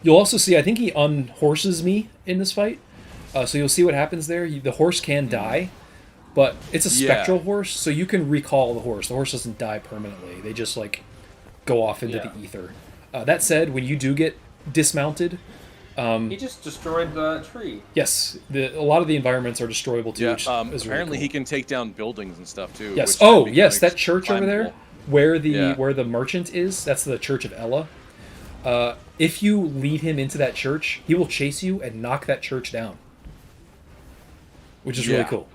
You'll also see, I think he unhorses me in this fight. So you'll see what happens there. The horse can die, but it's a spectral horse, so you can recall the horse. The horse doesn't die permanently. They just like go off into the ether. That said, when you do get dismounted... he just destroyed the tree. Yes, a lot of the environments are destroyable too. Which is apparently really cool. he can take down buildings and stuff too. Yes. Which That church over there, where the merchant is, that's the Church of Ella. If you lead him into that church, he will chase you and knock that church down, which is really cool.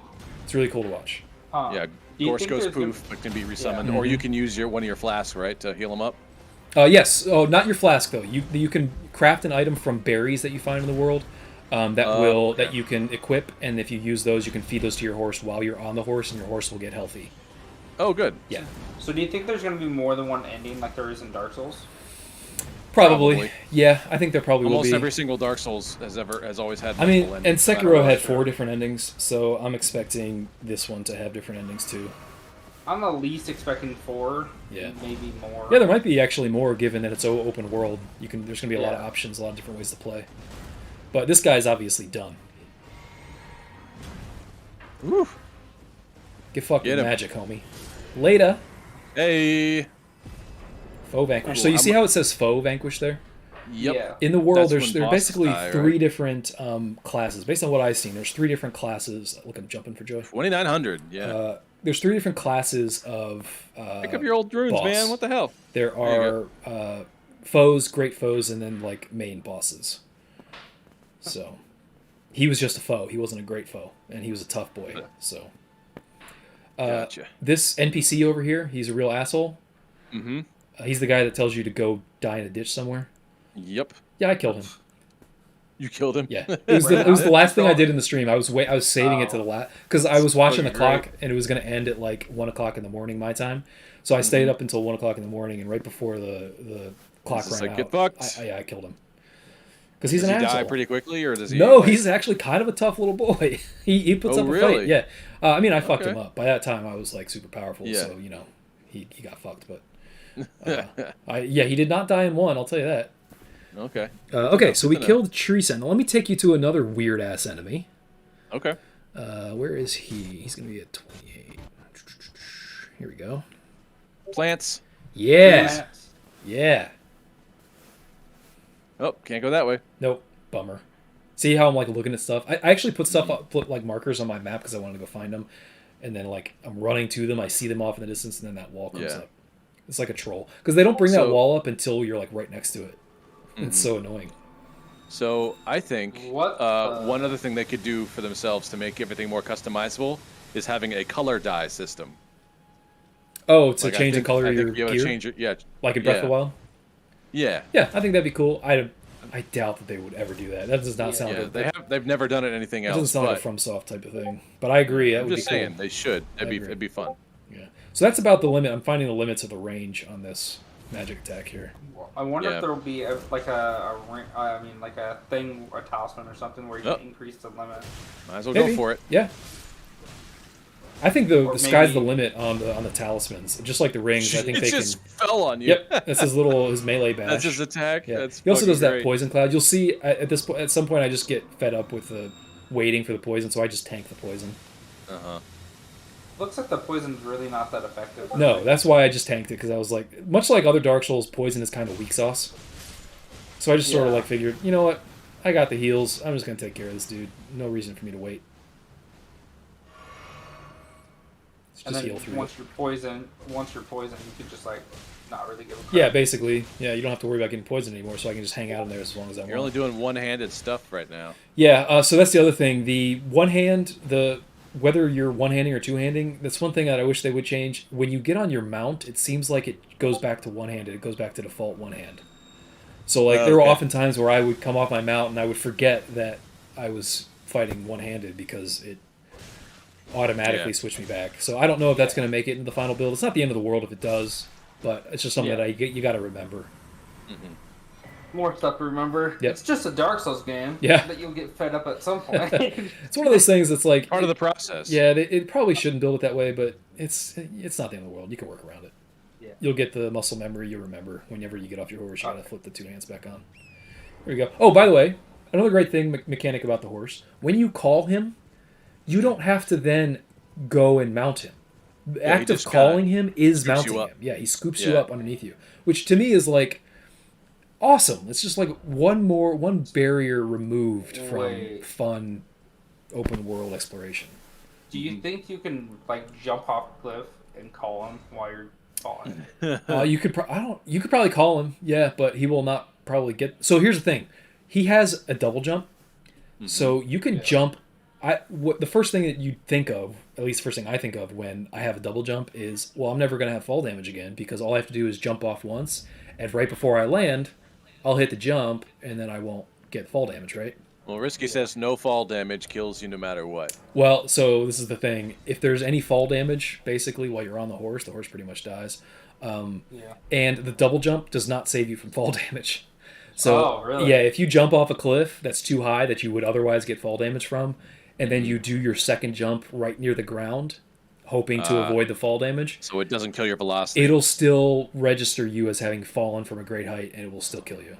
It's really cool to watch. Gorse goes poof, but can be resummoned, or you can use one of your flasks, right, to heal him up. Yes. Oh, not your flask though. You can craft an item from berries that you find in the world that you can equip, and if you use those, you can feed those to your horse while you're on the horse, and your horse will get healthy. Oh, good. Yeah. So do you think there's going to be more than one ending like there is in Dark Souls? Probably. Yeah, I think there probably will be. Almost every single Dark Souls has always had. I mean, and Sekiro had 4 different endings, so I'm expecting this one to have different endings too. I'm at least expecting 4. Yeah. Maybe more. Yeah, there might be actually more, given that it's open world. There's going to be a lot of options, a lot of different ways to play. But this guy's obviously done. Woo. Get fucked with magic, homie. Later. Hey. Foe vanquish. So you see how it says foe vanquish there? Yep. Yeah. In the world, there are basically 3 different classes. Based on what I've seen, there's 3 different classes. Look, I'm jumping for joy. 2,900. Yeah. There's 3 different classes of. Pick up your old runes, boss. man. What the hell? There are foes, great foes, and then like main bosses. So, he was just a foe. He wasn't a great foe, and he was a tough boy. So. Gotcha. This NPC over here, he's a real asshole. Mm-hmm. He's the guy that tells you to go die in a ditch somewhere. Yep. Yeah, I killed him. You killed him. Yeah, it was the last thing I did in the stream. I was saving it to the last because I was watching the clock great. and it was going to end at like 1 o'clock in the morning my time. So I stayed up until 1 o'clock in the morning, and right before the clock This is ran like, out, get fucked. I killed him because he's Does an he asshole. die pretty quickly, or does he? No, like- he's actually kind of a tough little boy. He puts Oh, up a really? fight. Yeah, I mean I fucked Okay. him up. By that time I was like super powerful, Yeah. so you know he got fucked. But he did not die in one. I'll tell you that. Okay. Okay, so we Good to know. killed Tree Sentinel. Let me take you to another weird ass enemy. Okay. Where is he? He's gonna be at 28. Here we go. Plants. Yeah. Yeah. Oh, can't go that way. Nope. Bummer. See how I'm like looking at stuff? I actually put stuff up, put like markers on my map because I wanted to go find them, and then like I'm running to them. I see them off in the distance, and then that wall comes Yeah. up. It's like a troll because they don't bring that So- wall up until you're like right next to it. It's so annoying. So I think What one other thing they could do for themselves to make everything more customizable is having a color dye system. Oh, to Like, I change the think- color I of think your be able to gear, change it. Yeah. like in Breath of yeah. the Wild. Yeah. Yeah, I think that'd be cool. I doubt that they would ever do that. That does not sound Yeah. like They've never done it anything It doesn't else. sound But like a FromSoft type of thing. But I agree. That I'm would just be saying cool. they should. agree. It'd be fun. Yeah. So that's about the limit. I'm finding the limits of the range on this magic attack here. I wonder Yeah. if there will be a thing, a talisman or something where you can increase the limit. Might as well Maybe. go for it. Yeah. I think the Or sky's the maybe- limit on the talismans. Just like the rings, I think it they just can. fell on you. Yep, that's his melee bash. That's his attack. Yeah. That's He also does fucking that great. poison cloud. You'll see at this point. At some point, I just get fed up with the waiting for the poison, so I just tank the poison. Uh-huh. Looks like the poison's really not that effective. No, that's why I just tanked it because I was like, much like other Dark Souls, poison is kind of weak sauce. So I just sort of Yeah. like figured, you know what? I got the heals. I'm just gonna take care of this dude. No reason for me to wait. Let's And just then heal through. once you're poisoned, you can just like not really give a crap. Yeah, basically. Yeah, you don't have to worry about getting poisoned anymore, so I can just hang out in there as long as I You're want. only doing one-handed stuff right now. Yeah, so that's the other thing. The one hand, whether you're one-handing or two-handing, that's one thing that I wish they would change. When you get on your mount, it seems like it goes back to one-handed. It goes back to default one-hand. So like there were Okay. often times where I would come off my mount and I would forget that I was fighting one-handed because it automatically Yeah. switched me back. So I don't know if that's going to make it into the final build. It's not the end of the world if it does, but it's just something Yeah. that you got to remember. More stuff to remember. Yep. It's just a Dark Souls game. Yeah. That you'll get fed up at some point. It's one of those things that's like Part of the process. yeah, it probably shouldn't build it that way, but it's not the end of the world. You can work around it. Yeah. You'll get the muscle memory. You remember whenever you get off your horse, you gotta flip the two hands back on. There you go. Oh, by the way, another great thing mechanic about the horse: when you call him, you don't have to then go and mount him. The Yeah, he act of just calling him is scoops mounting you up. him. Yeah, he scoops you Yeah. up underneath you, which to me is like awesome. It's just like one barrier removed from Wait. fun open world exploration. Do you think you can like jump off a cliff and call him while you're falling? You could you could probably call him, yeah, but he will not probably get. So here's the thing, he has a double jump, so you can jump. The first thing that you think of, at least the first thing I think of when I have a double jump is, well, I'm never gonna have fall damage again because all I have to do is jump off once, and right before I land, I'll hit the jump, and then I won't get fall damage, right? Well, Risky says no fall damage kills you no matter what. Well, so this is the thing. If there's any fall damage, basically, while you're on the horse pretty much dies. Yeah. And the double jump does not save you from fall damage. So, Oh, really? yeah, if you jump off a cliff that's too high that you would otherwise get fall damage from, and then you do your second jump right near the ground, hoping to avoid the fall damage, So it doesn't kill your velocity. it'll still register you as having fallen from a great height, and it will still kill you.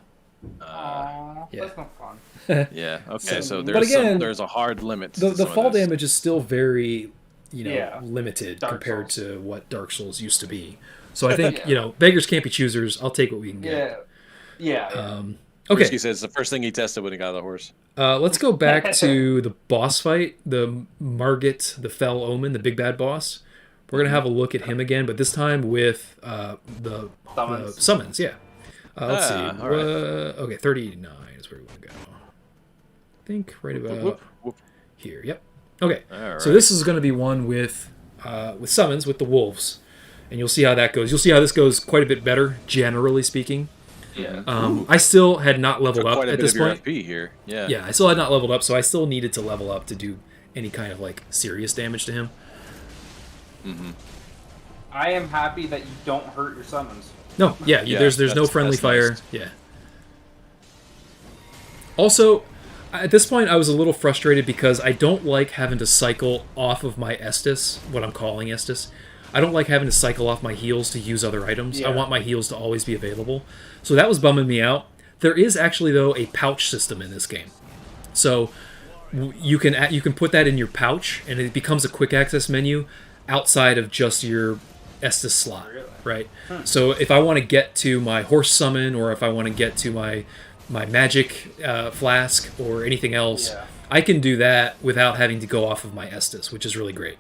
Aww, yeah. that's not fun. Yeah. Okay. So but there's again, there's a hard limit. to The some of fall this. damage is still very, Yeah. limited Dark compared Souls. to what Dark Souls used to be. So I think, Yeah. beggars can't be choosers. I'll take what we can get. Yeah. Yeah. Okay. Risky says the first thing he tested when he got on the horse. Let's go back to the boss fight, the Margit, the Fell Omen, the big bad boss. We're going to have a look at him again, but this time with the Summons. summons. Yeah. Let's see. all right. Okay, 39 is where we want to go. I think right about Whoop, whoop. here. Yep. Okay. All So right. this is going to be one with summons with the wolves, and you'll see how that goes. You'll see how this goes quite a bit better, generally speaking. Yeah. I still had not leveled Took up quite a at bit this of your point. FP here. Yeah. Yeah, I still had not leveled up, so I still needed to level up to do any kind of like serious damage to him. I am happy that you don't hurt your summons. No, yeah, Yeah, there's no that's friendly fire. nice. Yeah. Also, at this point, I was a little frustrated because I don't like having to cycle off of my Estus, what I'm calling Estus. I don't like having to cycle off my heals to use other items. I Yeah. want my heals to always be available. So that was bumming me out. There is actually, though, a pouch system in this game. So you can put that in your pouch, and it becomes a quick access menu outside of just your Estus slot, right? So if I want to get to my horse summon, or if I want to get to my magic flask or anything else, Yeah. I can do that without having to go off of my Estus, which is really great.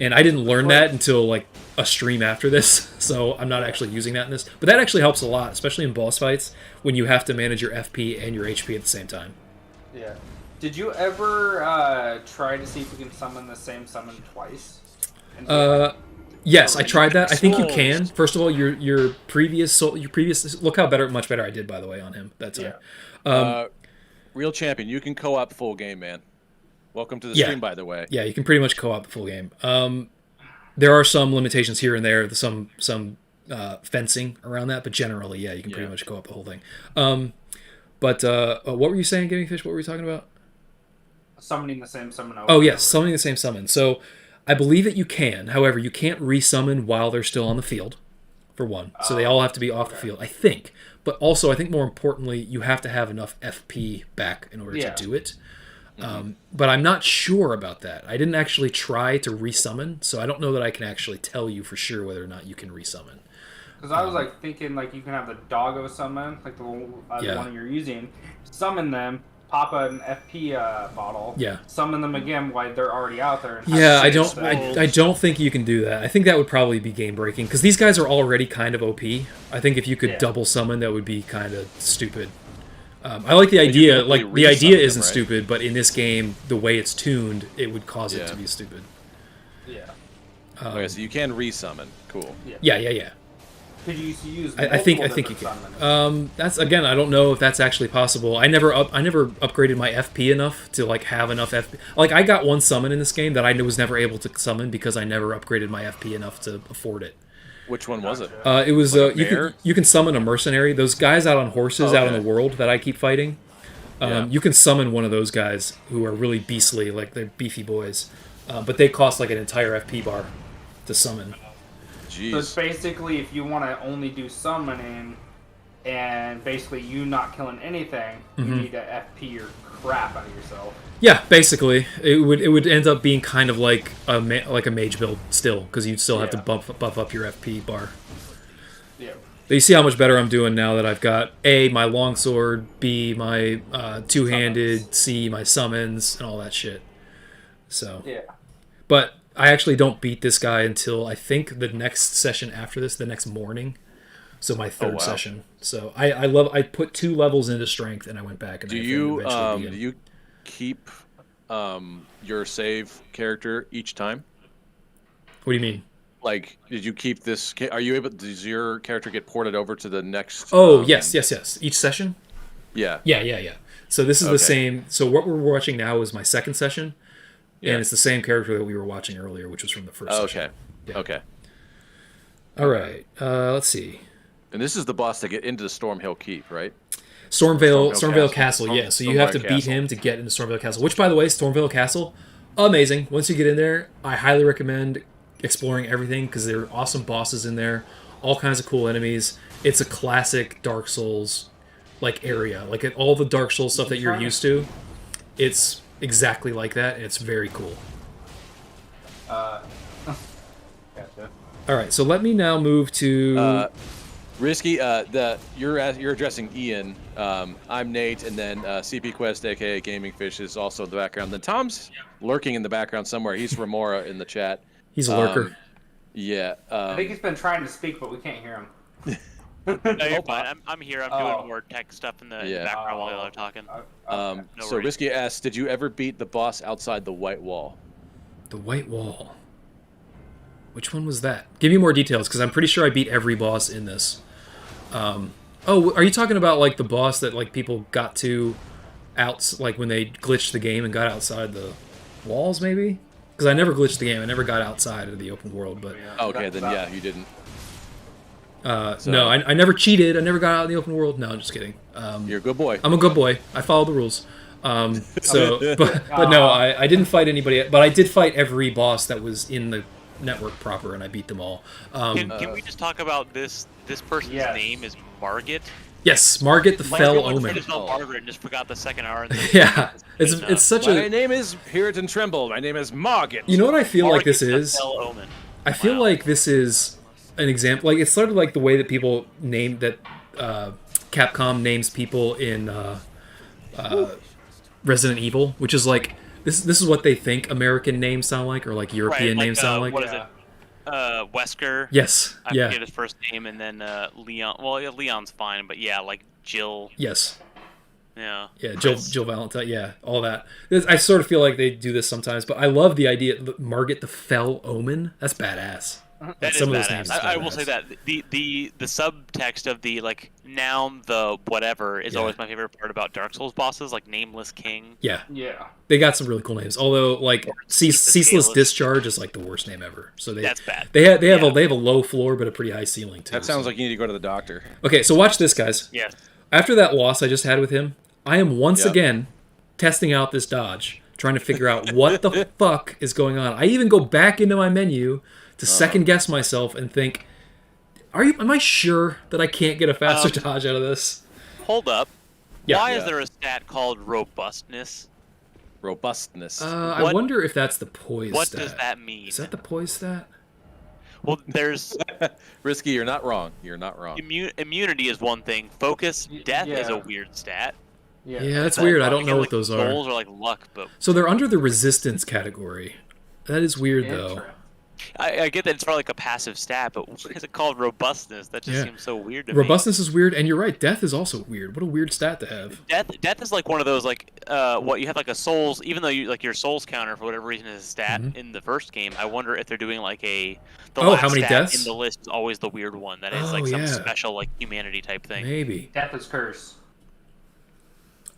And I didn't learn that until like a stream after this, so I'm not actually using that in this. But that actually helps a lot, especially in boss fights when you have to manage your FP and your HP at the same time. Yeah. Did you ever try to see if we can summon the same summon twice? Yes, I tried that. I think you Souls. can. First of all, your previous look how much better I did, by the way, on him that time. Yeah. Real champion, you can co-op full game, man. Welcome to the Yeah. stream, by the way. Yeah, you can pretty much co-op the full game. There are some limitations here and there, some fencing around that, but generally, yeah, you can pretty much co-op the whole thing. But what were you saying, Gaming Fish? What were we talking about? Summoning the same summon over. Oh, yes, summoning the same summon. So I believe that you can. However, you can't resummon while they're still on the field, for one. So they all have to be off the field, I think. But also, I think more importantly, you have to have enough FP back in order to do it. But I'm not sure about that. I didn't actually try to resummon, so I don't know that I can actually tell you for sure whether or not you can resummon. Because I was like thinking like you can have the doggo summon, like the one you're using, summon them, pop an FP bottle, summon them again while they're already out there. And Yeah, I don't think you can do that. I think that would probably be game breaking because these guys are already kind of OP. I think if you could double summon, that would be kind of stupid. I like the idea. Like the idea isn't stupid, but in this game, the way it's tuned, it would cause it to be stupid. Yeah. Okay, so you can resummon. Cool. Yeah. Could you use? I think you can. That's again, I don't know if that's actually possible. I never upgraded my FP enough to like have enough FP. Like I got one summon in this game that I was never able to summon because I never upgraded my FP enough to afford it. Which one was it? It was Like a you can summon a mercenary. Those guys out on horses out in the world that I keep fighting. You can summon one of those guys who are really beastly, like they're beefy boys, but they cost like an entire FP bar to summon. Jeez. So it's basically if you want to only do summoning, and basically you not killing anything, you need to FP your crap out of yourself. Yeah, basically, it would end up being kind of like a mage build still, because you'd still have to buff up your FP bar. Yeah. But you see how much better I'm doing now that I've got A, my longsword, B, my two-handed, C, my summons, and all that shit. So. Yeah. But I actually don't beat this guy until I think the next session after this, the next morning. So my third session. So I put 2 levels into strength, and I went back and do you keep your save character each time? What do you mean? Like, did you keep this? Are you able? Does your character get ported over to the next? Oh yes. Each session. Yeah. So this is the same. So what we're watching now is my second session, and it's the same character that we were watching earlier, which was from the first session. Yeah. Okay. All right. Let's see. And this is the boss to get into the Stormhill Keep, right? Stormvale Castle, yeah. So you have to beat him to get into Stormvale Castle. Which, by the way, Stormvale Castle, amazing. Once you get in there, I highly recommend exploring everything because there are awesome bosses in there, all kinds of cool enemies. It's a classic Dark Souls like area, like all the Dark Souls stuff that you're used to. It's exactly like that, and it's very cool. Gotcha. All right, so let me now move to. Risky, you're addressing Ian. I'm Nate, and then CP Quest, aka Gaming Fish, is also in the background. Then Tom's lurking in the background somewhere. He's Remora in the chat. He's a lurker. Yeah. I think he's been trying to speak, but we can't hear him. No, you're fine. I'm here. I'm doing more tech stuff in the background while y'all are talking. Okay. So Risky asks, did you ever beat the boss outside the White Wall? The White Wall. Which one was that? Give me more details, because I'm pretty sure I beat every boss in this. Oh, are you talking about like the boss that like people got to out like when they glitched the game and got outside the walls, maybe? Because I never glitched the game. I never got outside of the open world, but Okay, then yeah, you didn't. no, I never cheated. I never got out in the open world. No, I'm just kidding. You're a good boy. I'm a good boy. I follow the rules. But no, I didn't fight anybody. But I did fight every boss that was in the network proper, and I beat them all. Can we just talk about this? This person's name is Margit. Yes, Margit the Fell Everyone Omen. just called Margaret and just forgot the second R. Yeah, it's such My a. name is Puritan Tremble. My name is Margit. You know what I feel like this Margit the is? Fell Omen. I feel like this is an example. Like it's sort of like the way that people name that Capcom names people in Resident Evil, which is like this is what they think American names sound like, or like European names sound like. What is it? Wesker. Yes. I forget his first name, and then Leon. Well, yeah, Leon's fine, but yeah, like Jill. Yes. Yeah. Yeah, Jill Valentine. Yeah, all that. I sort of feel like they do this sometimes, but I love the idea. Margit the Fell Omen. That's badass. That some is of those badass. names. I will say that the subtext of the like noun the whatever is always my favorite part about Dark Souls bosses, like Nameless King. Yeah. Yeah. They got some really cool names. Although like Ceaseless Discharge is like the worst name ever. So that's bad. They have a low floor but a pretty high ceiling too. That sounds like you need to go to the doctor. Okay, so watch this, guys. Yes. After that loss I just had with him, I am once again testing out this dodge, trying to figure out what the fuck is going on. I even go back into my menu to second guess myself and think, am I sure that I can't get a faster dodge out of this? Hold up. Yeah. Why is there a stat called robustness? Robustness. I wonder if that's the poise What stat. does that mean? Is that the poise stat? Well, there's Risky, you're not wrong. You're not wrong. immunity is one thing. Focus, death is a weird stat. Yeah, that's weird. I don't know what those are. Goals are like luck, but So they're under the resistance category. That is weird, though. I get that it's probably like a passive stat, but why is it called robustness? That just seems so weird to me. Robustness is weird, and you're right. Death is also weird. What a weird stat to have. Death is like one of those like what you have like a souls, even though you like your souls counter for whatever reason is a stat in the first game. I wonder if they're doing like the last how many stat deaths in the list is always the weird one that is like some special like humanity type thing. Maybe. Death is curse.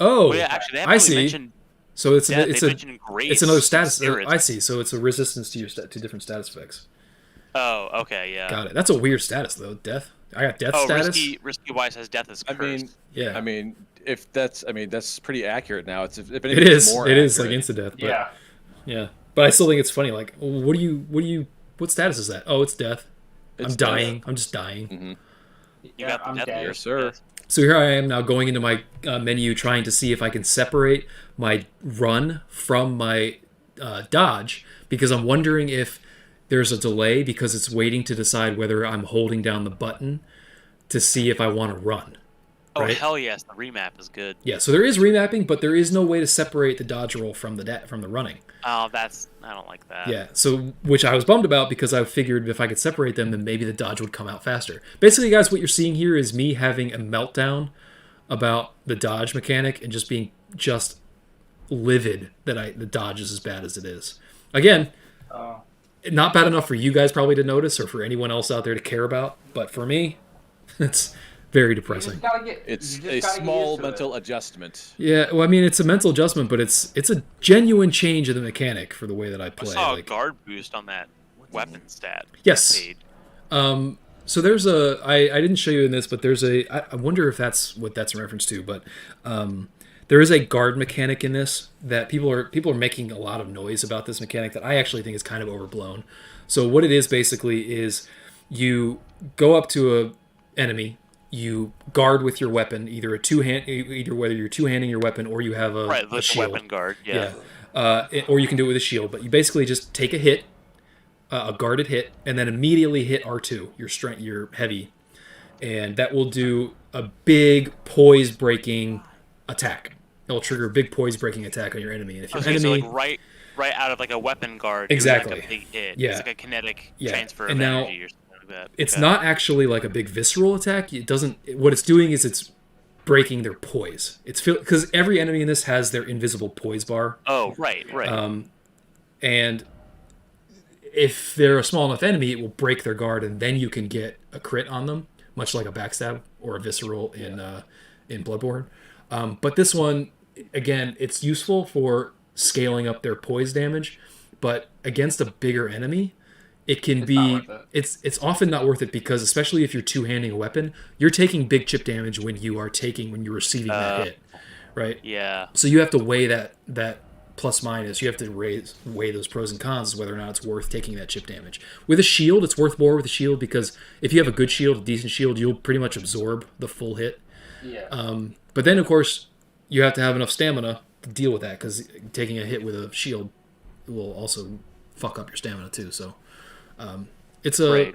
Oh, Well, yeah, actually, they haven't I really see. mentioned So it's death. it's They a mentioned grace. it's another status. spirits. I see. So it's a resistance to your to different status effects. Oh, okay, yeah. Got it. That's a weird status though. Death. I got death status. Risky Wise has death as cursed. Yeah. I mean, that's pretty accurate now. It's if anything, It is. It's more It is like accurate. insta death. But, Yeah. Yeah. But I still think it's funny. Like, what status is that? Oh, it's death. It's I'm dying. I'm just dying. You got the I'm death dead. here, Yes, sir. So here I am now going into my menu trying to see if I can separate my run from my dodge, because I'm wondering if there's a delay because it's waiting to decide whether I'm holding down the button to see if I want to run. Oh Right? hell yes, the remap is good. Yeah, so there is remapping, but there is no way to separate the dodge roll from the running. Oh, I don't like that. Yeah, so which I was bummed about because I figured if I could separate them, then maybe the dodge would come out faster. Basically, guys, what you're seeing here is me having a meltdown about the dodge mechanic and just being just livid that the dodge is as bad as it is. Again, not bad enough for you guys probably to notice or for anyone else out there to care about, but for me, it's very depressing. It's a small mental adjustment. Yeah, well, I mean, it's a mental adjustment, but it's a genuine change in the mechanic for the way that I I play. saw a guard boost on that weapon stat. Yes. Page. So there's I didn't show you in this, but there's I wonder if that's what that's in reference to, but there is a guard mechanic in this that people are making a lot of noise about this mechanic that I actually think is kind of overblown. So what it is basically is you go up to a enemy, you guard with your weapon, either whether you're two-handing your weapon or you have a shield. Weapon guard. Yeah. Or you can do it with a shield, but you basically just take a hit, a guarded hit, and then immediately hit R2, your heavy, and that will do a big poise breaking attack. It'll trigger a big poise breaking attack on your enemy, and if your enemy, so like right out of like a weapon guard, Exactly. like a big hit. Yeah. It's like a kinetic Yeah. transfer And of now, energy or something like that. it's Okay. not actually like a big visceral attack. It doesn't. What it's doing is it's breaking their poise. It's because every enemy in this has their invisible poise bar. Oh, right. And if they're a small enough enemy, it will break their guard, and then you can get a crit on them. much like a backstab or a visceral in Bloodborne. But this one, again, it's useful for scaling up their poise damage, but against a bigger enemy, it can be it's often not worth it, because especially if you're two-handing a weapon, you're taking big chip damage when you're receiving that hit, right? Yeah. So you have to weigh that plus minus. You have to weigh those pros and cons, whether or not it's worth taking that chip damage. With a shield, it's worth more with a shield, because if you have a good shield, a decent shield, you'll pretty much absorb the full hit. Yeah. But then, of course, you have to have enough stamina to deal with that, because taking a hit with a shield will also fuck up your stamina too. So it's a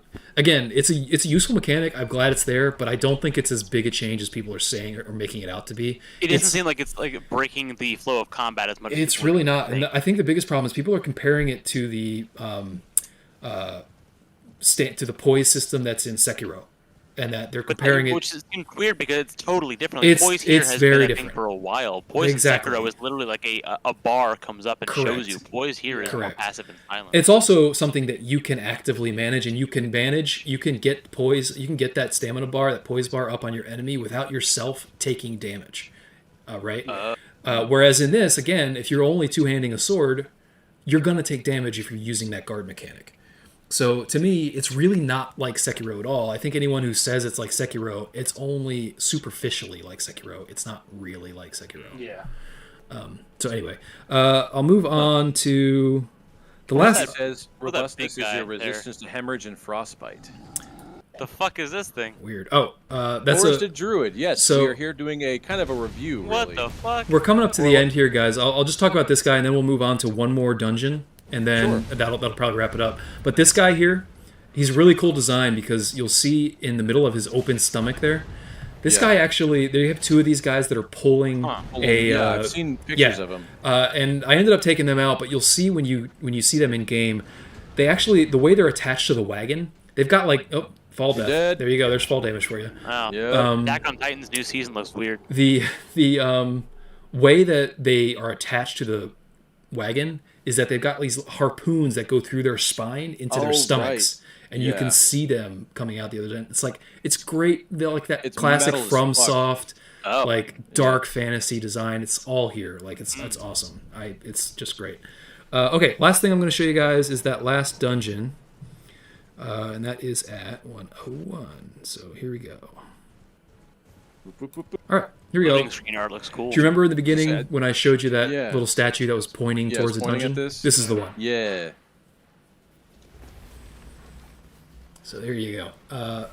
useful mechanic. I'm glad it's there, but I don't think it's as big a change as people are saying or making it out to be. It doesn't seem like it's like breaking the flow of combat as much. It's really not. And I think the biggest problem is people are comparing it to the poise system that's in Sekiro, and that they're comparing it, which is weird because it's totally different. Like, poise here has very been a different thing for a while. Poise in Sekiro is literally like a bar comes up and shows you. Poise here is more passive and silent. It's also something that you can actively manage, and you can get poise, you can get that stamina bar, that poise bar up on your enemy without yourself taking damage, right? Whereas in this, again, if you're only two-handing a sword, you're going to take damage if you're using that guard mechanic. So to me, it's really not like Sekiro at all. I think anyone who says it's like Sekiro, it's only superficially like Sekiro. It's not really like Sekiro. Yeah. So anyway, I'll move on to the last. It says robustness is your resistance to hemorrhage and frostbite. The fuck is this thing? Weird. Oh, that's Forested Druid. Yes. So we're here doing a kind of a review. What really. the fuck? We're coming up to the end here, guys. I'll just talk about this guy, and then we'll move on to one more dungeon, and then that'll probably wrap it up. But this guy here, he's really cool design, because you'll see in the middle of his open stomach there, this guy actually, they have two of these guys that are pulling I've seen pictures of him. And I ended up taking them out, but you'll see when you see them in game, they actually, the way they're attached to the wagon, they've got like, fall death. Dead. There you go. There's fall damage for you. Wow. Yeah. Attack on Titan's new season looks weird. The way that they are attached to the wagon is that they've got these harpoons that go through their spine into their stomachs. Right. And you can see them coming out the other end. It's like, it's great. They're like that classic FromSoft, like dark fantasy design. It's all here. Like it's awesome. It's just great. Okay, last thing I'm going to show you guys is that last dungeon. And that is at 101. So here we go. All right, here we go. Screen art looks cool. Do you remember in the beginning when I showed you that little statue that was pointing towards the dungeon? This is the one. Yeah. So there you go.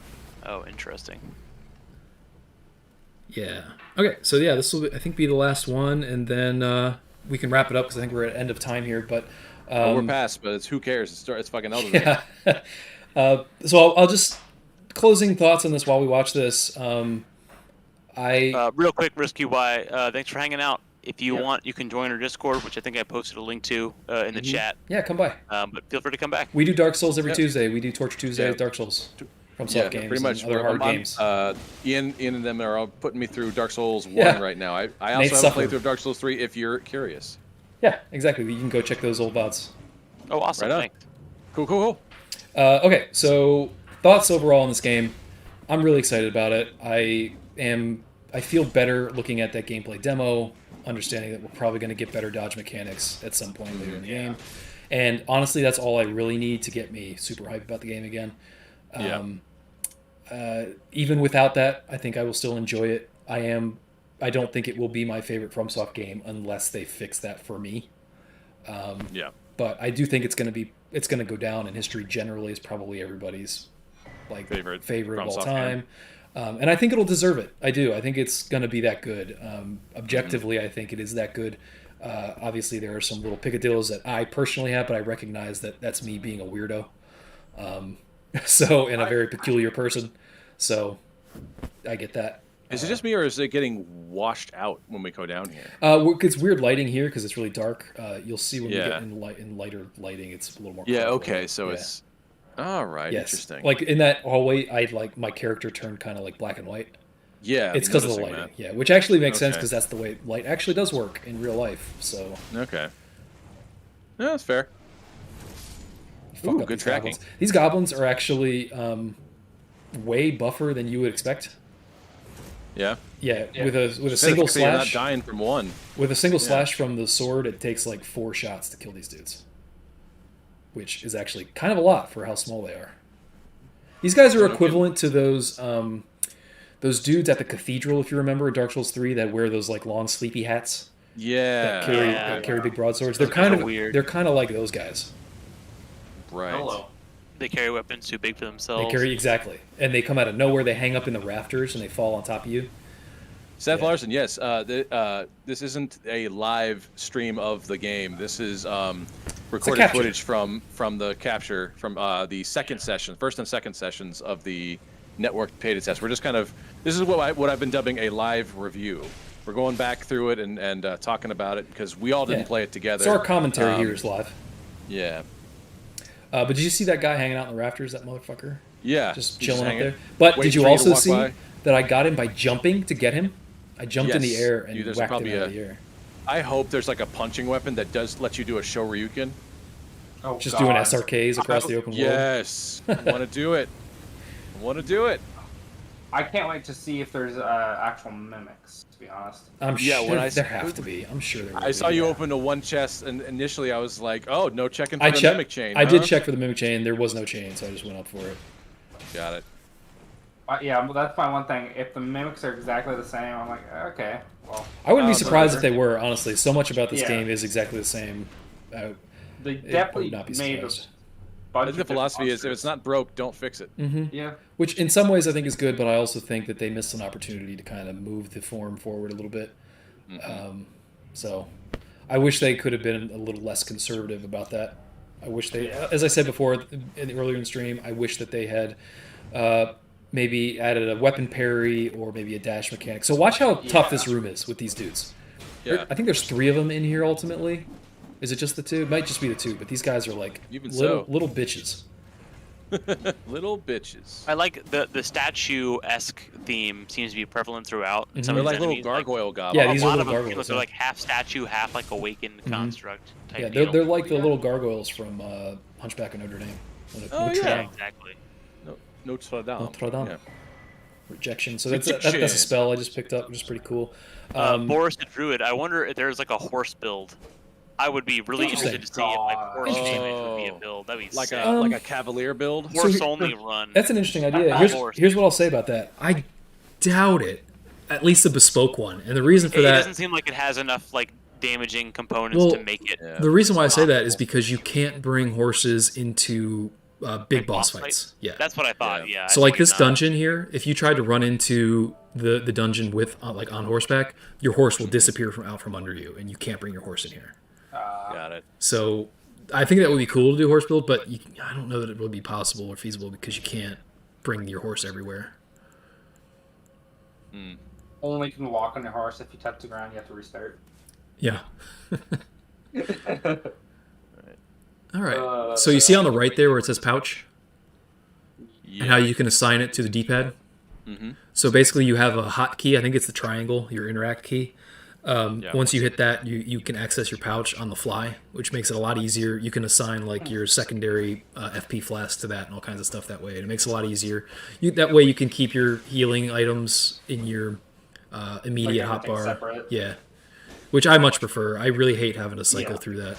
Oh, interesting. Yeah. Okay, so yeah, this will, I think, be the last one, and then we can wrap it up because I think we're at end of time here. But we're past, but who cares? It's fucking Elden Ring. So I'll just closing thoughts on this while we watch this. Real quick, Risky Y, thanks for hanging out. If you want, you can join our Discord, which I think I posted a link to in the chat. Yeah, come by. But feel free to come back. We do Dark Souls every Tuesday. We do Torture Tuesday with Dark Souls. FromSoft games, pretty much. and other hard games. Ian and them are all putting me through Dark Souls 1 right now. I also have a playthrough of Dark Souls 3 if you're curious. Yeah, exactly. You can go check those old VODs. Oh, awesome. Right Thanks. Cool. Okay, so thoughts overall on this game. I'm really excited about it. I feel better looking at that gameplay demo, understanding that we're probably going to get better dodge mechanics at some point later in the game. And honestly, that's all I really need to get me super hyped about the game again. Even without that, I think I will still enjoy it. I don't think it will be my favorite FromSoft game unless they fix that for me. But I do think it's going to go down in history generally as probably everybody's like favorite of all time. And I think it'll deserve it. I do. I think it's going to be that good. Objectively, I think it is that good. Obviously, there are some little picadillos that I personally have, but I recognize that that's me being a weirdo. And a very peculiar person. So I get that. Is it just me, or is it getting washed out when we go down here? It's weird lighting here because it's really dark. You'll see when we get in lighter lighting, it's a little more. Yeah. Okay. So it's all right. Yes. Interesting. Like in that hallway, my character turned kind of like black and white. Yeah. It's because of the lighting. Yeah, which actually makes sense because that's the way light actually does work in real life. So. Okay. No, that's fair. Ooh, good tracking. These goblins are actually way buffer than you would expect. Yeah. Yeah, Yeah. with a Just single the fact that you're not slash. dying from one. With a single Yeah. slash from the sword, it takes like 4 shots to kill these dudes, which is actually kind of a lot for how small they are. These guys are equivalent to those dudes at the cathedral, if you remember, in Dark Souls 3, that wear those like long sleepy hats Yeah. that carry big broadswords. They're kind of weird. They're kind of like those guys. Right. Hello. They carry weapons too big for themselves. They carry exactly, and they come out of nowhere. They hang up in the rafters and they fall on top of you. Seth Yeah. Larson, yes. This isn't a live stream of the game. This is recorded capture. footage from the capture from the first and second sessions of the network beta test. We're just this is what I've been dubbing a live review. We're going back through it and talking about it because we all didn't Yeah. play it together. So our commentary here is live. Yeah. But did you see that guy hanging out in the rafters? That motherfucker, Yeah. just He's chilling up hanging, there. But waiting did you for to also walk see by. that I got him by jumping to get him? I jumped in the Yes. air and Dude, there's whacked him probably out of the air. I hope there's like a punching weapon that does let you do a Shoryuken. Oh, Just God. doing SRKs across the open world. Yes. I want to do it. I want to do it. I can't wait to see if there's actual mimics, to be honest. I'm Yeah, sure when I there s- have to be. I'm sure there. I will saw be. you open to one chest, and initially I was like, "Oh, no checking for I the checked. mimic chain." I did huh? check for the mimic chain. There was no chain, so I just went up for it. Got it. Yeah, well, that's my one thing. If the mimics are exactly the same, I'm like, okay, well. I wouldn't be but surprised if they're- they were. Honestly, so much about this Yeah. game is exactly the same. They I would definitely not be made a surprised. I bunch think the of different philosophy is, if monsters. it's not broke, don't fix it. Yeah. Which, in some ways, I think is good, but I also think that they missed an opportunity to kind of move the form forward a little bit. So, I wish they could have been a little less conservative about that. I wish they, as I said before earlier in the stream, I wish that they had maybe added a weapon parry or maybe a dash mechanic. So watch how tough this room is with these dudes. Yeah. I think there's 3 of them in here ultimately. Is it just the 2? It might just be the 2, but these guys are like Even little bitches. Little bitches. I like the statue-esque theme seems to be prevalent throughout. Some They're of like these little enemies, like, gargoyle goblins. Yeah, a these are lot little of them feel gargoyles, they're yeah. like half statue, half like awakened construct type Yeah, deal. they're like the little gargoyles from Hunchback of Notre Dame. Oh, Notre yeah. Dame. Exactly. Notre Dame. Notre Dame. Yeah. Rejection. So that's a Rejection. spell I just picked up, which is pretty cool. Boris the Druid. I wonder if there's like a horse build. I would be really Interesting. interested to see if like horse Interesting. damage would be a build. That'd be Like sick. a cavalier build. So Horse he- only run. That's an interesting idea. Horse. Here's what I'll say about that. I doubt it. At least a bespoke one. And the reason for It that, doesn't seem like it has enough like damaging components Well, to make it. Yeah. the reason why I say that is because you can't bring horses into big boss fights. Yeah. That's what I thought. Yeah. So I like think this it's not. dungeon here, if you tried to run into the dungeon with like on horseback, your horse will disappear from under you, and you can't bring your horse in here. Got it. So I think that would be cool to do horse build, but I don't know that it would be possible or feasible because you can't bring your horse everywhere. Only can walk on your horse. If you touch the ground, you have to restart. Yeah. All right. So you see on the right there where it says pouch Yeah. and how you can assign it to the D-pad. Mm-hmm. So basically, you have a hotkey. I think it's the triangle, your interact key. Once you hit that, you can access your pouch on the fly, which makes it a lot easier. You can assign like your secondary FP flask to that and all kinds of stuff that way. And it makes it a lot easier. That way you can keep your healing items in your immediate Like everything hotbar. separate. Yeah, which I much prefer. I really hate having to cycle Yeah. through that.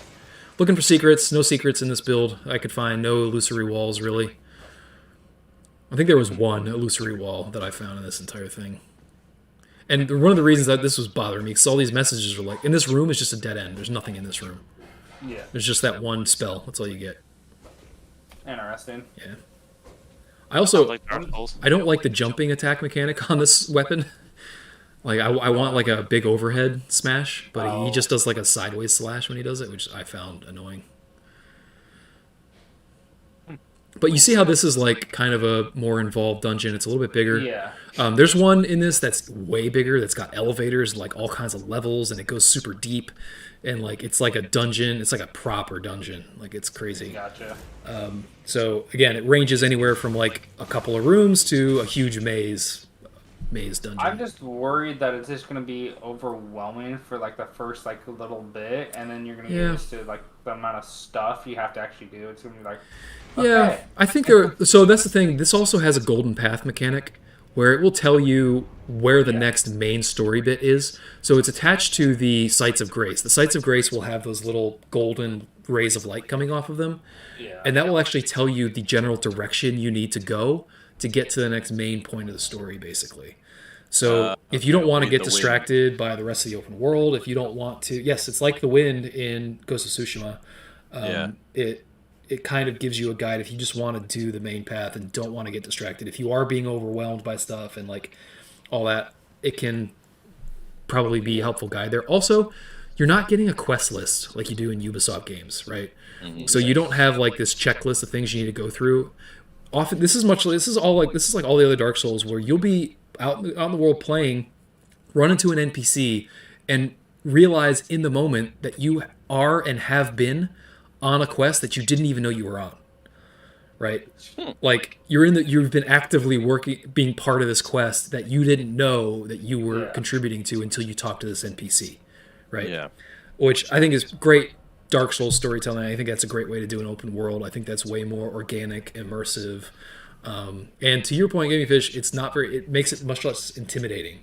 Looking for secrets. No secrets in this build. I could find no illusory walls really. I think there was one illusory wall that I found in this entire thing. And one of the reasons that this was bothering me, because all these messages are like, in this room is just a dead end. There's nothing in this room. Yeah. There's just that one spell. That's all you get. Interesting. Yeah. I also, Like Dark Souls. I don't like the jumping attack mechanic on this weapon. Like, I want like a big overhead smash, but he just does like a sideways slash when he does it, which I found annoying. But you see how this is like kind of a more involved dungeon. It's a little bit bigger. Yeah. There's one in this that's way bigger. That's got elevators, like all kinds of levels, and it goes super deep. And like it's like a dungeon. It's like a proper dungeon. Like it's crazy. Gotcha. So again, it ranges anywhere from like a couple of rooms to a huge maze. maze dungeon. I'm just worried that it's just gonna be overwhelming for like the first like little bit, and then you're gonna get used to like the amount of stuff you have to actually do. It's gonna be like, okay. Yeah, I think there. So that's the thing. This also has a golden path mechanic, where it will tell you where the next main story bit is. So it's attached to the Sites of Grace. The Sites of Grace will have those little golden rays of light coming off of them, and that will actually tell you the general direction you need to go to get to the next main point of the story, basically. So if you don't want to get distracted by the rest of the open world, if you don't want to, yes, it's like the wind in Ghost of Tsushima. It kind of gives you a guide if you just want to do the main path and don't want to get distracted. If you are being overwhelmed by stuff and like all that, it can probably be a helpful guide there. Also, you're not getting a quest list like you do in Ubisoft games, right? Mm-hmm. So you don't have like this checklist of things you need to go through. Often, this is like all the other Dark Souls, where you'll be out in the world playing, run into an NPC, and realize in the moment that you are and have been on a quest that you didn't even know you were on. Right? Like you've been actively being part of this quest that you didn't know that you were contributing to until you talked to this NPC. Right? Yeah. Which I think is great Dark Souls storytelling. I think that's a great way to do an open world. I think that's way more organic, immersive. And to your point, Gaming Fish, it makes it much less intimidating,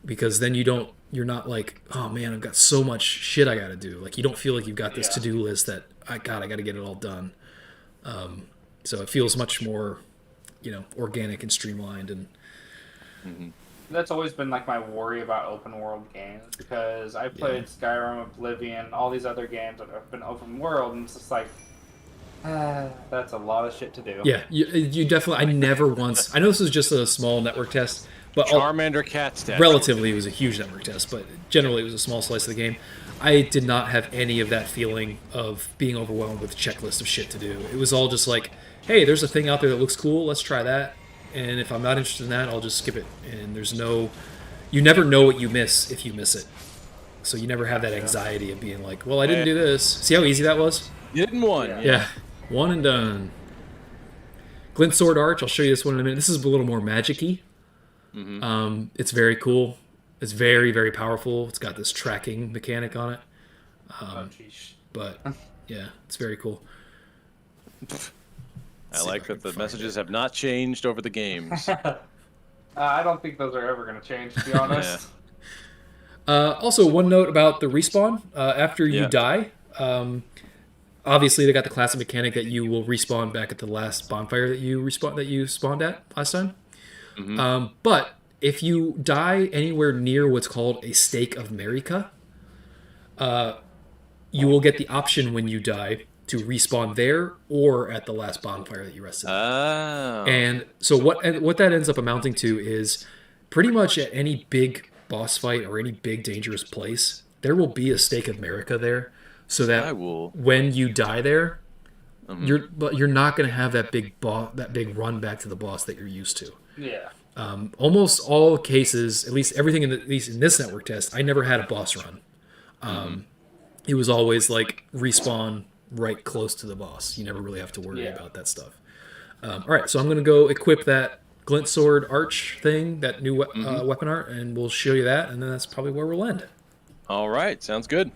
because then you're not like, oh man, I've got so much shit I got to do. Like you don't feel like you've got this to-do list that I got to get it all done. So it feels much more, organic and streamlined and. Mm-hmm. That's always been like my worry about open world games, because I played Skyrim, Oblivion, all these other games that have been open world, and it's just like, that's a lot of shit to do. Yeah, you definitely. I never once. I know this is just a small network test, but Charmander cat stat. Relatively, it was a huge network test, but generally it was a small slice of the game. I did not have any of that feeling of being overwhelmed with a checklist of shit to do. It was all just like, hey, there's a thing out there that looks cool. Let's try that. And if I'm not interested in that, I'll just skip it. And you never know what you miss if you miss it. So you never have that anxiety of being like, well, I didn't do this. See how easy that was? You didn't one. Yeah. One and done. Glint Sword Arch, I'll show you this one in a minute. This is a little more magic-y. Mm-hmm. It's very cool. It's very, very powerful. It's got this tracking mechanic on it. But, yeah, it's very cool. I like that the messages have not changed over the games. I don't think those are ever going to change, to be honest. Also, one note about the respawn. After you die, obviously they got the classic mechanic that you will respawn back at the last bonfire that you spawned at last time. Mm-hmm. But if you die anywhere near what's called a Stake of Marika, you will get the option when you die to respawn there or at the last bonfire that you rested. Oh. And so what that ends up amounting to is pretty much at any big boss fight or any big dangerous place, there will be a Stake of Marika there, so that when you die there, you're not going to have that big run back to the boss that you're used to. Yeah. Almost all cases, at least everything at least in this network test, I never had a boss run. It was always like respawn right close to the boss. You never really have to worry about that stuff. All right, so I'm going to go equip that Glint Sword Arch thing, that new weapon art, and we'll show you that, and then that's probably where we'll end. All right, sounds good.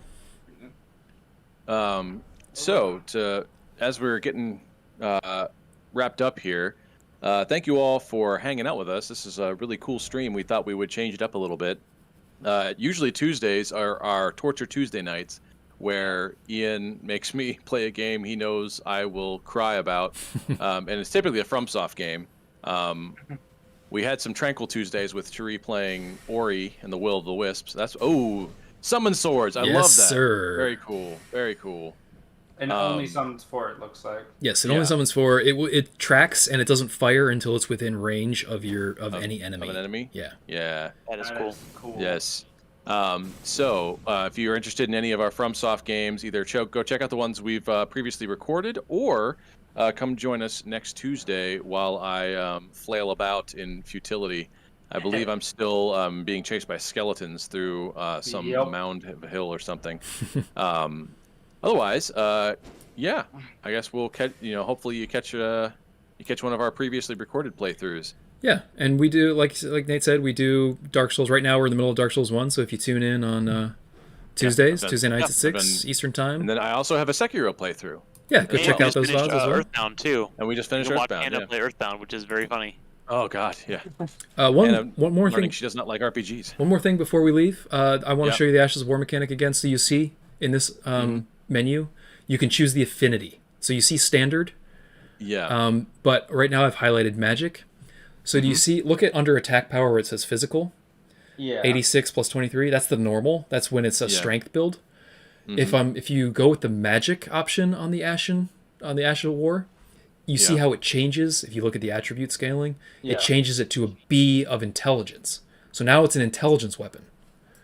As we're getting wrapped up here, thank you all for hanging out with us. This is a really cool stream. We thought we would change it up a little bit. Usually Tuesdays are our Torture Tuesday nights, where Ian makes me play a game he knows I will cry about, and it's typically a FromSoft game. We had some Tranquil Tuesdays with Cherie playing Ori and the Will of the Wisps. Summon Swords. I love that. Sir. Very cool. Very cool. And only summons 4, it looks like. Yes, it only summons 4. It tracks and it doesn't fire until it's within range of any enemy. Of an enemy? Yeah. Yeah. That is cool. Yes. If you're interested in any of our FromSoft games, either go check out the ones we've previously recorded, or come join us next Tuesday while I flail about in futility. I believe I'm still being chased by skeletons through some mound hill or something. Otherwise, I guess we'll catch. Hopefully you catch one of our previously recorded playthroughs. Yeah, and we do like Nate said, we do Dark Souls. Right now, we're in the middle of Dark Souls 1. So if you tune in on Tuesdays, Tuesday nights at 6 Eastern time, And then I also have a Sekiro playthrough. yeah, go And check we out just those finished, VODs as well. Earthbound too. And we just You finished can watch Earthbound. Anna Yeah. play Earthbound, which is very funny. Oh God, yeah. One And I'm more learning thing. she does not like RPGs. One more thing before we leave. I want to Yep. show you the Ashes of War mechanic again. So you see in this menu, you can choose the affinity. So you see standard, Yeah. but right now I've highlighted magic. So do you see? Look at under attack power where it says physical. Yeah. 86 plus 23. That's the normal. That's when it's a strength build. If you go with the magic option on the Ash of War, you see how it changes. If you look at the attribute scaling, it changes it to a B of intelligence. So now it's an intelligence weapon.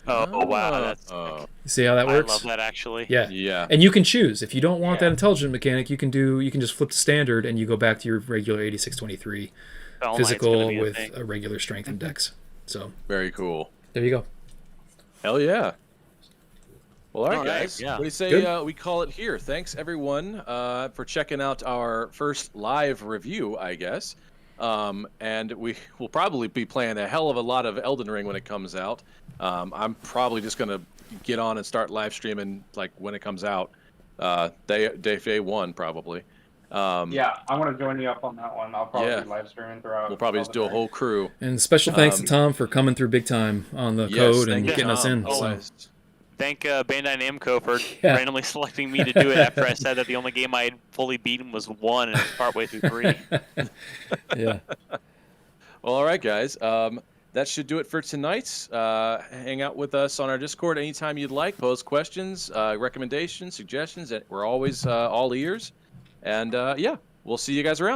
Oh wow, that's Oh. You see how that I works? love that actually. Yeah. Yeah. And you can choose. If you don't want Yeah. that intelligent mechanic, you can just flip to standard and you go back to your regular 86-23 Fell Knight's gonna physical be a with thing. a regular strength and dex. So Very cool. there you go. Hell yeah. Well, all right, All right, guys. yeah. What do you say Good. we call it here? Thanks, everyone, for checking out our first live review, I guess. And we will probably be playing a hell of a lot of Elden Ring when it comes out. I'm probably just going to get on and start live streaming like when it comes out. Day one, probably. Yeah, I want to join you up on that one. I'll probably Yeah. be live streaming throughout. We'll probably just do a whole crew. And special thanks to Tom for coming through big time on the Yes, code and thank you, getting us Tom. in. So. Always. Thank Bandai Namco for Yeah. randomly selecting me to do it after I said that the only game I had fully beaten was 1 and it was partway through 3. Yeah. Well, all right, guys. That should do it for tonight. Hang out with us on our Discord anytime you'd like. Pose questions, recommendations, suggestions. We're always all ears. And yeah, we'll see you guys around.